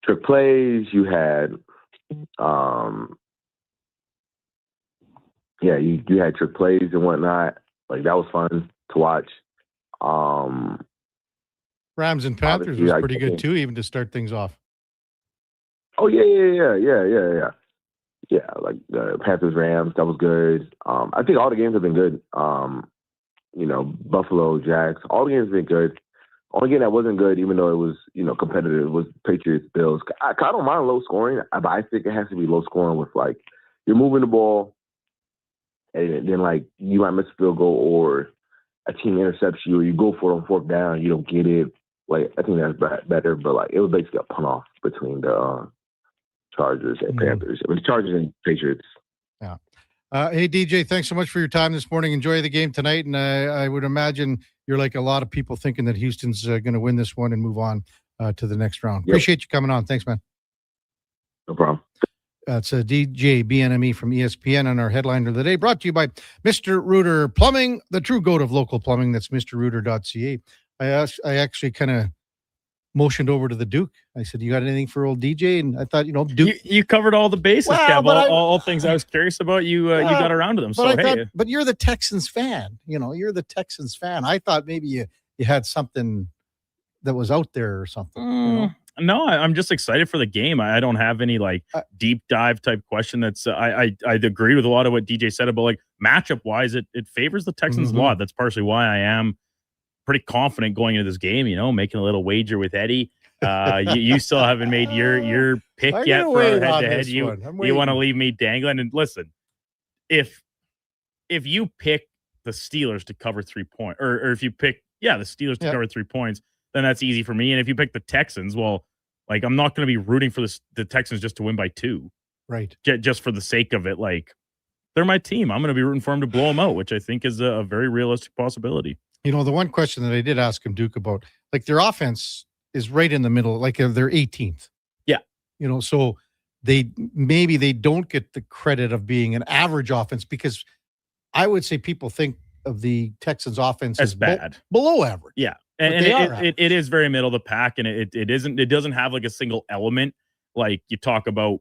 trick plays. You had, you had trick plays and whatnot. Like, that was fun to watch. Rams and Panthers was pretty good too, even to start things off. Oh yeah. Yeah, like the Panthers Rams, that was good. I think all the games have been good. You know, Buffalo, Jags, all the games have been good. Only game that wasn't good, even though it was, you know, competitive, was Patriots, Bills. I don't mind low scoring, but I think it has to be low scoring with, like, you're moving the ball and then, like, you might miss a field goal or a team intercepts you or you go for it on fourth down, you don't get it. Like, I think that's better, but, like, it was basically a punt off between the Chargers and Panthers. It was Chargers and Patriots. Yeah. Hey, DJ, thanks so much for your time this morning. Enjoy the game tonight. And I would imagine you're like a lot of people thinking that Houston's going to win this one and move on to the next round. Yep. Appreciate you coming on. Thanks, man. No problem. That's DJ BNME from ESPN on our headliner of the day, brought to you by Mr. Reuter Plumbing, the true goat of local plumbing. That's mrreuter.ca. I actually kind of motioned over to the Duke. I said, you got anything for old DJ? And I thought, you know, Duke. You covered all the bases, Kev. All things I was curious about, you got around to them. So, but you're the Texans fan. You know, you're the Texans fan. I thought maybe you had something that was out there or something. You know? No, I'm just excited for the game. I don't have any like deep dive type question. That's I agree with a lot of what DJ said about like matchup wise. It favors the Texans a lot. That's partially why I am pretty confident going into this game. You know, making a little wager with Eddie. You still haven't made your pick yet for head to head. You want to leave me dangling? And listen, if you pick the Steelers to cover 3 points, or if you pick the Steelers to cover 3 points, then that's easy for me. And if you pick the Texans, well, like, I'm not going to be rooting for the Texans just to win by 2. Right. Just for the sake of it. Like, they're my team. I'm going to be rooting for them to blow them out, which I think is a very realistic possibility. You know, the one question that I did ask him, Duke, about, like, their offense is right in the middle, like they're 18th. Yeah. You know, so they don't get the credit of being an average offense, because I would say people think of the Texans offense as bad. Below average. Yeah. And it is very middle of the pack, and it doesn't have like a single element. Like, you talk about,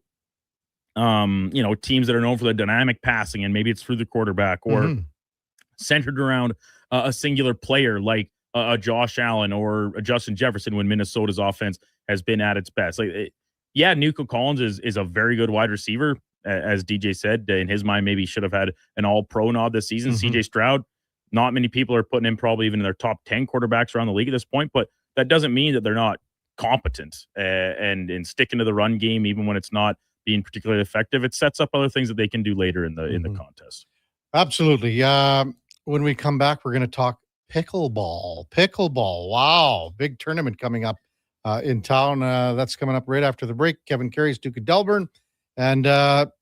you know, teams that are known for their dynamic passing, and maybe it's through the quarterback or centered around a singular player, like a Josh Allen or a Justin Jefferson, when Minnesota's offense has been at its best. Like, Nico Collins is a very good wide receiver, as DJ said. In his mind, maybe he should have had an All-Pro nod this season. CJ Stroud. Not many people are putting him probably even in their top 10 quarterbacks around the league at this point, but that doesn't mean that they're not competent and sticking to the run game, even when it's not being particularly effective. It sets up other things that they can do later in the contest. Absolutely. When we come back, we're going to talk pickleball. Wow. Big tournament coming up in town. That's coming up right after the break. Kevin Karius, Duke of Delburne, and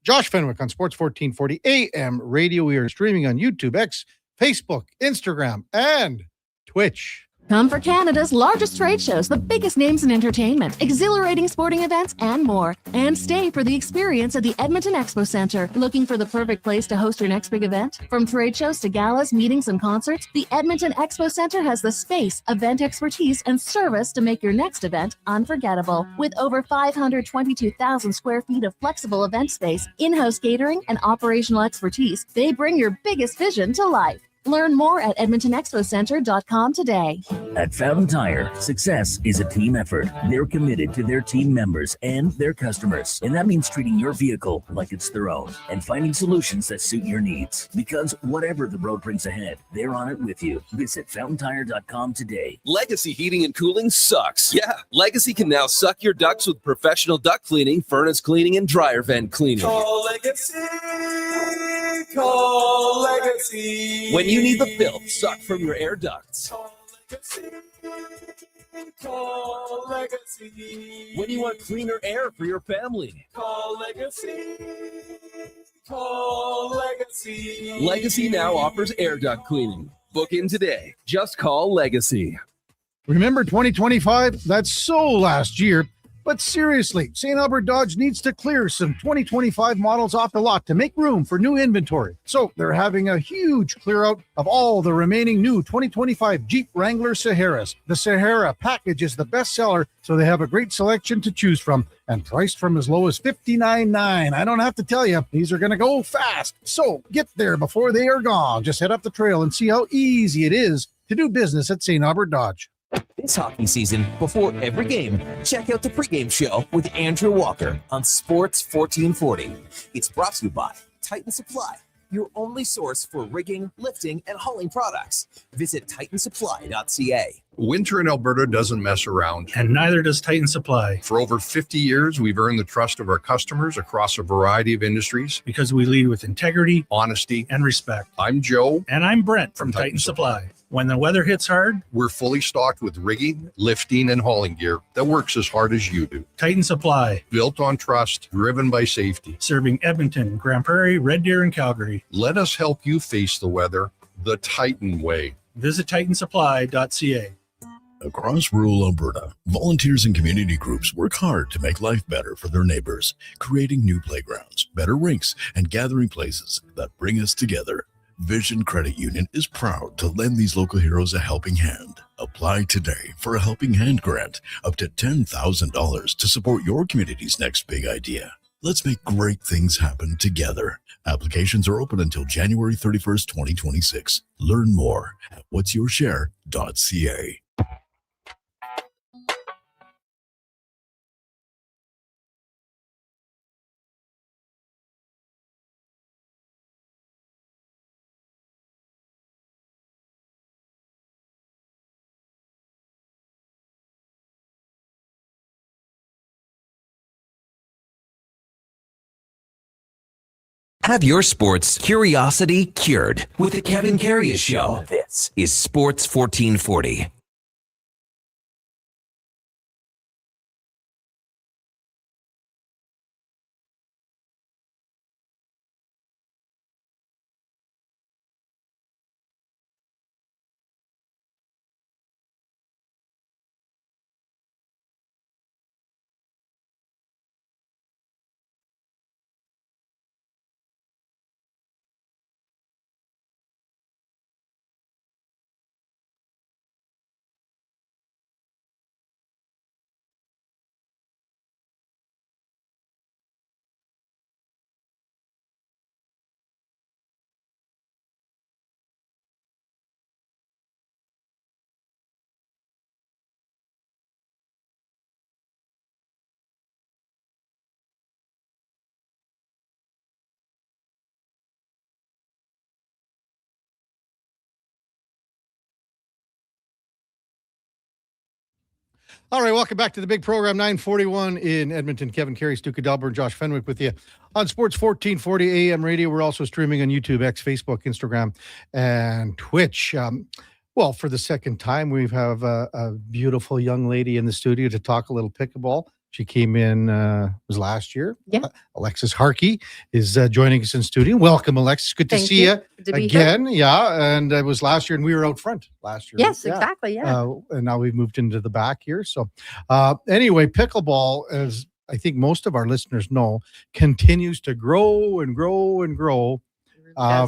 Josh Fenwick on Sports 1440 AM radio. We are streaming on YouTube, X, Facebook, Instagram, and Twitch. Come for Canada's largest trade shows, the biggest names in entertainment, exhilarating sporting events, and more. And stay for the experience at the Edmonton Expo Centre. Looking for the perfect place to host your next big event? From trade shows to galas, meetings, and concerts, the Edmonton Expo Centre has the space, event expertise, and service to make your next event unforgettable. With over 522,000 square feet of flexible event space, in-house catering, and operational expertise, they bring your biggest vision to life. Learn more at EdmontonExpoCenter.com today. At Fountain Tire, success is a team effort. They're committed to their team members and their customers. And that means treating your vehicle like it's their own and finding solutions that suit your needs. Because whatever the road brings ahead, they're on it with you. Visit FountainTire.com today. Legacy Heating and Cooling sucks. Yeah, Legacy can now suck your ducts with professional duct cleaning, furnace cleaning, and dryer vent cleaning. Call Legacy. Call Legacy. When you need the filth sucked from your air ducts. Call Legacy. When you want cleaner air for your family. Call Legacy. Call Legacy. Legacy now offers air duct cleaning. Book in today. Just call Legacy. Remember 2025? That's so last year. But seriously, St. Albert Dodge needs to clear some 2025 models off the lot to make room for new inventory. So they're having a huge clear out of all the remaining new 2025 Jeep Wrangler Saharas. The Sahara package is the best seller, so they have a great selection to choose from and priced from as low as $59.9. I don't have to tell you, these are going to go fast. So get there before they are gone. Just head up the trail and see how easy it is to do business at St. Albert Dodge. This hockey season, before every game, check out the pregame show with Andrew Walker on Sports 1440. It's brought to you by Titan Supply, your only source for rigging, lifting, and hauling products. Visit titansupply.ca. Winter in Alberta doesn't mess around. And neither does Titan Supply. For over 50 years, we've earned the trust of our customers across a variety of industries. Because we lead with integrity, honesty, and respect. I'm Joe. And I'm Brent from Titan Supply. When the weather hits hard, we're fully stocked with rigging, lifting, and hauling gear that works as hard as you do. Titan Supply. Built on trust, driven by safety. Serving Edmonton, Grand Prairie, Red Deer, and Calgary. Let us help you face the weather the Titan way. Visit titansupply.ca. Across rural Alberta, volunteers and community groups work hard to make life better for their neighbors, creating new playgrounds, better rinks, and gathering places that bring us together. Vision Credit Union is proud to lend these local heroes a helping hand. Apply today for a Helping Hand grant up to $10,000 to support your community's next big idea. Let's make great things happen together. Applications are open until January 31st, 2026. Learn more at whatsyourshare.ca. Have your sports curiosity cured with the Kevin Karius Show. This is Sports 1440. All right, welcome back to the big program, 941 in Edmonton. Kevin Karius, Duke of Delburne, Josh Fenwick with you on Sports 1440 AM radio. We're also streaming on YouTube, X, Facebook, Instagram, and Twitch. Well, for the second time, we have a beautiful young lady in the studio to talk a little pickleball. She came in, was last year. Yeah. Alexis Harkey is joining us in studio. Welcome, Alexis. Good to see you Good to be again. here. Yeah, and it was last year, and we were out front last year. Yes, exactly. Yeah. And now we've moved into the back here. So anyway, pickleball, as I think most of our listeners know, continues to grow and grow and grow. I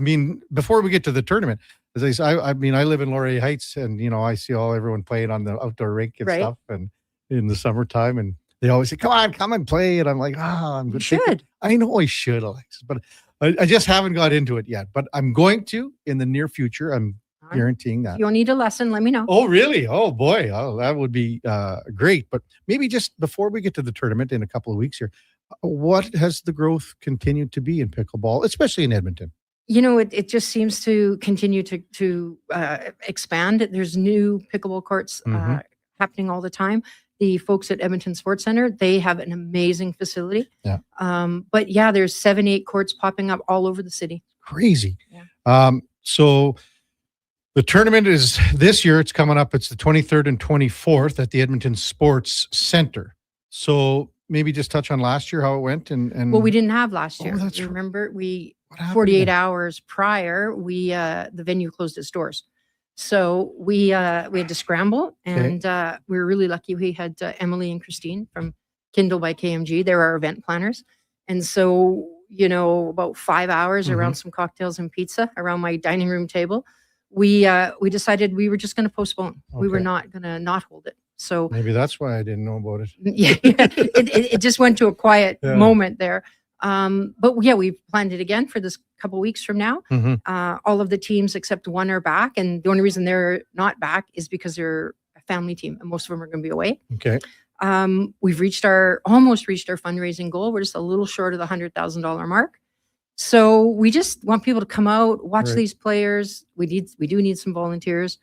mean, before we get to the tournament, as I say, I mean, I live in Laurier Heights, and I see everyone playing on the outdoor rink and Right. stuff, and in the summertime, and they always say, come and play. And I'm like, I'm good. You should. I know I should, Alexis, but I just haven't got into it yet. But I'm going to in the near future. I'm guaranteeing that. If you'll need a lesson, let me know. Oh, really? Oh, boy. Oh, that would be great. But maybe just before we get to the tournament in a couple of weeks here, what has the growth continued to be in pickleball, especially in Edmonton? It just seems to continue to expand. There's new pickleball courts happening all the time. The folks at Edmonton Sports Center, they have an amazing facility. Yeah. But yeah, there's 7-8 courts popping up all over the city. Crazy. So the tournament is this year. It's coming up. It's the 23rd and 24th at the Edmonton Sports Center. So maybe just touch on last year, how it went. And Well, we didn't have last year. that's right. Remember, happened 48 then? hours prior, the venue closed its doors. So we had to scramble, and we were really lucky. We had Emily and Christine from Kindle by KMG. They're our event planners. And so, about 5 hours around some cocktails and pizza around my dining room table, we decided we were just going to postpone. We were not going to not hold it. So maybe that's why I didn't know about it. yeah, it just went to a quiet moment there. But yeah, we planned it again for this couple weeks from now. All of the teams except one are back, and the only reason they're not back is because they're a family team, and most of them are going to be away. Okay. We've almost reached our fundraising goal. We're just a little short of the $100,000 mark. So we just want people to come out, watch these players. We do need some volunteers.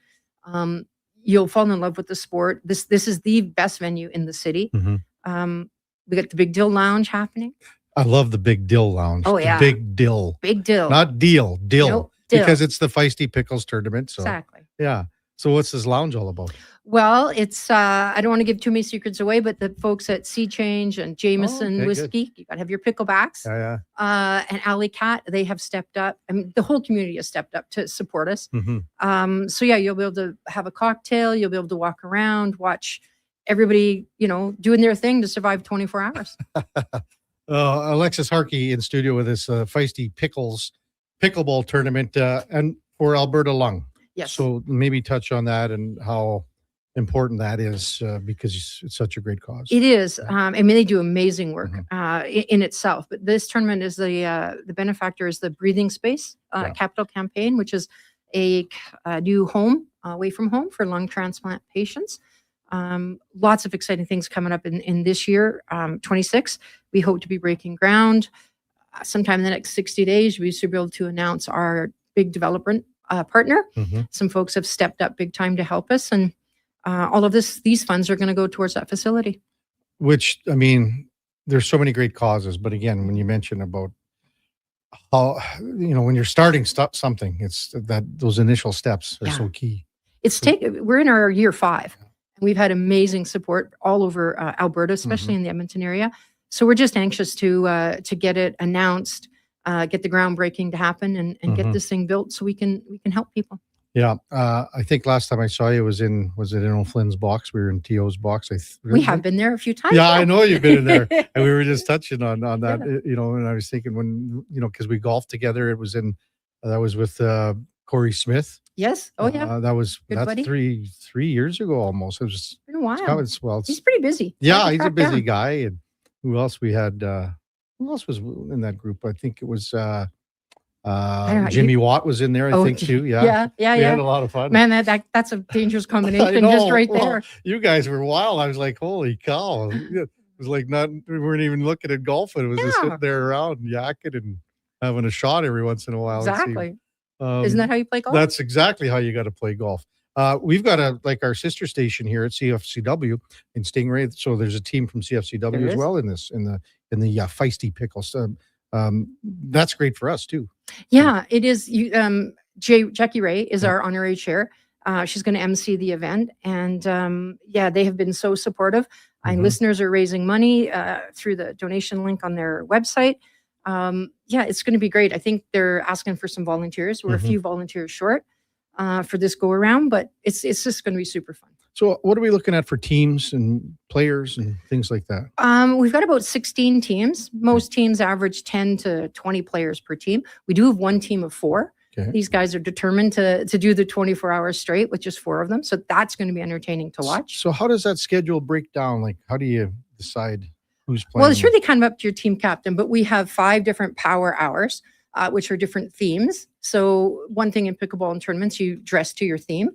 You'll fall in love with the sport. This is the best venue in the city. We got the Big Dill Lounge happening. I love the Big Dill Lounge. Oh, yeah. Big Dill. Big Dill. Not deal. Dill. Nope, Dill. Because it's the Feisty Pickles tournament. So, exactly. Yeah. So what's this lounge all about? Well, it's I don't want to give too many secrets away, but the folks at Sea Change and Jameson Whiskey, you got to have your picklebacks. And Alley Cat, they have stepped up. I mean, the whole community has stepped up to support us. So yeah, you'll be able to have a cocktail. You'll be able to walk around, watch everybody, doing their thing to survive 24 hours. Alexis Harkey in studio with us, Feisty Pickles pickleball tournament, and for Alberta Lung. Yes. So maybe touch on that and how important that is because it's such a great cause. It is. I mean, they do amazing work in itself. But this tournament is the benefactor is the Breathing Space Capital Campaign, which is a new home away from home for lung transplant patients. Lots of exciting things coming up in this year, 26. We hope to be breaking ground sometime in the next 60 days. We should be able to announce our big development partner. Some folks have stepped up big time to help us, and all of these funds are going to go towards that facility. Which, I mean, there's so many great causes, but again, when you mention about how, when you're starting something, it's that those initial steps are so key. We're in our year 5. We've had amazing support all over Alberta, especially in the Edmonton area. So we're just anxious to get it announced, get the groundbreaking to happen, and get this thing built so we can help people. Yeah, I think last time I saw you was it in O'Flynn's box? We were in T.O.'s box. We have been there a few times. Yeah, I know you've been in there, and we were just touching on that. And I was thinking when because we golfed together, that was with Corey Smith. Yes. Oh yeah. That's 3 years ago almost. It was been a while. Well, he's pretty busy. Yeah, he's a busy guy. And who else we had? Who else was in that group? I think it was Jimmy Watt was in there. I think too. Yeah. We had a lot of fun. Man, that's a dangerous combination just right there. You guys were wild. I was like, holy cow! It was like we weren't even looking at golfing. It was just sitting there around yakking and having a shot every once in a while. Exactly. Isn't that how you play golf? That's exactly how you got to play golf. We've got our sister station here at CFCW in Stingray. So there's a team from CFCW as well in the Feisty Pickles. That's great for us too. Yeah, it is. Jackie Ray is our honorary chair. She's going to MC the event, and they have been so supportive. Listeners are raising money through the donation link on their website. It's going to be great. I think they're asking for some volunteers. We're a few volunteers short for this go around, but it's just going to be super fun. So what are we looking at for teams and players and things like that? We've got about 16 teams. Most teams average 10 to 20 players per team. We do have one team of 4. Okay. These guys are determined to do the 24 hours straight with just 4 of them. So that's going to be entertaining to watch. So how does that schedule break down? Like, how do you decide who's playing? Well, it's really kind of up to your team captain, but we have 5 different power hours, which are different themes. So one thing in pickleball and tournaments, you dress to your theme.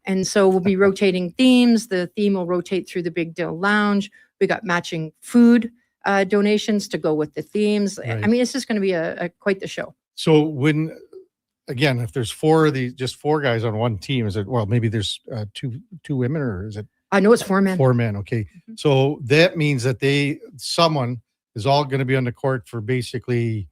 And so we'll be rotating themes. The theme will rotate through the Big Dill Lounge. We got matching food donations to go with the themes. Right. I mean, it's just going to be quite the show. So if there's 4 of these, just 4 guys on one team, is it, well, maybe there's two women, or is it? I know it's 4 men. 4 men. Okay. So that means that someone is all going to be on the court for basically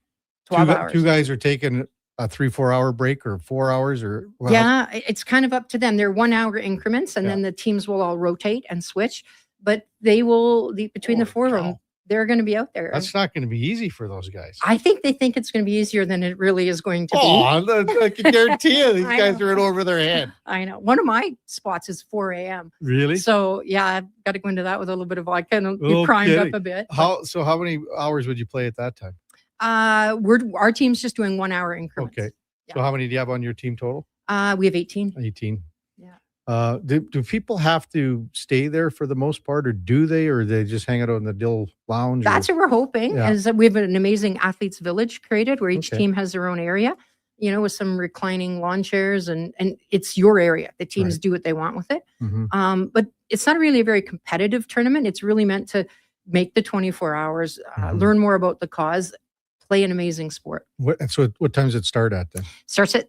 12 hours. 2 guys are taking a 3-4 hour break, or 4 hours, or it's kind of up to them. They're 1 hour increments, and then the teams will all rotate and switch, but they will between the 4 of them. they're going to be out there. That's not going to be easy for those guys. I think they think it's going to be easier than it really is going to be. I can guarantee you, these I guys know. are in over their head. I know. One of my spots is 4 a.m. Really? So yeah, I've got to go into that with a little bit of vodka and be No primed up kidding. a bit. How many hours would you play at that time? Our team's just doing 1 hour increments. Okay. So how many do you have on your team total? We have 18. 18. Yeah. Do people have to stay there for the most part, or do they just hang out in the Dill Lounge? That's what we're hoping. Yeah. Is that we have an amazing athletes village created where each Okay. team has their own area, with some reclining lawn chairs, and it's your area. The teams do what they want with it. Mhm. But it's not really a very competitive tournament. It's really meant to make the 24 hours, learn more about the cause, play an amazing sport. What time does it start at then? Starts at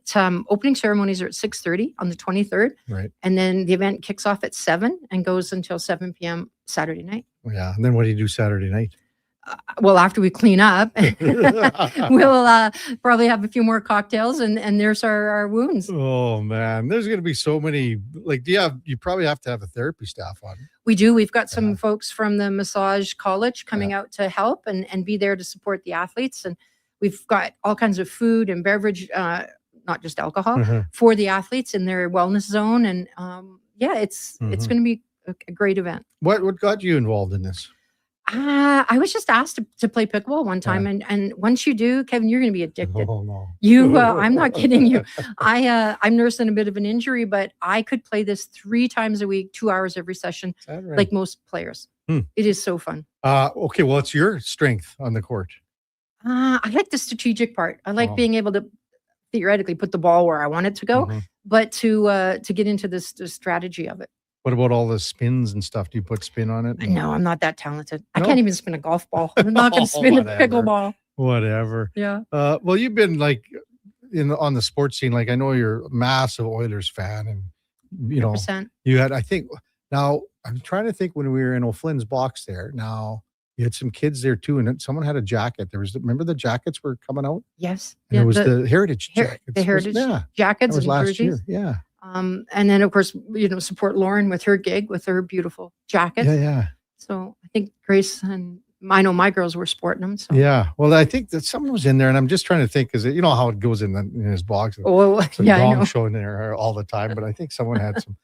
opening ceremonies are at 6:30 on the 23rd. Right. And then the event kicks off at 7 and goes until 7 p.m. Saturday night. Yeah. And then what do you do Saturday night? Well, after we clean up, we'll probably have a few more cocktails and nurse our wounds. Oh man, there's going to be so many. Like, you probably have to have a therapy staff on. We do. We've got some folks from the massage college coming out to help and be there to support the athletes. And we've got all kinds of food and beverage, not just alcohol, Mhm. for the athletes in their wellness zone. And it's Mhm. going to be a great event. What got you involved in this? I was just asked to play pickleball one time, and once you do, Kevin, you're going to be addicted. Oh no, I'm not kidding you. I'm nursing a bit of an injury, but I could play this 3 times a week, 2 hours every session, that right? like most players. Hmm. It is so fun. Okay, well, it's your strength on the court. I like the strategic part. I like Oh. being able to theoretically put the ball where I want it to go, Mhm. but to get into the strategy of it. What about all the spins and stuff? Do you put spin on it? No, I'm not that talented. I No? can't even spin a golf ball. I'm not going to spin a Whatever. pickleball. Whatever. Yeah. Well, you've been like on the sports scene. Like, I know you're a massive Oilers fan, and 100%. you had. I think now I'm trying to think when we were in O'Flynn's box there. Now you had some kids there too, and then someone had a jacket. Remember the jackets were coming out. Yes. And it was the Heritage jackets. The Heritage jackets That was and last jerseys. year. Yeah. And then of course, support Lauren with her gig with her beautiful jackets. Yeah. So I think Grace and I know my girls were sporting them. So Yeah. Well, I think that someone was in there, and I'm just trying to think, because you know how it goes in his box. Oh, It's a yeah, I gong know. show in there all the time, but I think someone had some.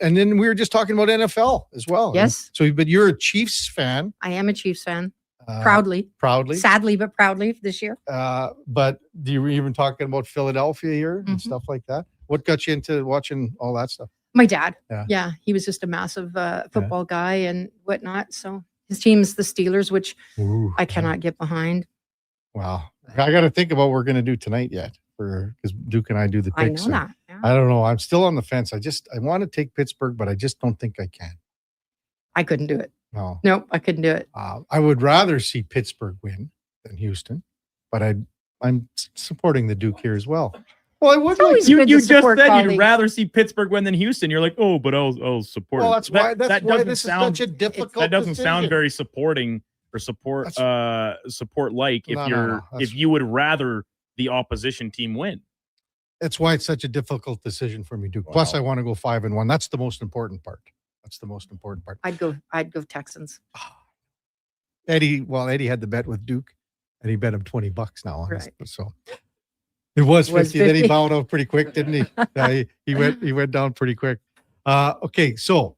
And then we were just talking about NFL as well. Yes. But you're a Chiefs fan. I am a Chiefs fan. Uh, Proudly. Proudly. Sadly, but proudly this year. But you were even talking about Philadelphia here and Mm-hmm. stuff like that. What got you into watching all that stuff? My dad. Yeah. Yeah. He was just a massive football guy and whatnot. So his team's the Steelers, which Ooh, I cannot get behind. Wow. I got to think about what we're going to do tonight yet, because Duke and I do the I picks. know and that. Yeah. I don't know. I'm still on the fence. I want to take Pittsburgh, but I just don't think I can. I couldn't do it. No. Nope, I couldn't do it. I would rather see Pittsburgh win than Houston, but I'm supporting the Duke here as well. Well, I would It's always You good to just support said colleagues. you'd rather see Pittsburgh win than Houston. You're like, oh, but I'll support. Well, it. that's why doesn't this is such a difficult. That doesn't sound decision. very supporting or support like if No. if you would rather the opposition team win. That's why it's such a difficult decision for me, Duke. Plus, I want to go 5-1. That's the most important part. I'd go Texans. Eddie had the bet with Duke, and he bet him $20 now on Right. it. So it was 50. Then he 50. bowed out pretty quick, didn't he? Yeah, he went down pretty quick. Okay, so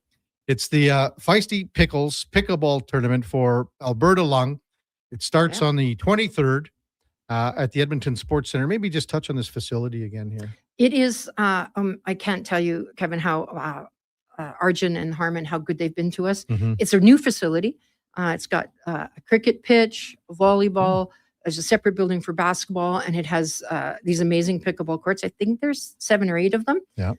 it's the Feisty Pickles Pickleball Tournament for Alberta Lung. It starts on the 23rd at the Edmonton Sports Center. Maybe just touch on this facility again here. It is, I can't tell you, Kevin, how Arjun and Harmon, how good they've been to us. Mhm. It's a new facility. It's got a cricket pitch, volleyball. There's a separate building for basketball, and it has these amazing pickleball courts. I think there's 7 or 8 of them. Yeah.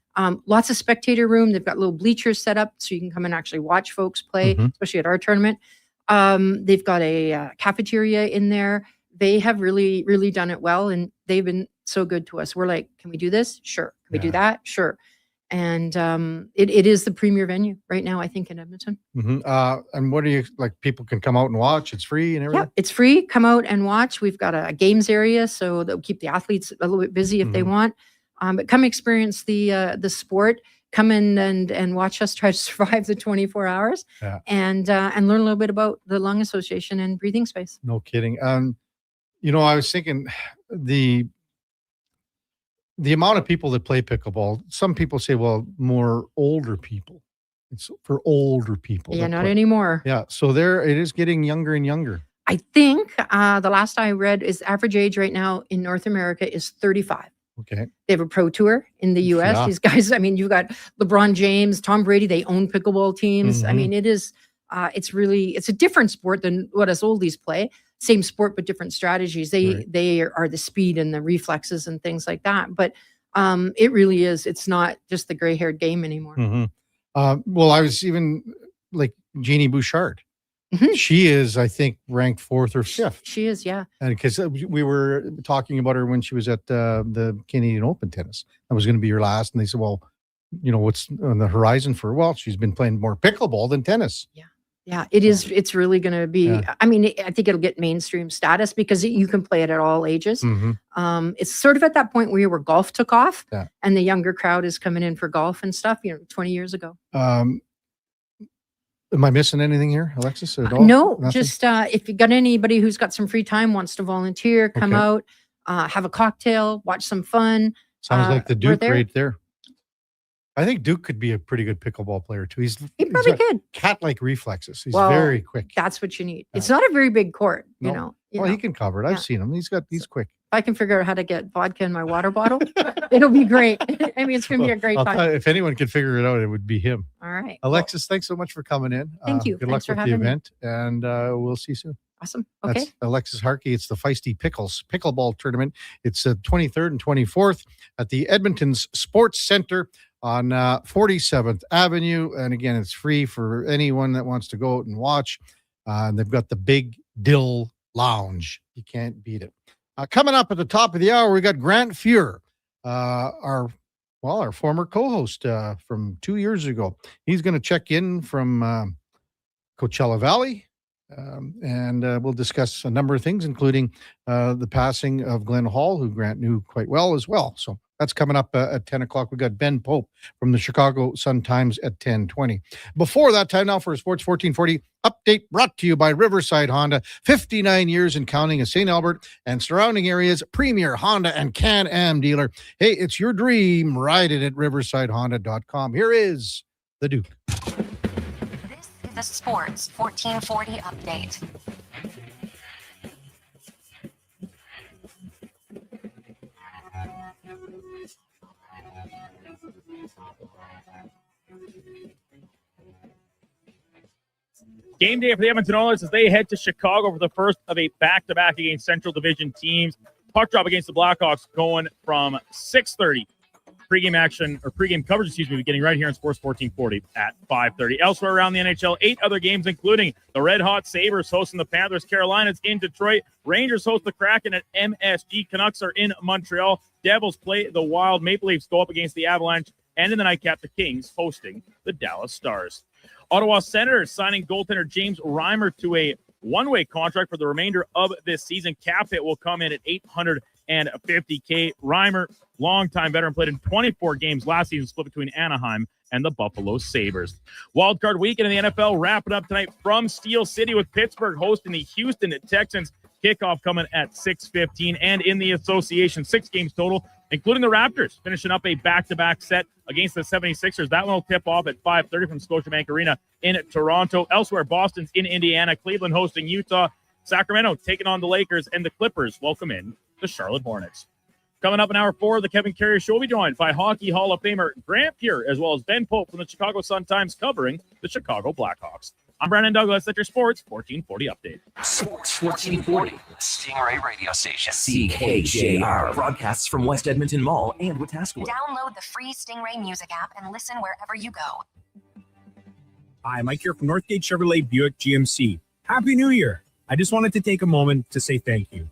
Lots of spectator room. They've got little bleachers set up so you can come and actually watch folks play, Mhm. especially at our tournament. They've got a cafeteria in there. They have really, really done it well, and they've been so good to us. We're like, can we do this? Sure. Can we do that? Sure. And it is the premier venue right now, I think, in Edmonton. Mhm. And what do you like? People can come out and watch. It's free and everything. Yeah, it's free. Come out and watch. We've got a games area, so they'll keep the athletes a little bit busy if they want. But come experience the sport. come in and watch us try to survive the 24 hours and learn a little bit about the lung association and breathing space. No kidding. I was thinking the amount of people that play pickleball, some people say, well, more older people. It's for older people. Yeah, not anymore. Yeah. So it is getting younger and younger. I think the last I read is average age right now in North America is 35. Okay. They have a pro tour in the US. Yeah. These guys, I mean, you've got LeBron James, Tom Brady, they own pickleball teams. I mean, it is, it's a different sport than what us oldies play. Same sport, but different strategies. They are the speed and the reflexes and things like that. But it really is. It's not just the gray-haired game anymore. Well, I was even like Jeannie Bouchard. She is, I think, ranked 4th or 5th. She is, yeah. And because we were talking about her when she was at the Canadian Open tennis. That was going to be her last. And they said, well, what's on the horizon for her? Well, she's been playing more pickleball than tennis. Yeah, it is. It's really going to be, I mean, I think it'll get mainstream status because you can play it at all ages. It's sort of at that point where golf took off and the younger crowd is coming in for golf and stuff, 20 years ago. Am I missing anything here, Alexis? At all? No, Nothing? just if you got anybody who's got some free time, wants to volunteer, come out, have a cocktail, watch some fun. Sounds like the Duke right there. I think Duke could be a pretty good pickleball player too. He's probably could. Cat-like reflexes. He's Well, very quick. That's what you need. It's not a very big court, you know. Well, he can cover it. I've seen him. He's quick. If I can figure out how to get vodka in my water bottle, it'll be great. I mean, it's going to be a great I'll time. tell you, if anyone could figure it out, it would be him. All right. Alexis, thanks so much for coming in. Thank you. Good Thanks luck for with the having me. event, and we'll see you soon. Awesome. Okay. That's Alexis Harkey. It's the Feisty Pickles Pickleball Tournament. It's the 23rd and 24th at the Edmonton's Sports Center on 47th Avenue. And again, it's free for anyone that wants to go out and watch. And they've got the Big Dill Lounge. You can't beat it. Coming up at the top of the hour, we got Grant Fuhr, our former co-host from 2 years ago. He's going to check in from Coachella Valley. And we'll discuss a number of things, including the passing of Glenn Hall, who Grant knew quite well as well. So that's coming up at 10 o'clock. We got Ben Pope from the Chicago Sun-Times at 10:20. Before that, time now for a Sports 1440 update brought to you by Riverside Honda. 59 years and counting as St. Albert and surrounding areas' premier Honda and Can-Am dealer. Hey, it's your dream. Ride it at riversidehonda.com. Here is the Duke. The Sports 1440 update. Game day for the Edmonton Oilers as they head to Chicago for the first of a back-to-back against Central Division teams. Puck drop against the Blackhawks going from 6:30. Pregame coverage, beginning right here on Sports 1440 at 5:30. Elsewhere around the NHL, 8 other games, including the Red Hot Sabres hosting the Panthers, Carolina's in Detroit, Rangers host the Kraken at MSG, Canucks are in Montreal, Devils play the Wild, Maple Leafs go up against the Avalanche, and in the nightcap, the Kings hosting the Dallas Stars. Ottawa Senators signing goaltender James Reimer to a one-way contract for the remainder of this season. Cap hit will come in at $850K. Reimer, longtime veteran, played in 24 games last season, split between Anaheim and the Buffalo Sabres. Wildcard weekend in the NFL wrapping up tonight from Steel City with Pittsburgh hosting the Houston Texans. Kickoff coming at 6:15, and in the association, 6 games total, including the Raptors, finishing up a back-to-back set against the 76ers. That one will tip off at 5:30 from Scotiabank Arena in Toronto. Elsewhere, Boston's in Indiana, Cleveland hosting Utah, Sacramento taking on the Lakers, and the Clippers welcome in the Charlotte Hornets. Coming up in hour 4 of the Kevin Karius Show, we'll be joined by Hockey Hall of Famer Grant Fuhr, as well as Ben Pope from the Chicago Sun-Times covering the Chicago Blackhawks. I'm Brandon Douglas at your Sports 1440 update. Sports 1440, Stingray Radio Station. CKJR broadcasts from West Edmonton Mall and Wetaskiwin. Download the free Stingray music app and listen wherever you go. Hi, Mike here from Northgate Chevrolet Buick GMC. Happy New Year. I just wanted to take a moment to say thank you.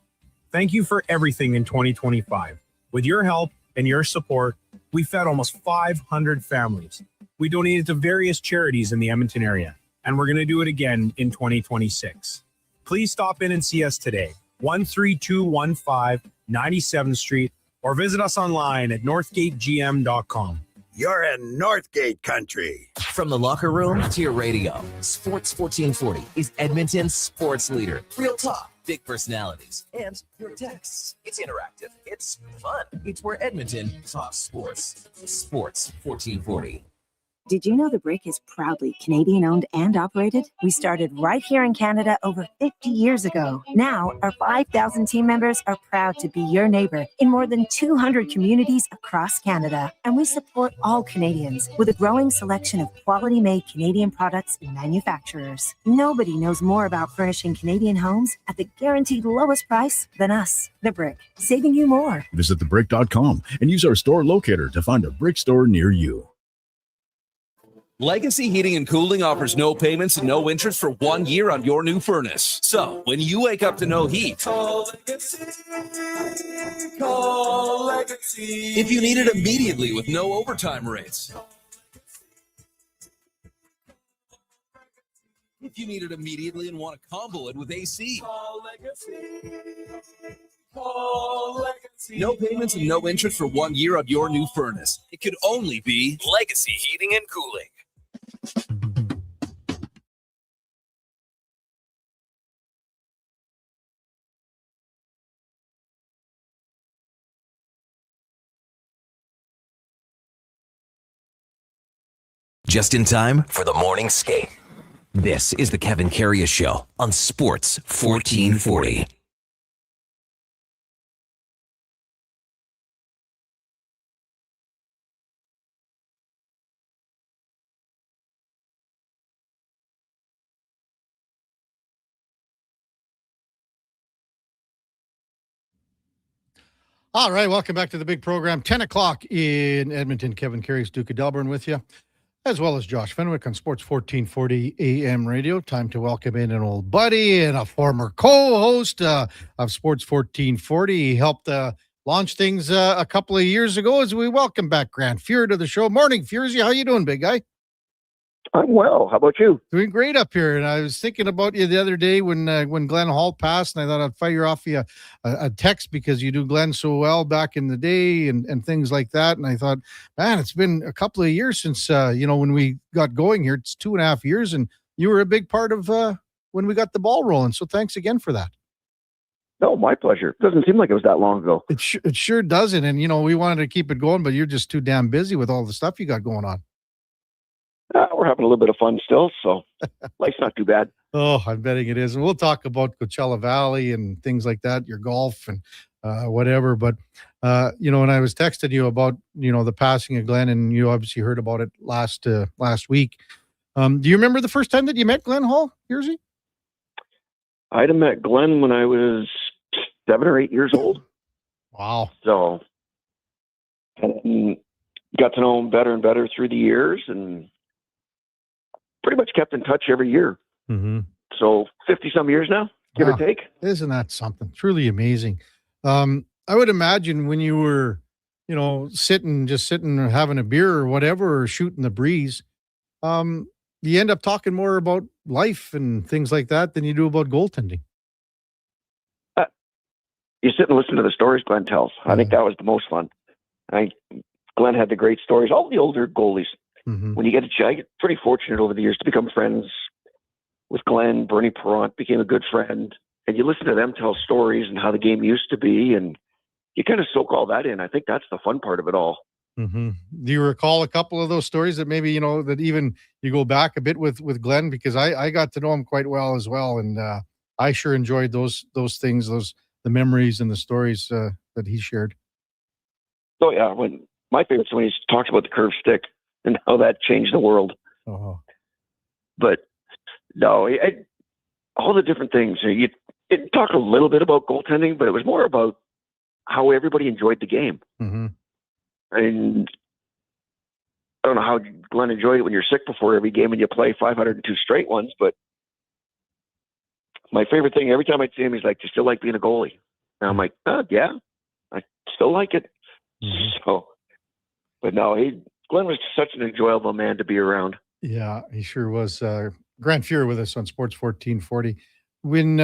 Thank you for everything in 2025. With your help and your support, we fed almost 500 families. We donated to various charities in the Edmonton area, and we're going to do it again in 2026. Please stop in and see us today, 13215 97th Street, or visit us online at northgategm.com. you're in Northgate country. From the locker room to your radio, Sports 1440 is Edmonton's sports leader. Real talk, big personalities, and your texts. It's interactive. It's fun. It's where Edmonton talks sports. Sports 1440. Did you know the Brick is proudly Canadian-owned and operated? We started right here in Canada over 50 years ago. Now, our 5,000 team members are proud to be your neighbor in more than 200 communities across Canada. And we support all Canadians with a growing selection of quality-made Canadian products and manufacturers. Nobody knows more about furnishing Canadian homes at the guaranteed lowest price than us. The Brick, saving you more. Visit thebrick.com and use our store locator to find a Brick store near you. Legacy Heating and Cooling offers no payments and no interest for 1 year on your new furnace. So, when you wake up to no heat, Call Legacy. Call Legacy. if you need it immediately with no overtime rates, if you need it immediately and want to combo it with AC, Call Legacy. Call Legacy. no payments and no interest for 1 year on your new furnace. It could only be Legacy Heating and Cooling. Just in time for the morning skate. This is the Kevin Karius Show on Sports 1440. All right, welcome back to the big program. 10 o'clock in Edmonton. Kevin Karius, Duke of Delburne with you, as well as Josh Fenwick on Sports 1440 AM radio. Time to welcome in an old buddy and a former co-host of Sports 1440. He helped launch things a couple of years ago as we welcome back Grant Fuhr to the show. Morning, Fuhrzy. How you doing, big guy? I'm well. How about you? Doing great up here. And I was thinking about you the other day when Glenn Hall passed, and I thought I'd fire off you a text because you do Glenn so well back in the day and things like that. And I thought, man, it's been a couple of years since, when we got going here. It's 2.5 years, and you were a big part of when we got the ball rolling. So thanks again for that. No, my pleasure. Doesn't seem like it was that long ago. It sure doesn't. And, we wanted to keep it going, but you're just too damn busy with all the stuff you got going on. We're having a little bit of fun still, so life's not too bad. Oh, I'm betting it is. And we'll talk about Coachella Valley and things like that, your golf and whatever. But, when I was texting you about, the passing of Glenn, and you obviously heard about it last week. Do you remember the first time that you met Glenn Hall, Fuhrzy? I'd have met Glenn when I was 7 or 8 years old. Wow. So, and got to know him better and better through the years, and pretty much kept in touch every year. Mm-hmm. So 50-some years now, give or take. Isn't that something? Truly amazing. I would imagine when you were, sitting or having a beer or whatever, or shooting the breeze, you end up talking more about life and things like that than you do about goaltending. You sit and listen to the stories Glenn tells. I think that was the most fun. Glenn had the great stories. All the older goalies. Mm-hmm. When you get I get pretty fortunate over the years to become friends with Glenn. Bernie Perrant became a good friend, and you listen to them tell stories and how the game used to be, and you kind of soak all that in. I think that's the fun part of it all. Mm-hmm. Do you recall a couple of those stories that maybe, that even you go back a bit with Glenn? Because I got to know him quite well as well, and I sure enjoyed those things, the memories and the stories that he shared. Oh yeah, my favorite's when he talks about the curved stick and how that changed the world. Oh. But no, all the different things. You talk a little bit about goaltending, but it was more about how everybody enjoyed the game. Mm-hmm. And I don't know how Glenn enjoyed it when you're sick before every game and you play 502 straight ones, but my favorite thing, every time I'd see him, he's like, "Do you still like being a goalie?" And I'm like, "Yeah, I still like it." Mm-hmm. So, but no, Glenn was such an enjoyable man to be around. Yeah, he sure was. Grant Fuhr with us on Sports 1440. When,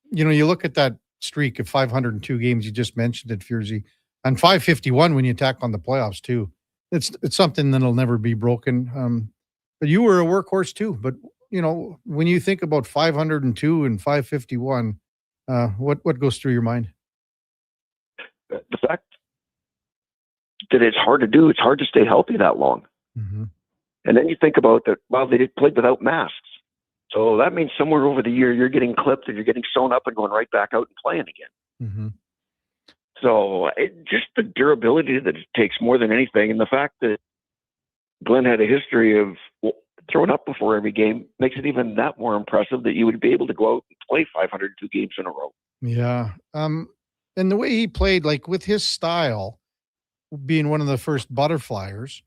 you look at that streak of 502 games, you just mentioned it, Fuhrzy, and 551 when you tack on the playoffs too. it's something that'll never be broken. But you were a workhorse too. But when you think about 502 and 551, what goes through your mind? The fact that it's hard to do. It's hard to stay healthy that long. Mm-hmm. And then you think about that. Well, they played without masks, so that means somewhere over the year you're getting clipped and you're getting sewn up and going right back out and playing again. Mm-hmm. So just the durability that it takes more than anything, and the fact that Glenn had a history of throwing up before every game makes it even that more impressive that you would be able to go out and play 502 games in a row. Yeah. And the way he played, like with his style, being one of the first butterflyers,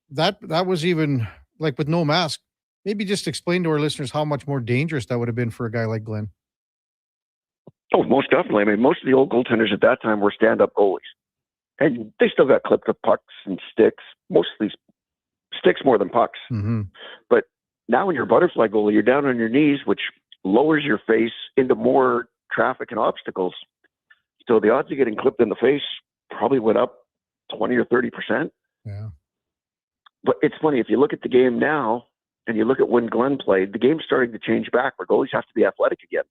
that was even like with no mask. Maybe just explain to our listeners how much more dangerous that would have been for a guy like Glenn. Oh, most definitely. I mean, most of the old goaltenders at that time were stand-up goalies, and they still got clipped with pucks and sticks. Most of these sticks more than pucks. Mm-hmm. But now when you're a butterfly goalie, you're down on your knees, which lowers your face into more traffic and obstacles. So the odds of getting clipped in the face probably went up 20 or 30%. Yeah. But it's funny, if you look at the game now and you look at when Glenn played, the game's starting to change back where goalies have to be athletic again.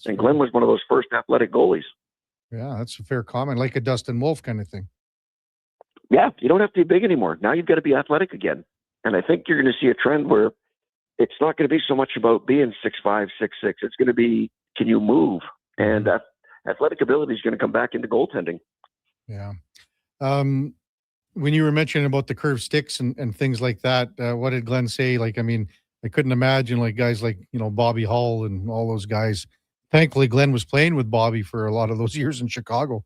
And Glenn was one of those first athletic goalies. Yeah, that's a fair comment, like a Dustin Wolf kind of thing. Yeah, you don't have to be big anymore. Now you've got to be athletic again. And I think you're going to see a trend where it's not going to be so much about being 6'5", 6'6". It's going to be, can you move? And that athletic ability is going to come back into goaltending. Yeah. When you were mentioning about the curved sticks and things like that, what did Glenn say? Like, I mean, I couldn't imagine like guys like, Bobby Hull and all those guys. Thankfully, Glenn was playing with Bobby for a lot of those years in Chicago.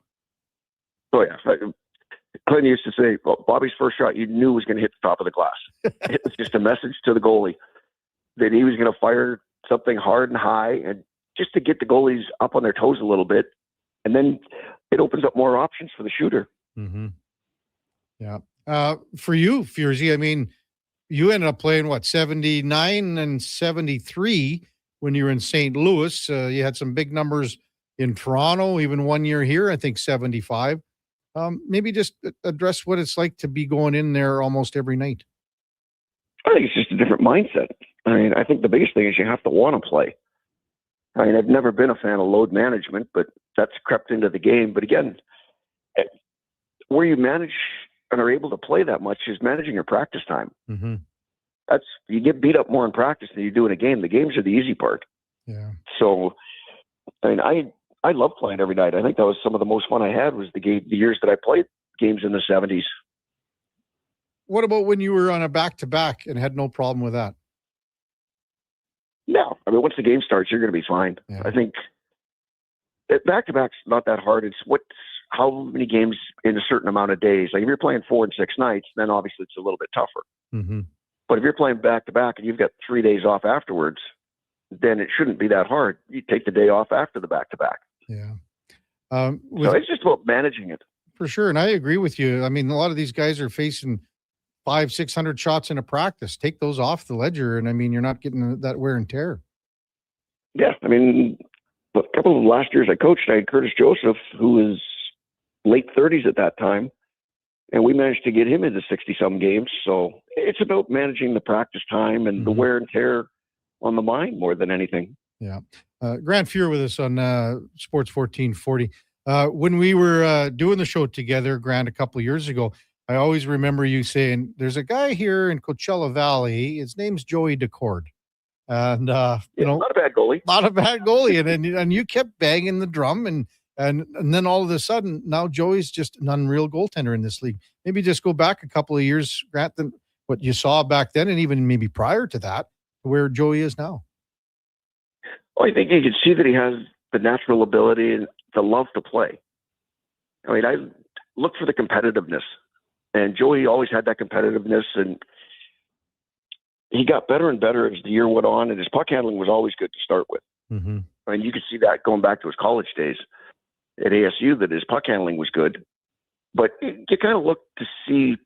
Oh, yeah. Glenn used to say, well, Bobby's first shot you knew was going to hit the top of the glass. It was just a message to the goalie that he was going to fire something hard and high, and just to get the goalies up on their toes a little bit. And then it opens up more options for the shooter. Mm-hmm. Yeah. For you, Furzy, I mean, you ended up playing, 79 and 73 when you were in St. Louis. You had some big numbers in Toronto, even one year here, I think 75. Maybe just address what it's like to be going in there almost every night. I think it's just a different mindset. I mean, I think the biggest thing is you have to want to play. I mean, I've never been a fan of load management, but that's crept into the game. But again, where you manage and are able to play that much is managing your practice time. Mm-hmm. You get beat up more in practice than you do in a game. The games are the easy part. Yeah. So, I mean, I love playing every night. I think that was some of the most fun I had was the years that I played games in the 70s. What about when you were on a back-to-back and had no problem with that? No. I mean, once the game starts, you're going to be fine. Yeah. I think back-to-back's not that hard. It's how many games in a certain amount of days. Like if you're playing 4 and 6 nights, then obviously it's a little bit tougher. Mm-hmm. But if you're playing back-to-back and you've got 3 days off afterwards, then it shouldn't be that hard. You take the day off after the back-to-back. Yeah. So it's just about managing it. For sure. And I agree with you. I mean, a lot of these guys are facing 500-600 shots in a practice. Take those off the ledger. And I mean, you're not getting that wear and tear. Yeah. I mean, a couple of last years I coached, I had Curtis Joseph, who was late 30s at that time. And we managed to get him into 60-some games. So it's about managing the practice time and the wear and tear on the mind more than anything. Yeah. Grant Fuhr with us on Sports 1440. When we were doing the show together, Grant, a couple of years ago, I always remember you saying, there's a guy here in Coachella Valley. His name's Joey Decord. And, not a bad goalie. Not a bad goalie. And you kept banging the drum. And then all of a sudden, now Joey's just an unreal goaltender in this league. Maybe just go back a couple of years, Grant, than what you saw back then, and even maybe prior to that, where Joey is now. Well, I think you can see that he has the natural ability and the love to play. I mean, I look for the competitiveness, and Joey always had that competitiveness, and he got better and better as the year went on, and his puck handling was always good to start with. Mm-hmm. I mean, you could see that going back to his college days at ASU, that his puck handling was good. But you kind of look to see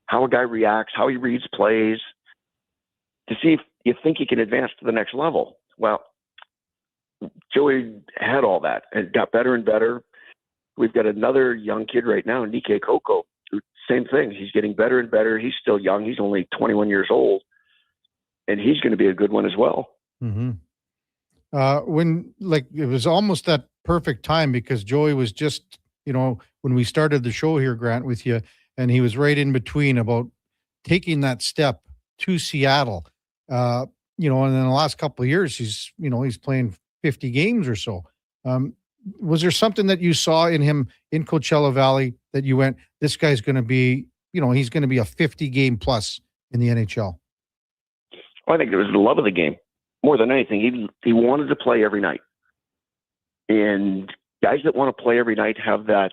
how a guy reacts, how he reads plays, to see if you think he can advance to the next level. Well, Joey had all that and got better and better. We've got another young kid right now, Nikkei Koko, who's same thing. He's getting better and better. He's still young. He's only 21 years old, and he's going to be a good one as well. Mm-hmm. When it was almost that perfect time because Joey was just, when we started the show here, Grant, with you, and he was right in between about taking that step to Seattle. And in the last couple of years, he's playing 50 games or so. Was there something that you saw in him in Coachella Valley that you went, this guy's going to be, he's going to be a 50 game plus in the NHL? I think it was the love of the game more than anything. He wanted to play every night, and guys that want to play every night have that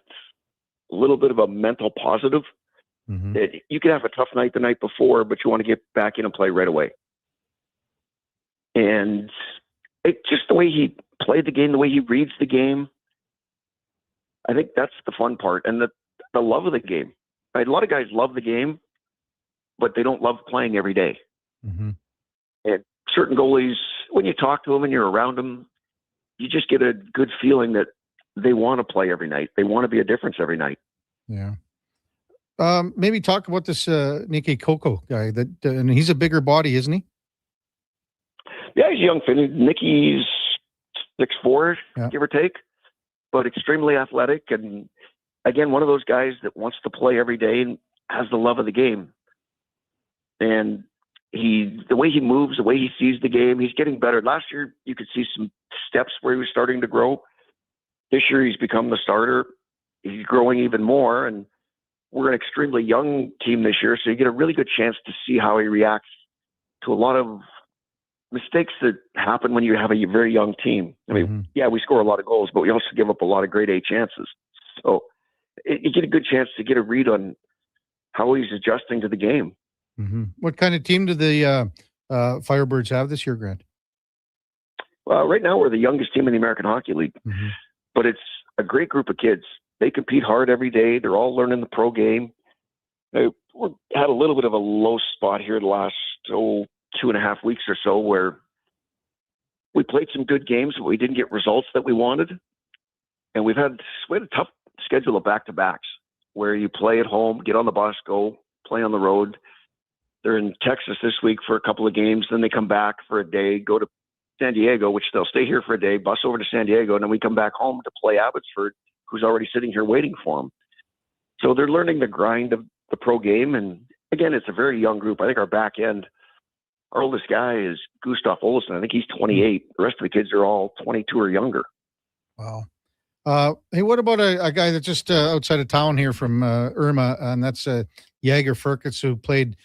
little bit of a mental positive. Mm-hmm. That you could have a tough night the night before, but you want to get back in and play right away. And just the way he played the game, the way he reads the game, I think that's the fun part, and the love of the game. Right? A lot of guys love the game, but they don't love playing every day. Mm-hmm. And certain goalies, when you talk to them and you're around them, you just get a good feeling that they want to play every night. They want to be a difference every night. Yeah. Maybe talk about this Nicky Coco guy. And he's a bigger body, isn't he? Yeah, he's a young Finn. Nicky's 6'4", give or take, but extremely athletic. And again, one of those guys that wants to play every day and has the love of the game. And the way he moves, the way he sees the game, he's getting better. Last year, you could see some steps where he was starting to grow. This year, he's become the starter. He's growing even more. And we're an extremely young team this year, so you get a really good chance to see how he reacts to a lot of mistakes that happen when you have a very young team. I mean, yeah, we score a lot of goals, but we also give up a lot of grade A chances. So you get a good chance to get a read on how he's adjusting to the game. Mm-hmm. What kind of team do the Firebirds have this year, Grant? Well, right now we're the youngest team in the American Hockey League, but it's a great group of kids. They compete hard every day. They're all learning the pro game. We had a little bit of a low spot here the last 2.5 weeks or so where we played some good games, but we didn't get results that we wanted. And we had a tough schedule of back-to-backs where you play at home, get on the bus, go play on the road. They're in Texas this week for a couple of games. Then they come back for a day, go to San Diego, which they'll stay here for a day, bus over to San Diego, and then we come back home to play Abbotsford, who's already sitting here waiting for them. So they're learning the grind of the pro game. And again, it's a very young group. I think our back end, our oldest guy is Gustav Olsson. I think he's 28. The rest of the kids are all 22 or younger. Wow. Hey, what about a guy that's just outside of town here from Irma, and that's Jager Furkitz, who played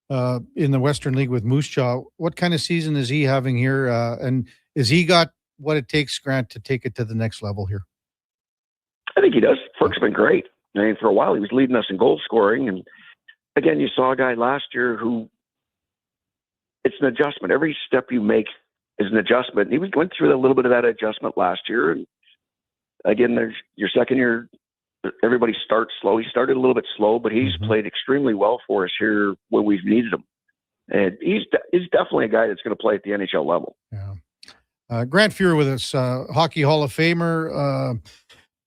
in the Western League with Moose Jaw. What kind of season is he having here? And is he got what it takes, Grant, to take it to the next level here? I think he does. Furk's been great. I mean, for a while, he was leading us in goal scoring. And again, you saw a guy last year who it's an adjustment. Every step you make is an adjustment. And he went through a little bit of that adjustment last year. And again, there's your second year. Everybody starts slow. He started a little bit slow, but he's played extremely well for us here when we've needed him. And he's definitely a guy that's going to play at the NHL level. Yeah. Grant Fuhrer with us, Hockey Hall of Famer,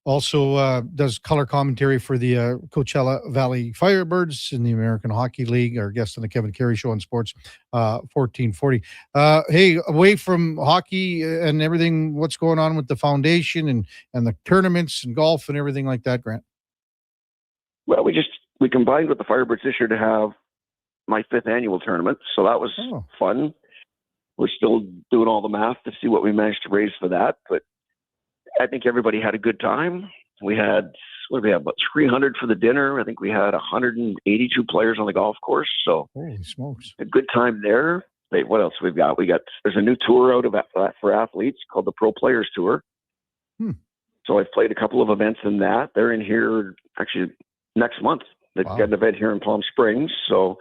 also does color commentary for the Coachella Valley Firebirds in the American Hockey League, our guest on the Kevin Carey Show on Sports 1440. Hey, away from hockey and everything, what's going on with the foundation and the tournaments and golf and everything like that, Grant? Well, we combined with the Firebirds this year to have my 5th annual tournament, so that was fun. We're still doing all the math to see what we managed to raise for that, but I think everybody had a good time. We had, about 300 for the dinner. I think we had 182 players on the golf course. So holy smokes, a good time there. What else we've got? There's a new tour out for athletes called the Pro Players Tour. So I've played a couple of events in that. They're in here actually next month. They've got an event here in Palm Springs. So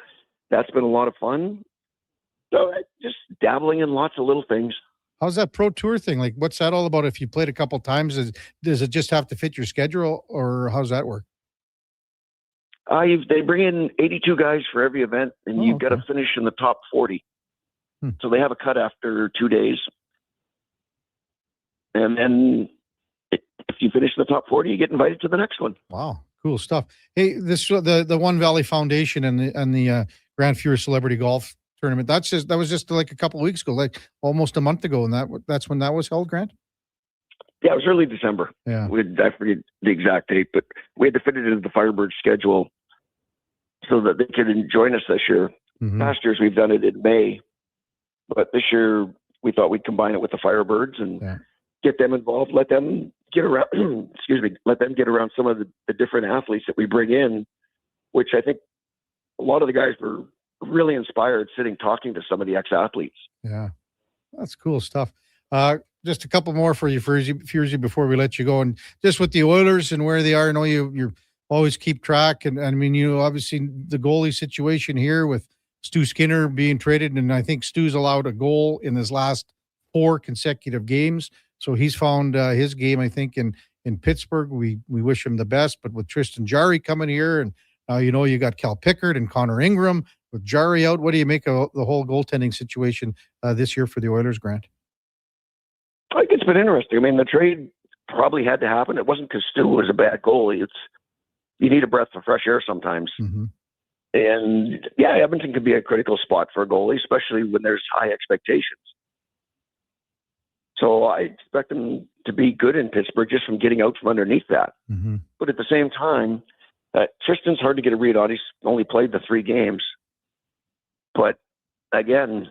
that's been a lot of fun. So just dabbling in lots of little things. How's that pro tour thing? Like, what's that all about? If you played a couple times, does it just have to fit your schedule, or how's that work? They bring in 82 guys for every event, and you've got to finish in the top 40. So they have a cut after 2 days. And then if you finish in the top 40, you get invited to the next one. Wow, Cool stuff. Hey, this the One Valley Foundation and the Grand Fury Celebrity Golf Tournament. That was just like a couple of weeks ago, like almost a month ago, and that's when that was held, Grant. Yeah, it was early December. Yeah, I forget the exact date, but we had to fit it into the Firebird schedule so that they could join us this year. Past years we've done it in May, but this year we thought we'd combine it with the Firebirds and get them involved, let them get around. Let them get around some of the different athletes that we bring in, which I think a lot of the guys were really inspired sitting talking to some of the ex-athletes. Yeah, that's cool stuff. Just a couple more for you, Furzy, before we let you go. And just with the Oilers and where they are, I know you always keep track. And I mean, obviously the goalie situation here with Stu Skinner being traded, and I think Stu's allowed a goal in his last 4 consecutive games. So he's found his game, I think, in Pittsburgh. We wish him the best. But with Tristan Jarry coming here, and you got Cal Pickard and Connor Ingram with Jarry out, what do you make of the whole goaltending situation this year for the Oilers, Grant? I think it's been interesting. I mean, the trade probably had to happen. It wasn't because Stu was a bad goalie. You need a breath of fresh air sometimes. And yeah, Edmonton can be a critical spot for a goalie, especially when there's high expectations. So I expect them to be good in Pittsburgh just from getting out from underneath that. But at the same time, Tristan's hard to get a read on. He's only played the 3 games. But again,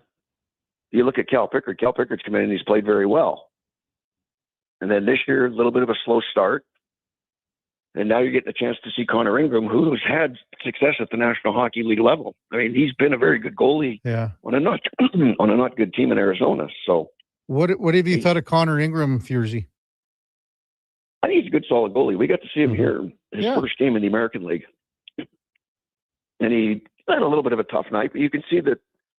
you look at Cal Pickard. Cal Pickard's come in and he's played very well. And then this year, a little bit of a slow start. And now you're getting a chance to see Connor Ingram, who's had success at the National Hockey League level. I mean, he's been a very good goalie on a not good team in Arizona. So what have you thought of Connor Ingram, Furzy? I think he's a good, solid goalie. We got to see him here his first game in the American League. And he had a little bit of a tough night, but you can see that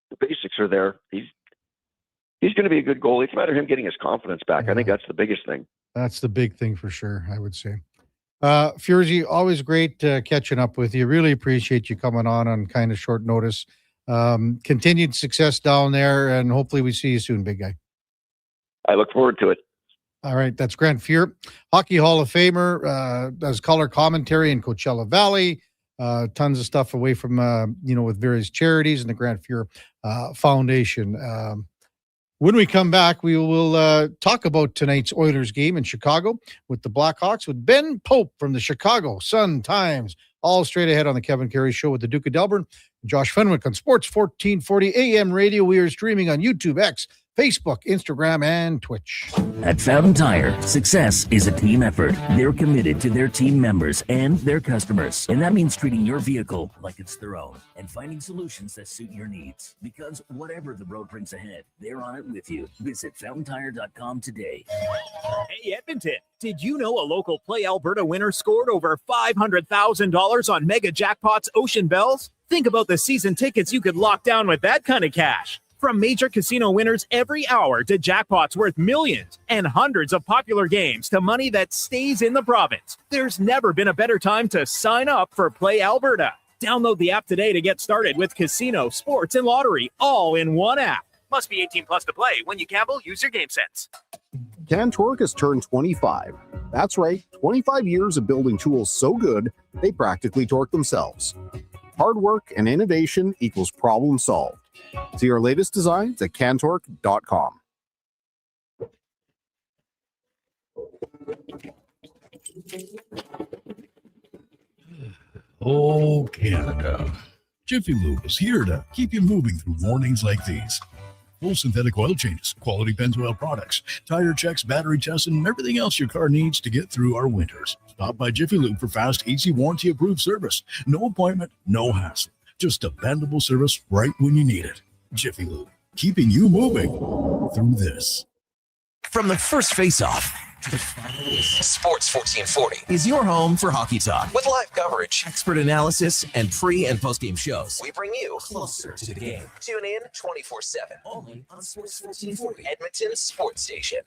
the basics are there. He's going to be a good goalie. It's a matter of him getting his confidence back. I think that's the biggest thing. That's the big thing for sure, I would say. Furzy, always great catching up with you. Really appreciate you coming on kind of short notice. Continued success down there, and hopefully we see you soon, big guy. I look forward to it. All right, that's Grant Fuhr, Hockey Hall of Famer, does color commentary in Coachella Valley, tons of stuff away from, with various charities and the Grant Fuhr Foundation. When we come back, we will talk about tonight's Oilers game in Chicago with the Blackhawks with Ben Pope from the Chicago Sun-Times. All straight ahead on the Kevin Karius Show with the Duke of Delburne. Josh Fenwick on Sports 1440 AM radio. We are streaming on YouTube, X, Facebook, Instagram, and Twitch. At Fountain Tire, success is a team effort. They're committed to their team members and their customers. And that means treating your vehicle like it's their own and finding solutions that suit your needs. Because whatever the road brings ahead, they're on it with you. Visit fountaintire.com today. Hey, Edmonton, did you know a local Play Alberta winner scored over $500,000 on Mega Jackpots Ocean Bells? Think about the season tickets you could lock down with that kind of cash. From major casino winners every hour to jackpots worth millions and hundreds of popular games to money that stays in the province, there's never been a better time to sign up for Play Alberta. Download the app today to get started with casino, sports, and lottery all in one app. Must be 18 plus to play. When you gamble, use your game sense. Cantork has turned 25. That's right, 25 years of building tools so good, they practically torque themselves. Hard work and innovation equals problem solved. See our latest designs at cantork.com. Oh, Canada. Jiffy Lube is here to keep you moving through mornings like these. Full synthetic oil changes, quality Pennzoil products, tire checks, battery tests, and everything else your car needs to get through our winters. Stop by Jiffy Lube for fast, easy, warranty-approved service. No appointment, no hassle. Just dependable service right when you need it. Jiffy Lube, keeping you moving through this. From the first face-off to the final whistle, Sports 1440 is your home for hockey talk with live coverage, expert analysis, and pre- and post-game shows. We bring you closer to the game. Tune in 24/7 only on Sports 1440, Edmonton's sports station.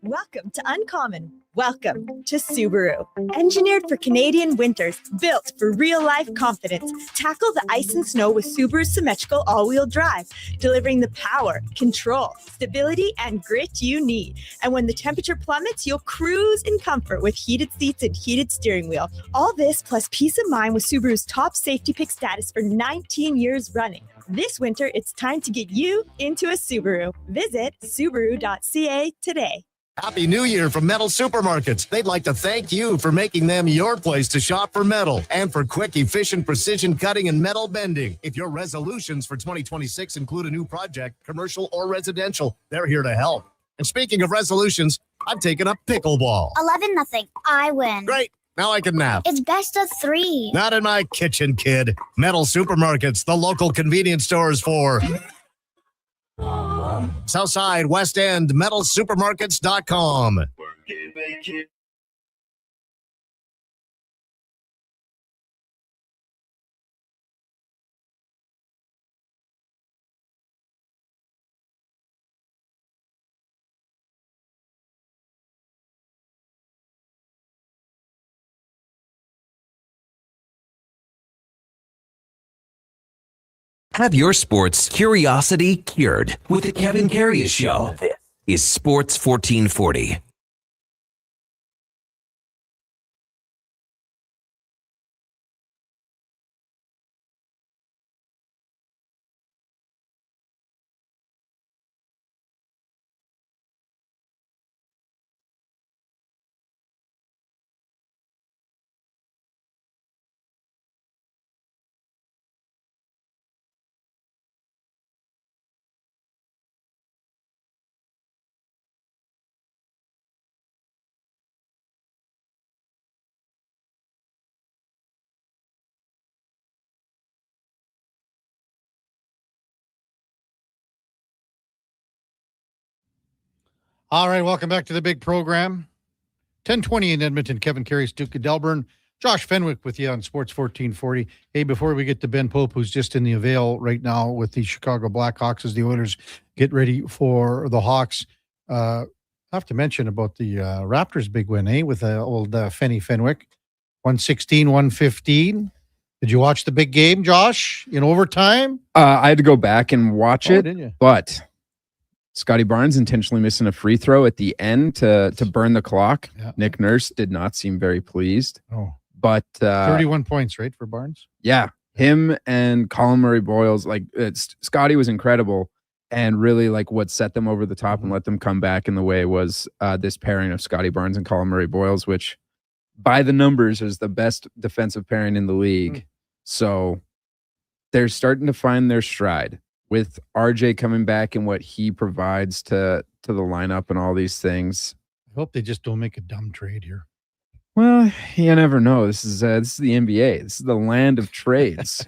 Welcome to Uncommon. Welcome to Subaru. Engineered for Canadian winters, built for real-life confidence. Tackle the ice and snow with Subaru's symmetrical all-wheel drive, delivering the power, control, stability, and grit you need. And when the temperature plummets, you'll cruise in comfort with heated seats and heated steering wheel. All this plus peace of mind with Subaru's top safety pick status for 19 years running. This winter, it's time to get you into a Subaru. Visit Subaru.ca today. Happy New Year from Metal Supermarkets. They'd like to thank you for making them your place to shop for metal and for quick, efficient precision cutting and metal bending. If your resolutions for 2026 include a new project, commercial or residential, they're here to help. And speaking of resolutions, I've taken up pickleball. 11-0. I win. Great. Now I can nap. It's best of 3. Not in my kitchen, kid. Metal Supermarkets, the local convenience stores for Southside, West End, metalsupermarkets.com. Have your sports curiosity cured with the Kevin Karius Show. This is Sports 1440. All right, welcome back to the big program. 10:20 in Edmonton. Kevin Karius, Duke of Delburne. Josh Fenwick with you on Sports 1440. Hey, before we get to Ben Pope, who's just in the Avail right now with the Chicago Blackhawks as the Oilers get ready for the Hawks. I have to mention about the Raptors' big win, with old Fenny Fenwick. 116-115. Did you watch the big game, Josh, in overtime? I had to go back and watch it, didn't you? But Scotty Barnes intentionally missing a free throw at the end to burn the clock. Yeah. Nick Nurse did not seem very pleased. Oh. But 31 points, right, for Barnes? Yeah, him and Colin Murray-Boyles, Scotty was incredible, and really what set them over the top and let them come back in the way was this pairing of Scotty Barnes and Colin Murray-Boyles, which by the numbers is the best defensive pairing in the league. So they're starting to find their stride with RJ coming back and what he provides to the lineup and all these things. I hope they just don't make a dumb trade here. Well, you never know. This is the NBA. This is the land of trades.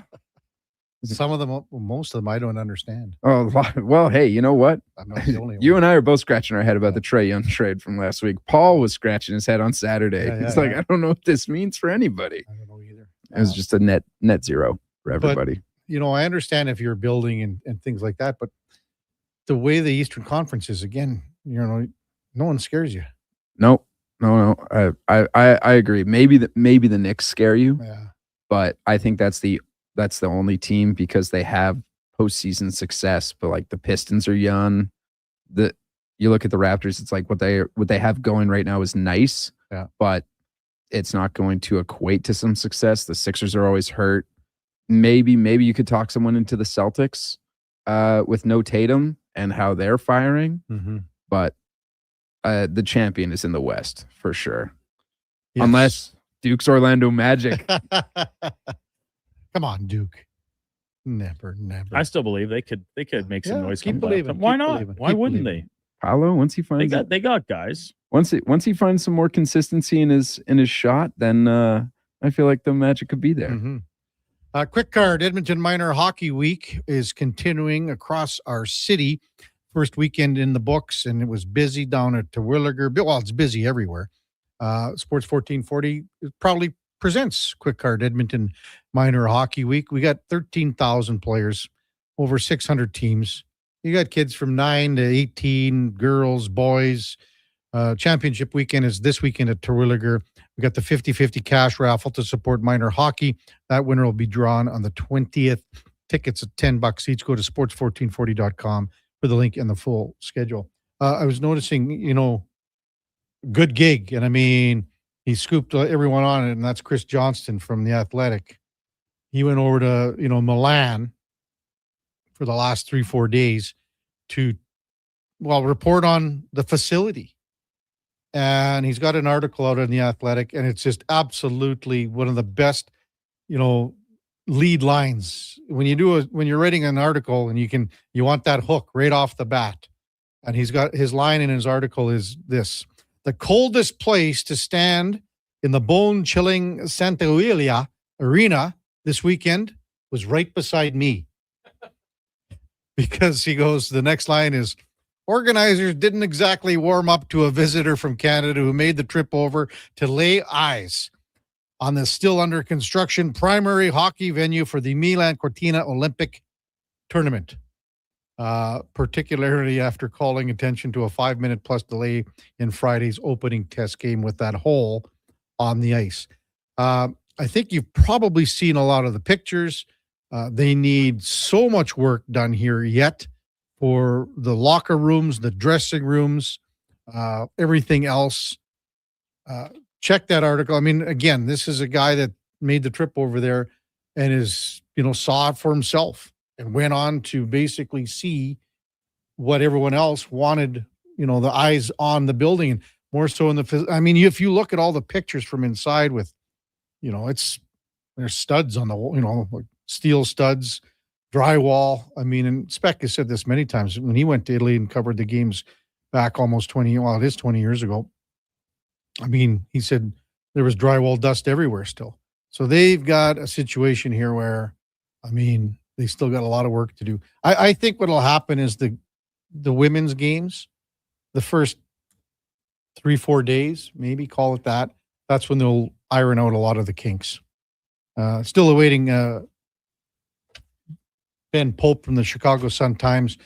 Some of them, most of them, I don't understand. Oh, well, hey, you know what? I'm not the only one. You and I are both scratching our head about the Trae Young trade from last week. Paul was scratching his head on Saturday. He's I don't know what this means for anybody. I don't know either. It was just a net zero for everybody. But, I understand if you're building and things like that, but the way the Eastern Conference is, again, no one scares you. No. I agree. Maybe the Knicks scare you, but I think that's the only team because they have postseason success. But the Pistons are young. You look at the Raptors, it's what they have going right now is nice, but it's not going to equate to some success. The Sixers are always hurt. Maybe you could talk someone into the Celtics with no Tatum and how they're firing, but the champion is in the West for sure, unless Duke's Orlando Magic. Come on, Duke. Never. I still believe they could make some noise. Keep believing. Why not? Why wouldn't they? Paolo, once he finds they got guys. Once he finds some more consistency in his shot, then I feel like the Magic could be there. Quick card, Edmonton Minor Hockey Week is continuing across our city. First weekend in the books, and it was busy down at Terwilliger. Well, it's busy everywhere. Sports 1440 proudly presents Quick Card Edmonton Minor Hockey Week. We got 13,000 players, over 600 teams. You got kids from 9 to 18, girls, boys, Championship weekend is this weekend at Terwilliger. We got the 50-50 cash raffle to support minor hockey. That winner will be drawn on the 20th. Tickets at $10 each. Go to sports1440.com for the link and the full schedule. I was noticing, good gig. And I mean, he scooped everyone on it, and that's Chris Johnston from The Athletic. He went over to, Milan for the last 3-4 days to, report on the facility. And he's got an article out in The Athletic, and it's just absolutely one of the best, lead lines. When you're writing an article and you want that hook right off the bat. And he's got his line in his article is this: the coldest place to stand in the bone-chilling Santa Eulalia arena this weekend was right beside me. Because he goes, the next line is, organizers didn't exactly warm up to a visitor from Canada who made the trip over to lay eyes on the still under construction primary hockey venue for the Milan Cortina Olympic tournament. Particularly after calling attention to a 5-minute plus delay in Friday's opening test game with that hole on the ice. I think you've probably seen a lot of the pictures. They need so much work done here yet for the locker rooms, the dressing rooms, everything else. Check that article. I mean, again, this is a guy that made the trip over there and saw it for himself and went on to basically see what everyone else wanted, the eyes on the building, and more so if you look at all the pictures from inside with, there's studs on the wall, like steel studs, drywall. I mean, and Speck has said this many times when he went to Italy and covered the games back almost 20 years ago. I mean, he said there was drywall dust everywhere still. So they've got a situation here where, they still got a lot of work to do. I think what will happen is the women's games, the first 3-4 days, maybe call it that. That's when they'll iron out a lot of the kinks. Still awaiting Ben Pope from the Chicago Sun-Times.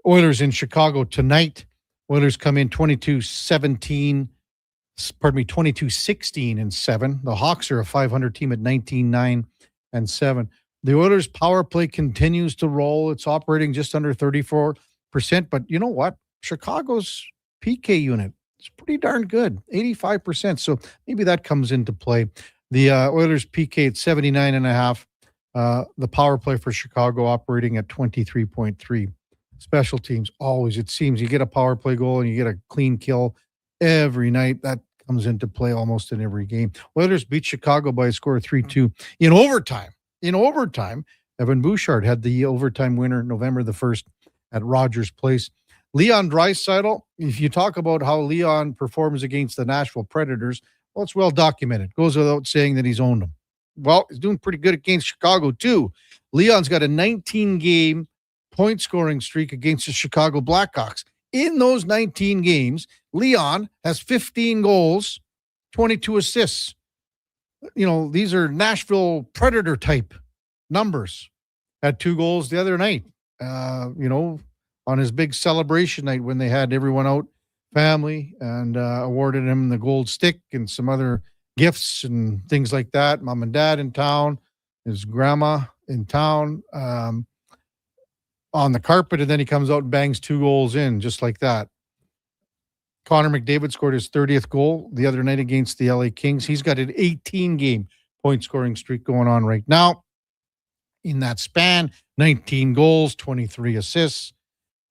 Oilers in Chicago tonight. Oilers come in 22-16 and 7. The Hawks are a 500 team at 19-9 and 7. The Oilers' power play continues to roll. It's operating just under 34%. But you know what? Chicago's PK unit is pretty darn good, 85%. So maybe that comes into play. The Oilers' PK at 79.5. The power play for Chicago operating at 23.3. Special teams, always, it seems, you get a power play goal and you get a clean kill every night. That comes into play almost in every game. Oilers beat Chicago by a score of 3-2 in overtime. Evan Bouchard had the overtime winner November the 1st at Rogers Place. Leon Draisaitl, if you talk about how Leon performs against the Nashville Predators, well, it's well documented. Goes without saying that he's owned them. Well, he's doing pretty good against Chicago, too. Leon's got a 19-game point-scoring streak against the Chicago Blackhawks. In those 19 games, Leon has 15 goals, 22 assists. These are Nashville Predator-type numbers. Had 2 goals the other night, on his big celebration night when they had everyone out, family, and awarded him the gold stick and some other gifts and things like that. Mom and dad in town, his grandma in town, on the carpet, and then he comes out and bangs 2 goals in just like that. Connor McDavid scored his 30th goal the other night against the LA Kings. He's got an 18-game point-scoring streak going on right now. In that span, 19 goals, 23 assists.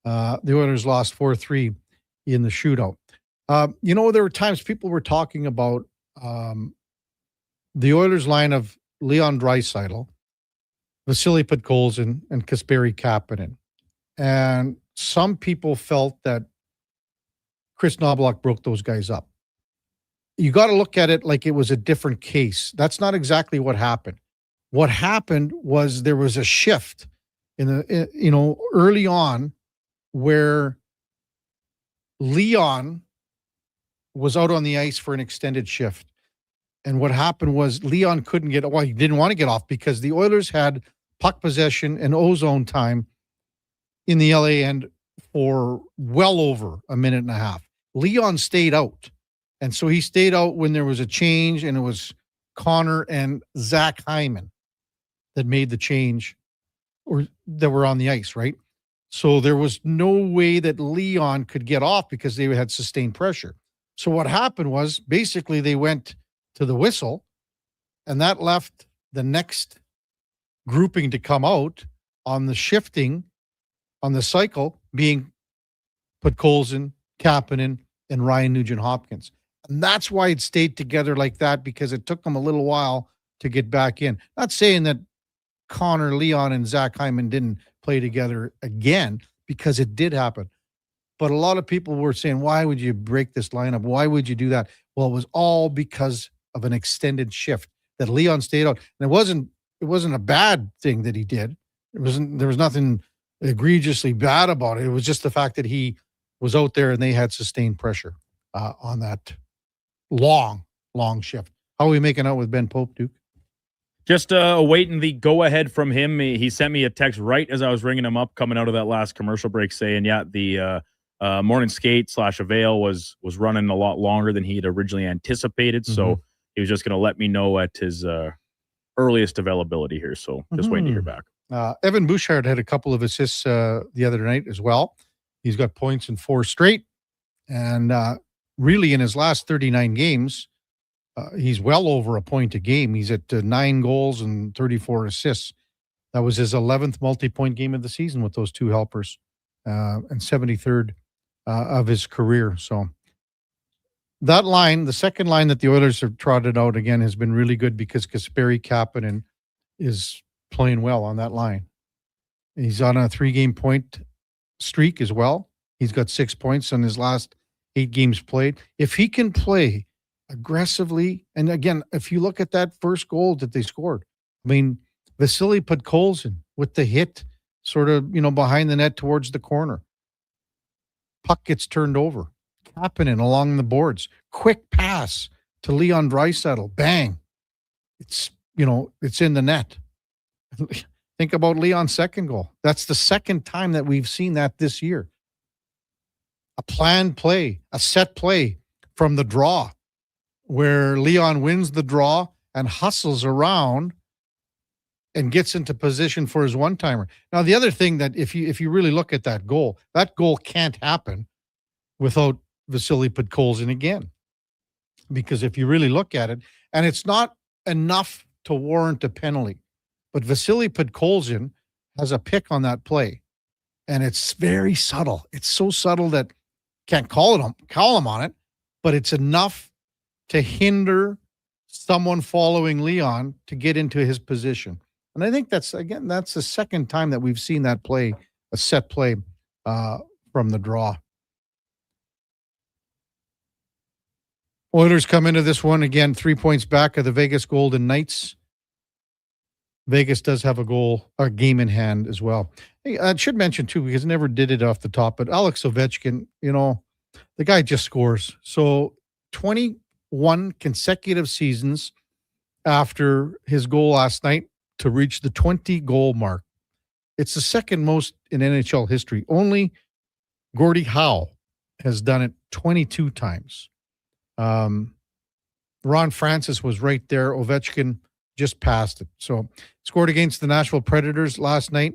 The Oilers lost 4-3 in the shootout. There were times people were talking about the Oilers line of Leon Draisaitl, Vasily Podkolzin, and Kasperi Kapanen. And some people felt that Chris Knobloch broke those guys up. You got to look at it like it was a different case. That's not exactly what happened. What happened was there was a shift early on where Leon was out on the ice for an extended shift. And what happened was Leon he didn't want to get off because the Oilers had puck possession and ozone time in the LA end for well over a minute and a half. Leon stayed out. And so he stayed out when there was a change, and it was Connor and Zach Hyman that made the change or that were on the ice, right? So there was no way that Leon could get off because they had sustained pressure. So what happened was basically they went to the whistle, and that left the next grouping to come out on the shifting, on the cycle, being Podkolzin, Kapanen, and Ryan Nugent-Hopkins. And that's why it stayed together like that, because it took them a little while to get back in. Not saying that Connor, Leon, and Zach Hyman didn't play together again, because it did happen. But a lot of people were saying, why would you break this lineup? Why would you do that? Well, it was all because of an extended shift that Leon stayed out. And it wasn't a bad thing that he did. There was nothing egregiously bad about it. It was just the fact that he was out there and they had sustained pressure on that long shift. How are we making out with Ben Pope, Duke? Just awaiting the go-ahead from him. He sent me a text right as I was ringing him up coming out of that last commercial break saying, yeah, the morning skate / avail was running a lot longer than he had originally anticipated. Mm-hmm. So he was just going to let me know at his earliest availability here. So just waiting to hear back. Evan Bouchard had a couple of assists the other night as well. He's got points in 4 straight. And really in his last 39 games, he's well over a point a game. He's at 9 goals and 34 assists. That was his 11th multi-point game of the season with those 2 helpers, and 73rd of his career. So that line, the second line that the Oilers have trotted out again, has been really good because Kasperi Kapanen is playing well on that line. He's on a 3-game point streak as well. He's got 6 points on his last 8 games played. If he can play aggressively, and again, if you look at that first goal that they scored, I mean, Vasily Podkolzin with the hit sort of, behind the net towards the corner. Puck gets turned over. Kapanen along the boards. Quick pass to Leon Draisaitl. Bang. It's in the net. Think about Leon's second goal. That's the second time that we've seen that this year. A planned play, a set play from the draw, where Leon wins the draw and hustles around and gets into position for his one-timer. Now, the other thing that if you really look at that goal can't happen without Vasily Podkolzin again. Because if you really look at it, and it's not enough to warrant a penalty, but Vasily Podkolzin has a pick on that play, and it's very subtle. It's so subtle that can't call him on it, but it's enough to hinder someone following Leon to get into his position. And I think that's the second time that we've seen that play, a set play from the draw. Oilers come into this one again 3 points back of the Vegas Golden Knights. Vegas does have a game in hand as well. Hey, I should mention too, because I never did it off the top, but Alex Ovechkin, the guy just scores. So 21 consecutive seasons after his goal last night to reach the 20-goal mark. It's the second most in NHL history. Only Gordie Howe has done it 22 times. Ron Francis was right there. Ovechkin just passed it. So scored against the Nashville Predators last night.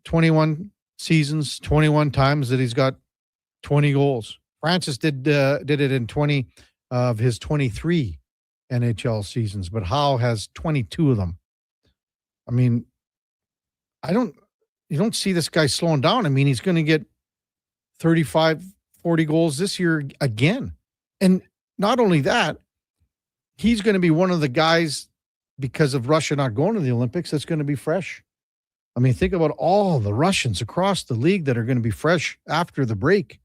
21 seasons, 21 times that he's got 20 goals. Francis did it in 20 of his 23 NHL seasons, but Howe has 22 of them. I mean, you don't see this guy slowing down. I mean, he's going to get 35, 40 goals this year again. And not only that, he's going to be one of the guys, because of Russia not going to the Olympics, that's going to be fresh. I mean, think about all the Russians across the league that are going to be fresh after the break.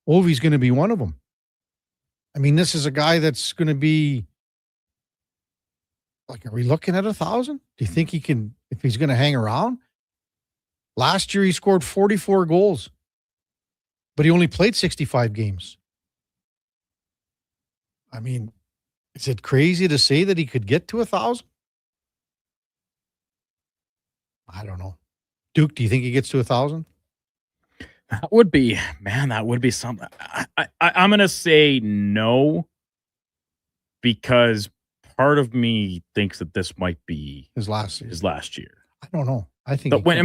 Ovi's going to be one of them. I mean, this is a guy that's going to be, like, are we looking at 1,000? Do you think he can, if he's going to hang around? Last year, he scored 44 goals, but he only played 65 games. I mean, is it crazy to say that he could get to 1,000? I don't know. Duke, do you think he gets to 1,000? That would be something. I'm going to say no, because part of me thinks that this might be his last year. I don't know. I think But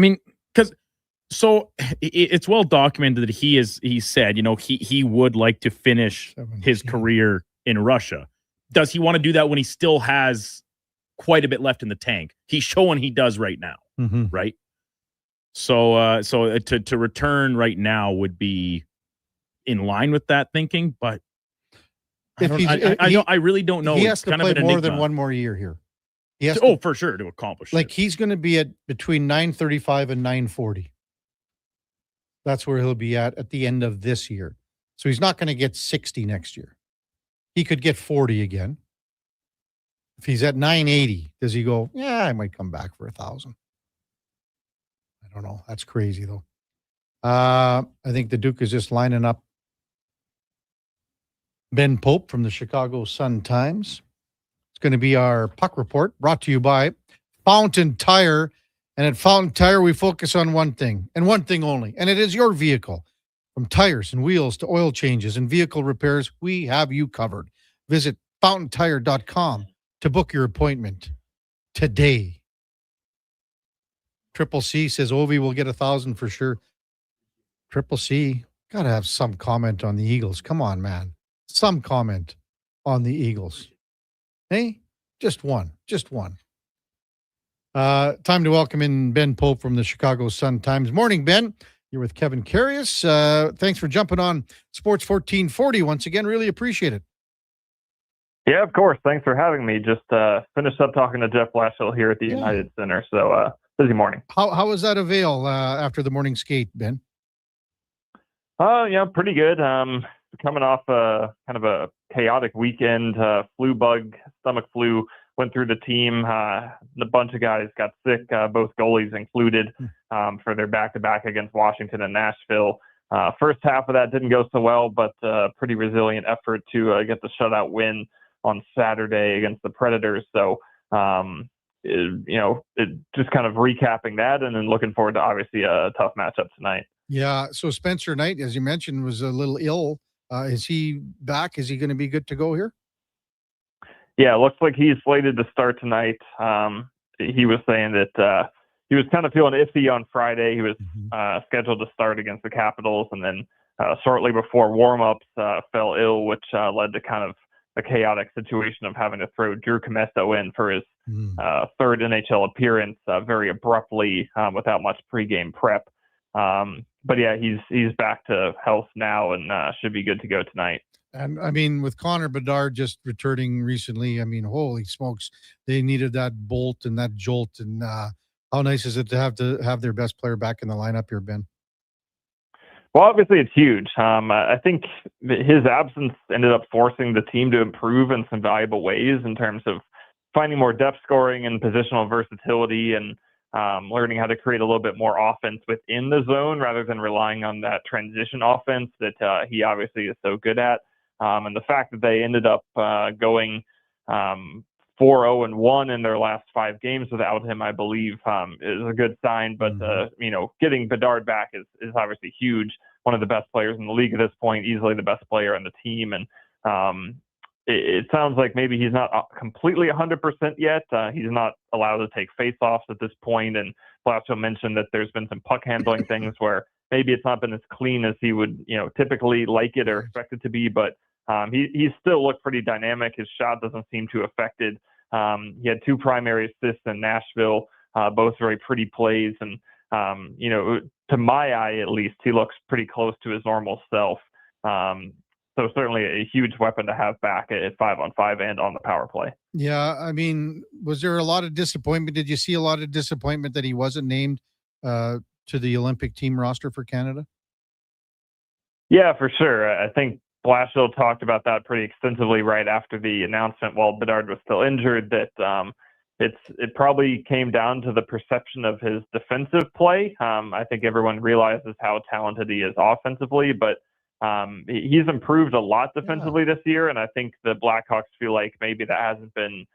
it's well documented that he said, he would like to finish his career in Russia. Does he want to do that when he still has quite a bit left in the tank? He's showing he does right now, right? So to return right now would be in line with that thinking, but I really don't know. He It's has to kind play of an more than enigma. one more year here. He has for sure, to accomplish like he's going to be at between 935 and 940. That's where he'll be at the end of this year. So he's not going to get 60 next year. He could get 40 again. If he's at 980, does he go, yeah, I might come back for 1,000? I don't know. That's crazy, though. I think the Duke is just lining up Ben Pope from the Chicago Sun-Times. It's going to be our puck report, brought to you by Fountain Tire. And at Fountain Tire, we focus on one thing, and one thing only, and it is your vehicle. From tires and wheels to oil changes and vehicle repairs, we have you covered. Visit fountaintire.com to book your appointment today. Triple C says Ovi will get 1,000 for sure. Triple C, got to have some comment on the Eagles. Come on, man. Some comment on the Eagles. Hey, just one. Time to welcome in Ben Pope from the Chicago Sun-Times. Morning, Ben. You're with Kevin Karius. Thanks for jumping on Sports 1440 once again. Really appreciate it. Yeah, of course. Thanks for having me. Just finished up talking to Jeff Blashill here at the United Center. So busy morning. How was that avail after the morning skate, Ben? Yeah, pretty good. Coming off kind of a chaotic weekend, stomach flu went through the team. A bunch of guys got sick, both goalies included, for their back-to-back against Washington and Nashville. First half of that didn't go so well, but pretty resilient effort to get the shutout win on Saturday against the Predators. So, just kind of recapping that and then looking forward to obviously a tough matchup tonight. Yeah. So Spencer Knight, as you mentioned, was a little ill. Is he back? Is he going to be good to go here? Yeah, looks like he's slated to start tonight. He was saying that he was kind of feeling iffy on Friday. He was scheduled to start against the Capitals, and then shortly before warm-ups fell ill, which led to kind of a chaotic situation of having to throw Drew Comesso in for his third NHL appearance very abruptly without much pregame prep. But yeah, he's back to health now and should be good to go tonight. And I mean, with Connor Bedard just returning recently, I mean, holy smokes, they needed that bolt and that jolt. And how nice is it to have their best player back in the lineup here, Ben? Well, obviously it's huge. I think his absence ended up forcing the team to improve in some valuable ways in terms of finding more depth scoring and positional versatility, and learning how to create a little bit more offense within the zone rather than relying on that transition offense that he obviously is so good at. And the fact that they ended up going 4-0-1 in their last 5 games without him, I believe, is a good sign. But, getting Bedard back is obviously huge. One of the best players in the league at this point, easily the best player on the team. And it sounds like maybe he's not completely 100% yet. He's not allowed to take face-offs at this point. And Blashill mentioned that there's been some puck handling things where maybe it's not been as clean as he would, typically like it or expect it to be. But he still looked pretty dynamic. His shot doesn't seem too affected. He had 2 primary assists in Nashville, both very pretty plays. And, to my eye, at least, he looks pretty close to his normal self. So certainly a huge weapon to have back at 5-on-5 and on the power play. Yeah. I mean, was there a lot of disappointment? Did you see a lot of disappointment that he wasn't named to the Olympic team roster for Canada? Yeah, for sure. I think Blashill talked about that pretty extensively right after the announcement while Bedard was still injured, that it probably came down to the perception of his defensive play. I think everyone realizes how talented he is offensively, but he's improved a lot defensively this year, and I think the Blackhawks feel like maybe that hasn't been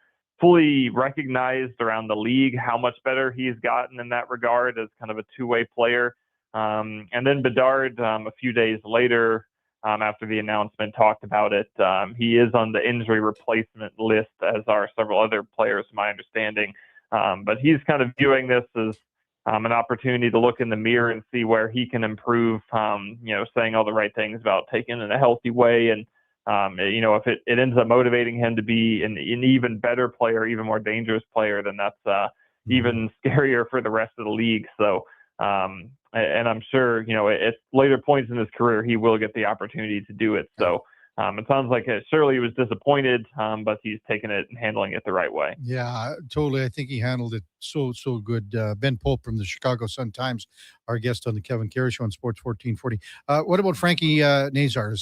fully recognized around the league, how much better he's gotten in that regard as kind of a two-way player. And then Bedard, a few days later, after the announcement, talked about it. He is on the injury replacement list, as are several other players, my understanding. But he's kind of viewing this as an opportunity to look in the mirror and see where he can improve, saying all the right things about taking it in a healthy way. And, if it ends up motivating him to be an even better player, even more dangerous player, then that's even scarier for the rest of the league. So, and I'm sure, at later points in his career, he will get the opportunity to do it. So it sounds like surely he was disappointed, but he's taking it and handling it the right way. Yeah, totally. I think he handled it so good. Ben Pope from the Chicago Sun-Times, our guest on the Kevin Karius Show on Sports 1440. What about Frankie Nazar?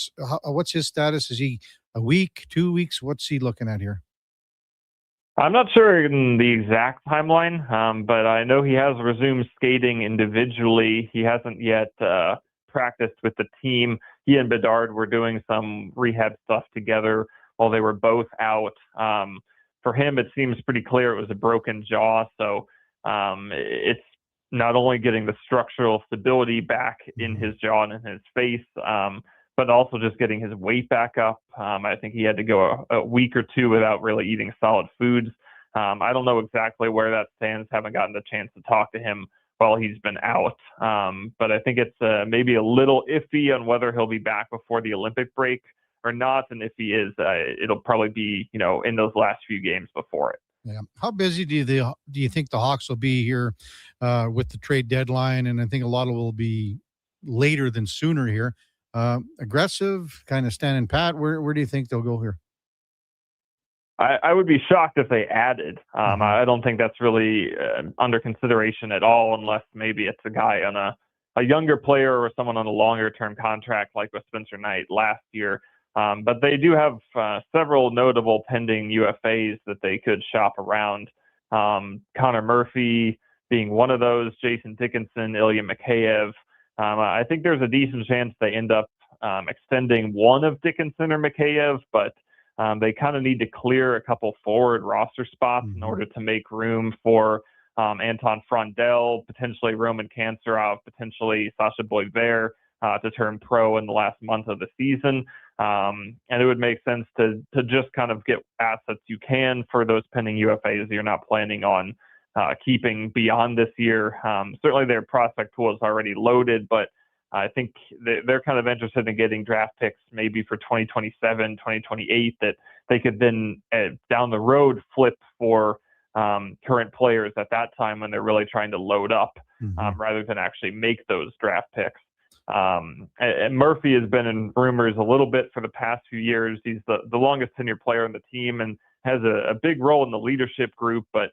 What's his status? Is he a week, 2 weeks? What's he looking at here? I'm not sure in the exact timeline, but I know he has resumed skating individually. He hasn't yet practiced with the team. He and Bedard were doing some rehab stuff together while they were both out. For him, it seems pretty clear it was a broken jaw, so it's not only getting the structural stability back in his jaw and in his face, but also just getting his weight back up. I think he had to go a week or two without really eating solid foods. I don't know exactly where that stands. Haven't gotten the chance to talk to him while he's been out. But I think it's maybe a little iffy on whether he'll be back before the Olympic break or not. And if he is, it'll probably be, in those last few games before it. Yeah. How busy do you think the Hawks will be here with the trade deadline? And I think a lot of it will be later than sooner here. Aggressive, kind of standing pat. Where do you think they'll go here? I would be shocked if they added. I don't think that's really under consideration at all, unless maybe it's a guy on a younger player or someone on a longer term contract like with Spencer Knight last year. But they do have several notable pending UFAs that they could shop around. Connor Murphy being one of those, Jason Dickinson, Ilya Mikheyev. I think there's a decent chance they end up extending one of Dickinson or Mikheyev, but they kind of need to clear a couple forward roster spots in order to make room for Anton Frondell, potentially Roman Kanserov, potentially Sasha Boisvert to turn pro in the last month of the season. And it would make sense to just kind of get assets you can for those pending UFAs you're not planning on keeping beyond this year. Certainly their prospect pool is already loaded, but I think they're kind of interested in getting draft picks maybe for 2027, 2028 that they could then down the road flip for current players at that time when they're really trying to load up rather than actually make those draft picks. And Murphy has been in rumors a little bit for the past few years. He's the longest tenured player on the team and has a big role in the leadership group, but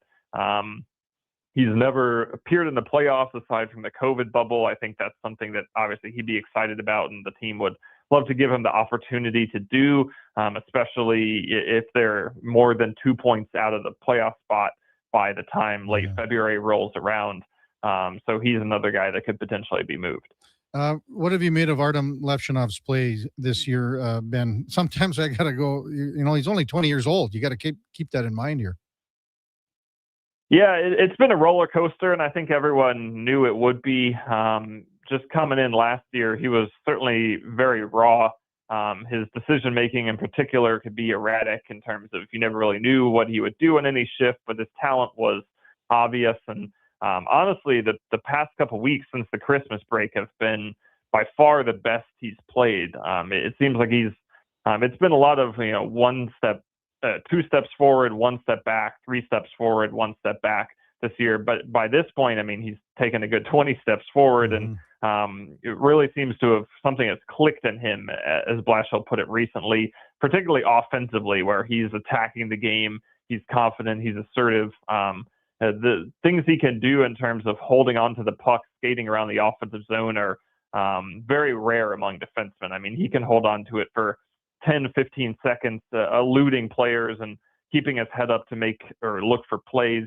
he's never appeared in the playoffs aside from the COVID bubble. I think that's something that obviously he'd be excited about and the team would love to give him the opportunity to do, especially if they're more than 2 points out of the playoff spot by the time late February rolls around. So he's another guy that could potentially be moved. What have you made of Artem Levshinov's plays this year, Ben? Sometimes I got to go, he's only 20 years old. You got to keep that in mind here. Yeah, it's been a roller coaster, and I think everyone knew it would be. Just coming in last year, he was certainly very raw. His decision-making in particular could be erratic in terms of you never really knew what he would do in any shift, but his talent was obvious. And honestly, the past couple of weeks since the Christmas break have been by far the best he's played. It seems like it's been a lot of, two steps forward, one step back, 3 steps forward, 1 step back this year. But by this point, he's taken a good 20 steps forward, and it really seems to have something that's clicked in him, as Blashill put it recently, particularly offensively, where he's attacking the game, he's confident, he's assertive. The things he can do in terms of holding on to the puck, skating around the offensive zone are very rare among defensemen. He can hold on to it for 10, 15 seconds, eluding players and keeping his head up to make or look for plays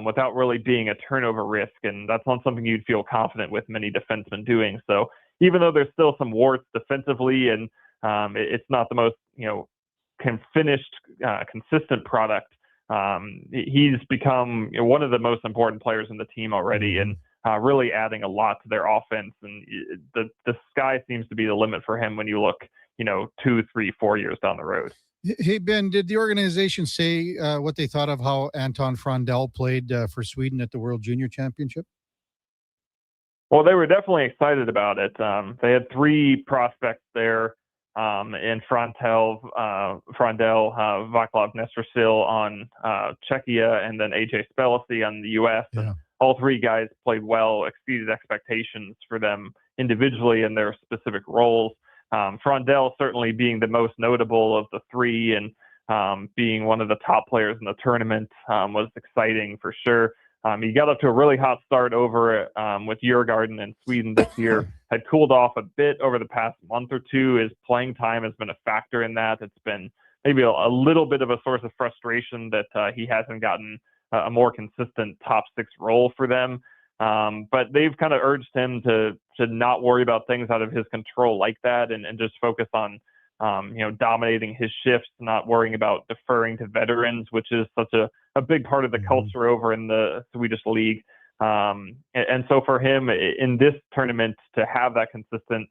without really being a turnover risk. And that's not something you'd feel confident with many defensemen doing. So even though there's still some warts defensively and it's not the most, finished, consistent product, he's become one of the most important players in the team already. And really adding a lot to their offense. And the sky seems to be the limit for him when you look, 2, 3, 4 years down the road. Hey, Ben, did the organization say what they thought of how Anton Frondell played for Sweden at the World Junior Championship? Well, they were definitely excited about it. They had 3 prospects there in Frondell, Vaclav Nestrasil on Czechia, and then AJ Spellacy on the U.S. Yeah. And all 3 guys played well, exceeded expectations for them individually in their specific roles. Frondell certainly being the most notable of the 3 and being one of the top players in the tournament was exciting for sure. He got up to a really hot start over with Djurgården in Sweden this year, had cooled off a bit over the past month or 2. His playing time has been a factor in that. It's been maybe a little bit of a source of frustration that he hasn't gotten a more consistent top 6 role for them. But they've kind of urged him to not worry about things out of his control like that and just focus on, dominating his shifts, not worrying about deferring to veterans, which is such a big part of the culture over in the Swedish league. And so for him in this tournament to have that consistent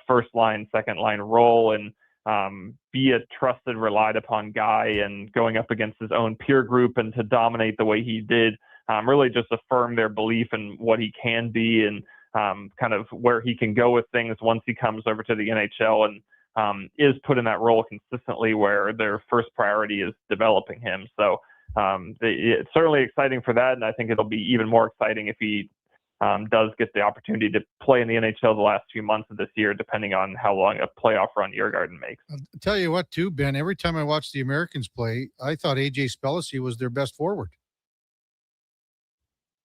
first line, second line role and be a trusted, relied upon guy and going up against his own peer group and to dominate the way he did, really just affirm their belief in what he can be and kind of where he can go with things once he comes over to the NHL and is put in that role consistently where their first priority is developing him. So it's certainly exciting for that, and I think it'll be even more exciting if he does get the opportunity to play in the NHL the last few months of this year, depending on how long a playoff run Djurgården makes. I'll tell you what, too, Ben, every time I watched the Americans play, I thought AJ Spellacy was their best forward.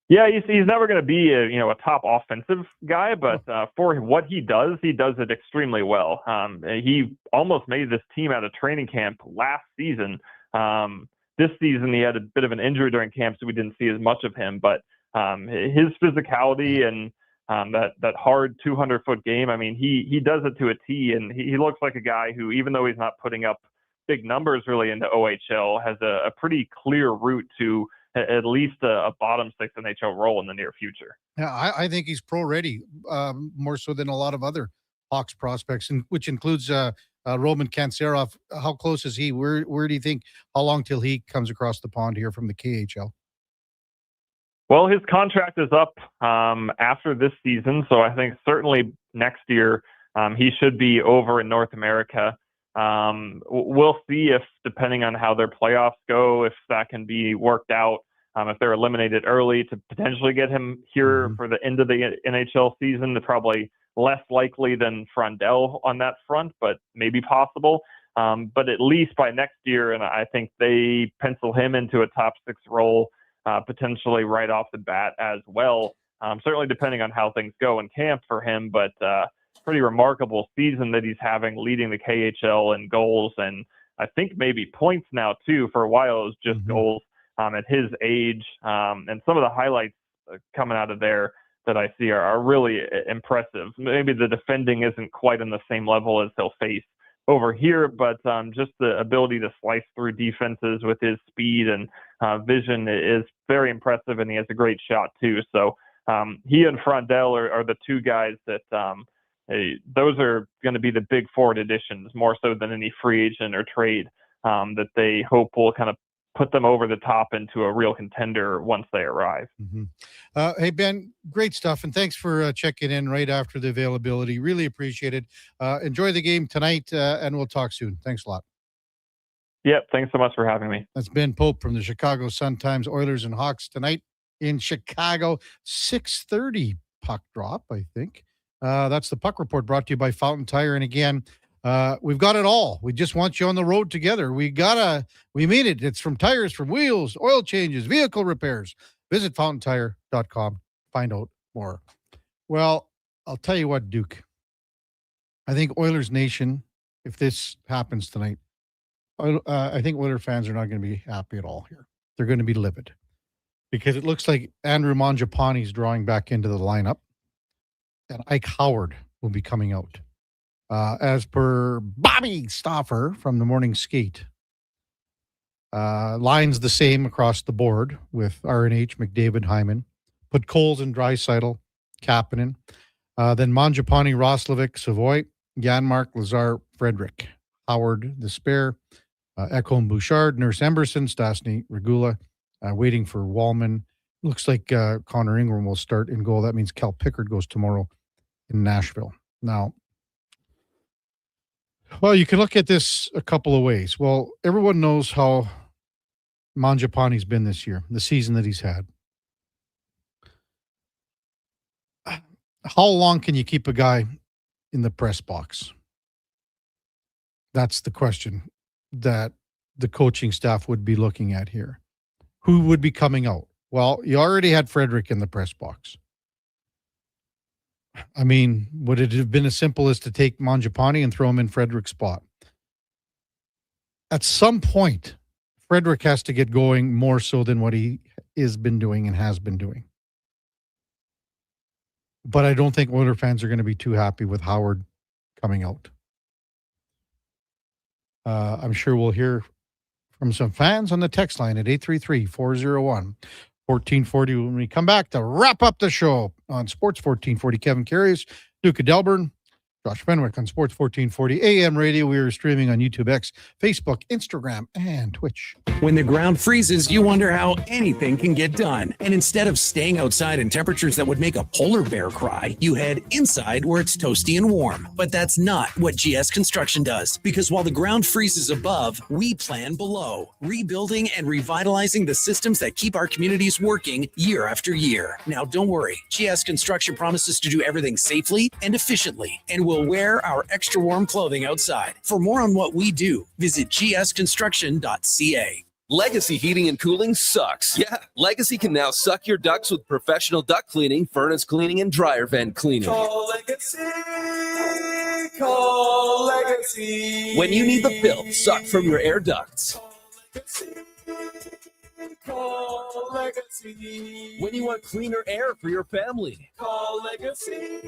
Yeah, he's never going to be a top offensive guy, but for what he does it extremely well. He almost made this team out of training camp last season. This season he had a bit of an injury during camp, so we didn't see as much of him. But his physicality and that hard 200-foot game, I mean, he does it to a T, and he looks like a guy who, even though he's not putting up big numbers really into OHL, has a pretty clear route to at least a bottom 6 NHL role in the near future. Yeah, I think he's pro ready, more so than a lot of other Hawks prospects, which includes Roman Kanserov. How close is he? Where do you think? How long till he comes across the pond here from the KHL? Well, his contract is up after this season, so I think certainly next year he should be over in North America. We'll see if, depending on how their playoffs go, if that can be worked out, if they're eliminated early to potentially get him here for the end of the NHL season. It's probably less likely than Frondell on that front, but maybe possible. But at least by next year, and I think they pencil him into a top 6 role, potentially right off the bat as well. Certainly depending on how things go in camp for him, but pretty remarkable season that he's having, leading the KHL in goals, and I think maybe points now too. For a while it was just goals at his age, and some of the highlights coming out of there that I see are really impressive. Maybe the defending isn't quite on the same level as he'll face over here, but just the ability to slice through defenses with his speed and vision is very impressive, and he has a great shot too. So he and Frondell are the 2 guys that those are going to be the big forward additions, more so than any free agent or trade that they hope will kind of put them over the top into a real contender once they arrive. Hey, Ben, great stuff, and thanks for checking in right after the availability. Really appreciate it. Enjoy the game tonight, and we'll talk soon. Thanks a lot. Yep, thanks so much for having me. That's Ben Pope from the Chicago Sun-Times. Oilers and Hawks tonight in Chicago. 6:30 puck drop, I think. That's the Puck Report, brought to you by Fountain Tire. And again, we've got it all. We just want you on the road together. We mean it. It's from tires, from wheels, oil changes, vehicle repairs. Visit fountaintire.com. Find out more. Well, I'll tell you what, Duke. I think Oilers Nation, if this happens tonight, I think Oilers fans are not going to be happy at all here. They're going to be livid because it looks like Andrew Mangiapane's drawing back into the lineup, and Ike Howard will be coming out. As per Bobby Stauffer from the Morning Skate, lines the same across the board with RNH, McDavid, Hyman. but Coles and Draisaitl, Kapanen. Then Mangiapane, Roslovic, Savoy, Janmark, Lazar, Frederick, Howard, the spare, Ekholm, Bouchard, Nurse Emberson, Stastny, Regula, waiting for Wallman. Looks like Connor Ingram will start in goal. That means Cal Pickard goes tomorrow in Nashville. Now, well, you can look at this a couple of ways. Well, everyone knows how Mangiapane's been this year, the season that he's had. How long can you keep a guy in the press box? That's the question that the coaching staff would be looking at here. Who would be coming out? Well, you already had Frederick in the press box. I mean, would it have been as simple as to take Mangiapane and throw him in Frederick's spot? At some point, Frederick has to get going more so than what he has been doing and has been doing. But I don't think Oiler fans are going to be too happy with Howard coming out. I'm sure we'll hear from some fans on the text line at 833-401-1440 when we come back to wrap up the show on Sports 1440. Kevin Karius, Duke of Delburne, Josh Fenwick on Sports 1440 AM radio. We are streaming on YouTube, X, Facebook, Instagram, and Twitch. When the ground freezes, you wonder how anything can get done. And instead of staying outside in temperatures that would make a polar bear cry, you head inside where it's toasty and warm. But that's not what GS Construction does. Because while the ground freezes above, we plan below, rebuilding and revitalizing the systems that keep our communities working year after year. Now, don't worry. GS Construction promises to do everything safely and efficiently, and we'll wear our extra warm clothing outside. For more on what we do, visit gsconstruction.ca. Legacy Heating and Cooling sucks. Yeah, Legacy can now suck your ducts with professional duct cleaning, furnace cleaning, and dryer vent cleaning. Call Legacy. Call Legacy. When you need the filth sucked from your air ducts. Call Legacy. When you want cleaner air for your family. Call Legacy.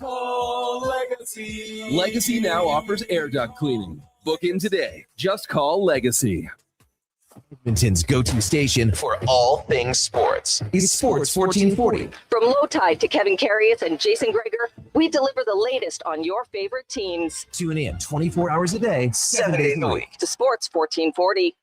Call Legacy. Legacy now offers air duct cleaning. Book in today. Just call Legacy. Edmonton's go-to station for all things sports. It's Sports 1440. From Low Tide to Kevin Karius and Jason Greger, we deliver the latest on your favorite teams. Tune in 24 hours a day, 7 days a week. To Sports 1440.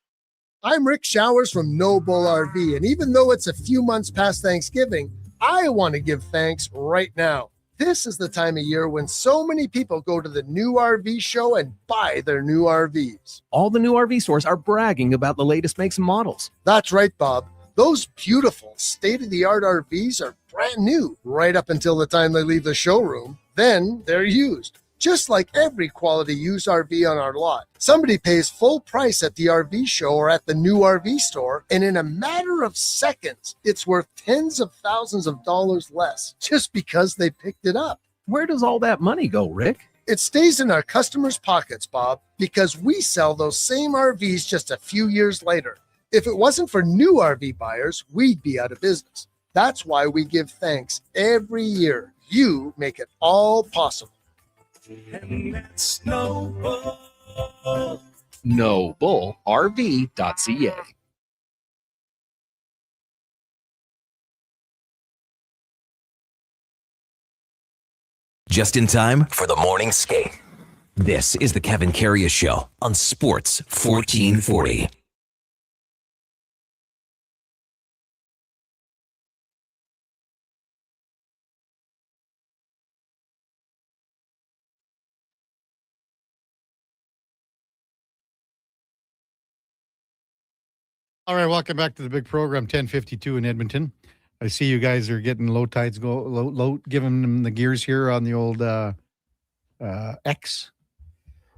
I'm Rick Showers from No Bull RV, and even though it's a few months past Thanksgiving, I want to give thanks right now. This is the time of year when so many people go to the new RV show and buy their new RVs. All the new RV stores are bragging about the latest makes and models. That's right, Bob. Those beautiful state-of-the-art RVs are brand new right up until the time they leave the showroom. Then they're used. Just like every quality used RV on our lot, somebody pays full price at the RV show or at the new RV store, and in a matter of seconds, it's worth tens of thousands of dollars less just because they picked it up. Where does all that money go, Rick? It stays in our customers' pockets, Bob, because we sell those same RVs just a few years later. If it wasn't for new RV buyers, we'd be out of business. That's why we give thanks every year. You make it all possible. And that's No Bull. NoBullRV.ca. Just in time for the morning skate. This is the Kevin Karius Show on Sports 1440. All right, welcome back to the big program, 10:52 in Edmonton. I see you guys are getting Low Tides giving them the gears here on the old X.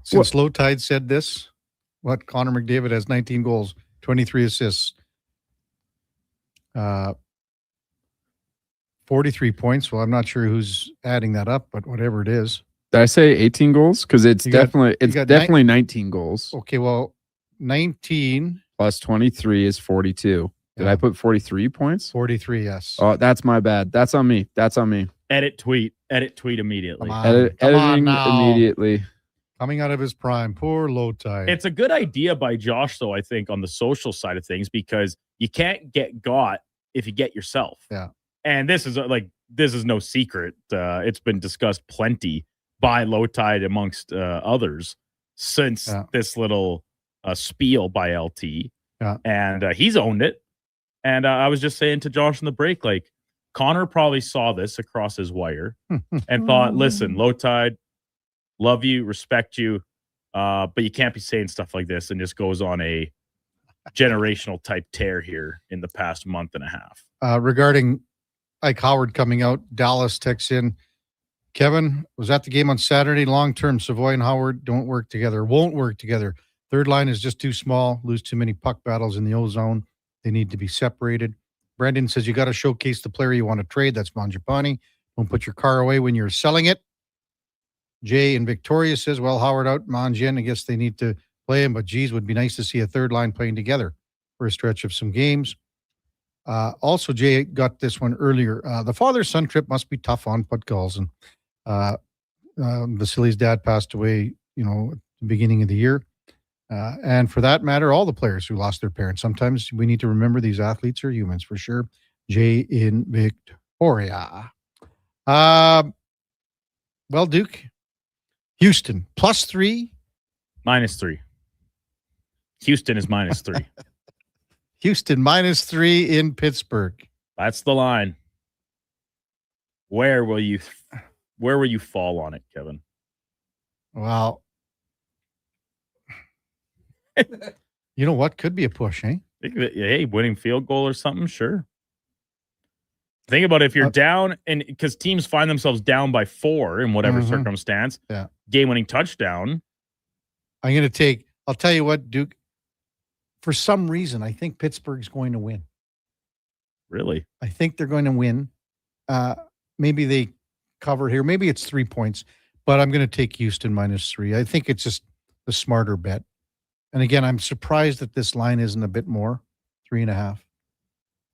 Since Low Tide said this, Connor McDavid has 19 goals, 23 assists, 43 points. Well, I'm not sure who's adding that up, but whatever it is. Did I say 18 goals? Because it's definitely 19 goals. Okay, well, 19 plus 23 is 42. Did I put 43 points? 43, yes. Oh, that's my bad. That's on me. Edit tweet immediately. Editing immediately. Coming out of his prime. Poor Low Tide. It's a good idea by Josh, though, I think, on the social side of things, because you can't get got if you get yourself. Yeah. And this is no secret. It's been discussed plenty by Low Tide amongst others since this little spiel by LT. Yeah. And he's owned it. And I was just saying to Josh in the break, like, Connor probably saw this across his wire and thought, listen, Low Tide, love you, respect you, but you can't be saying stuff like this, and just goes on a generational type tear here in the past month and a half. Regarding Ike Howard coming out, Dallas texts in, Kevin, was at the game on Saturday. Long-term, Savoy and Howard won't work together. Third line is just too small, lose too many puck battles in the O-zone. They need to be separated. Brendan says you got to showcase the player you want to trade. That's Mangiapane. Don't put your car away when you're selling it. Jay in Victoria says, well, Howard out, Mangian, I guess they need to play him, but geez, would be nice to see a third line playing together for a stretch of some games. Also, Jay got this one earlier. The father-son trip must be tough on Putgalls. And Vasily's dad passed away, at the beginning of the year. And for that matter, all the players who lost their parents. Sometimes we need to remember these athletes are humans for sure. Jay in Victoria. Well, Duke, Houston, +3. -3. Houston is -3. Houston -3 in Pittsburgh. That's the line. Where will you fall on it, Kevin? Well, you know what? Could be a push, eh? Hey, winning field goal or something, sure. Think about if you're down, and because teams find themselves down by 4 in whatever circumstance, game-winning touchdown. I'll tell you what, Duke, for some reason, I think Pittsburgh's going to win. Really? I think they're going to win. Maybe they cover here. Maybe it's 3 points, but I'm going to take Houston -3. I think it's just the smarter bet. And again, I'm surprised that this line isn't a bit more, 3.5.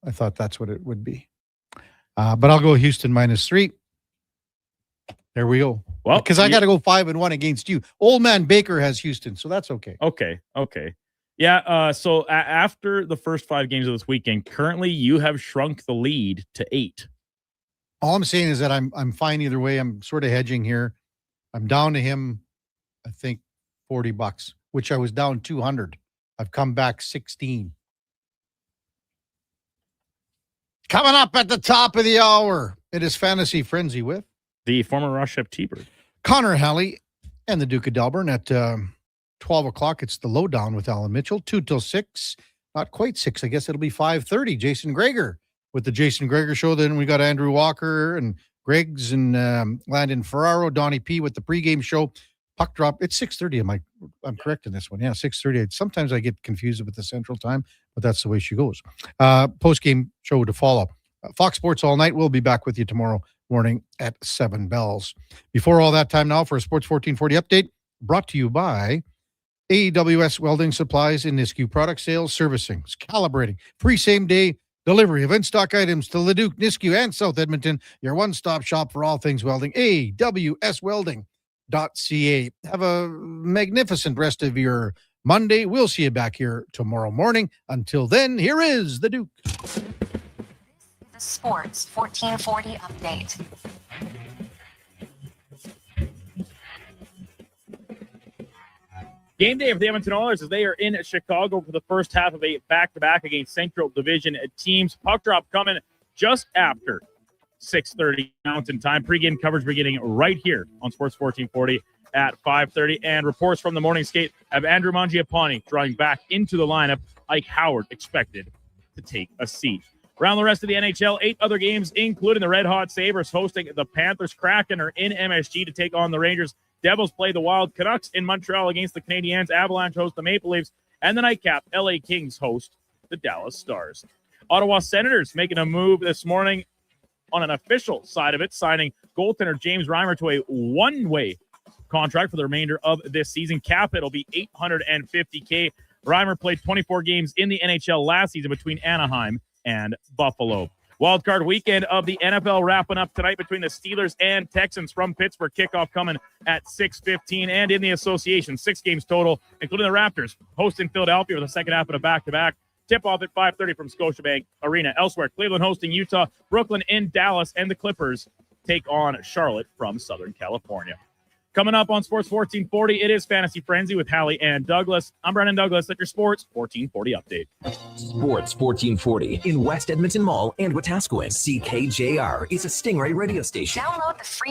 I thought that's what it would be. But I'll go Houston -3. There we go. Well, because I got to go 5-1 against you. Old man Baker has Houston, so that's okay. Okay. Yeah. So after the first 5 games of this weekend, currently you have shrunk the lead to 8. All I'm saying is that I'm fine either way. I'm sort of hedging here. I'm down to him, I think, $40, which I was down 200. I've come back 16. Coming up at the top of the hour, it is Fantasy Frenzy with the former Ross Shep T-Bird, Connor Halley, and the Duke of Delburne at 12 o'clock. It's the lowdown with Alan Mitchell, 2 till 6. Not quite 6. I guess it'll be 5:30. Jason Greger with the Jason Greger Show. Then we got Andrew Walker and Greg's and Landon Ferraro, Donnie P with the pregame show. Puck drop. It's 6:30. I'm correct in this one. Yeah, 6:30. Sometimes I get confused with the Central Time, but that's the way she goes. Post-game show to follow. Fox Sports All Night. We'll be back with you tomorrow morning at 7 bells. Before all that, time now for a Sports 1440 update brought to you by AWS Welding Supplies and Nisku Product Sales Servicing, calibrating, free same-day delivery of in-stock items to Leduc, Nisku, and South Edmonton. Your one-stop shop for all things welding. AWSwelding.ca. Have a magnificent rest of your Monday. We'll see you back here tomorrow morning. Until then, here is the Duke. The Sports 1440 update. Game day for the Edmonton Oilers as they are in Chicago for the first half of a back-to-back against Central Division teams. Puck drop coming just after 6:30 Mountain Time. Pre-game coverage beginning right here on Sports 1440 at 5:30. And reports from the morning skate have Andrew Mangiapane drawing back into the lineup. Ike Howard expected to take a seat. Around the rest of the NHL, 8 other games, including the Red Hot Sabres hosting the Panthers. Kraken are in MSG to take on the Rangers. Devils play the Wild. Canucks in Montreal against the Canadiens. Avalanche host the Maple Leafs. And the nightcap, LA Kings host the Dallas Stars. Ottawa Senators making a move this morning on an official side of it, signing goaltender James Reimer to a one-way contract for the remainder of this season. Cap it'll be $850K. Reimer played 24 games in the NHL last season between Anaheim and Buffalo. Wildcard weekend of the NFL wrapping up tonight between the Steelers and Texans from Pittsburgh. Kickoff coming at 6:15. And in the association, 6 games total, including the Raptors hosting Philadelphia for the second half of a back-to-back. Tip-off at 5:30 from Scotiabank Arena. Elsewhere, Cleveland hosting Utah, Brooklyn in Dallas, and the Clippers take on Charlotte from Southern California. Coming up on Sports 1440, it is Fantasy Frenzy with Hallie and Douglas. I'm Brennan Douglas at your Sports 1440 update. Sports 1440 in West Edmonton Mall and Wetaskiwin. CKJR is a Stingray radio station. Download the free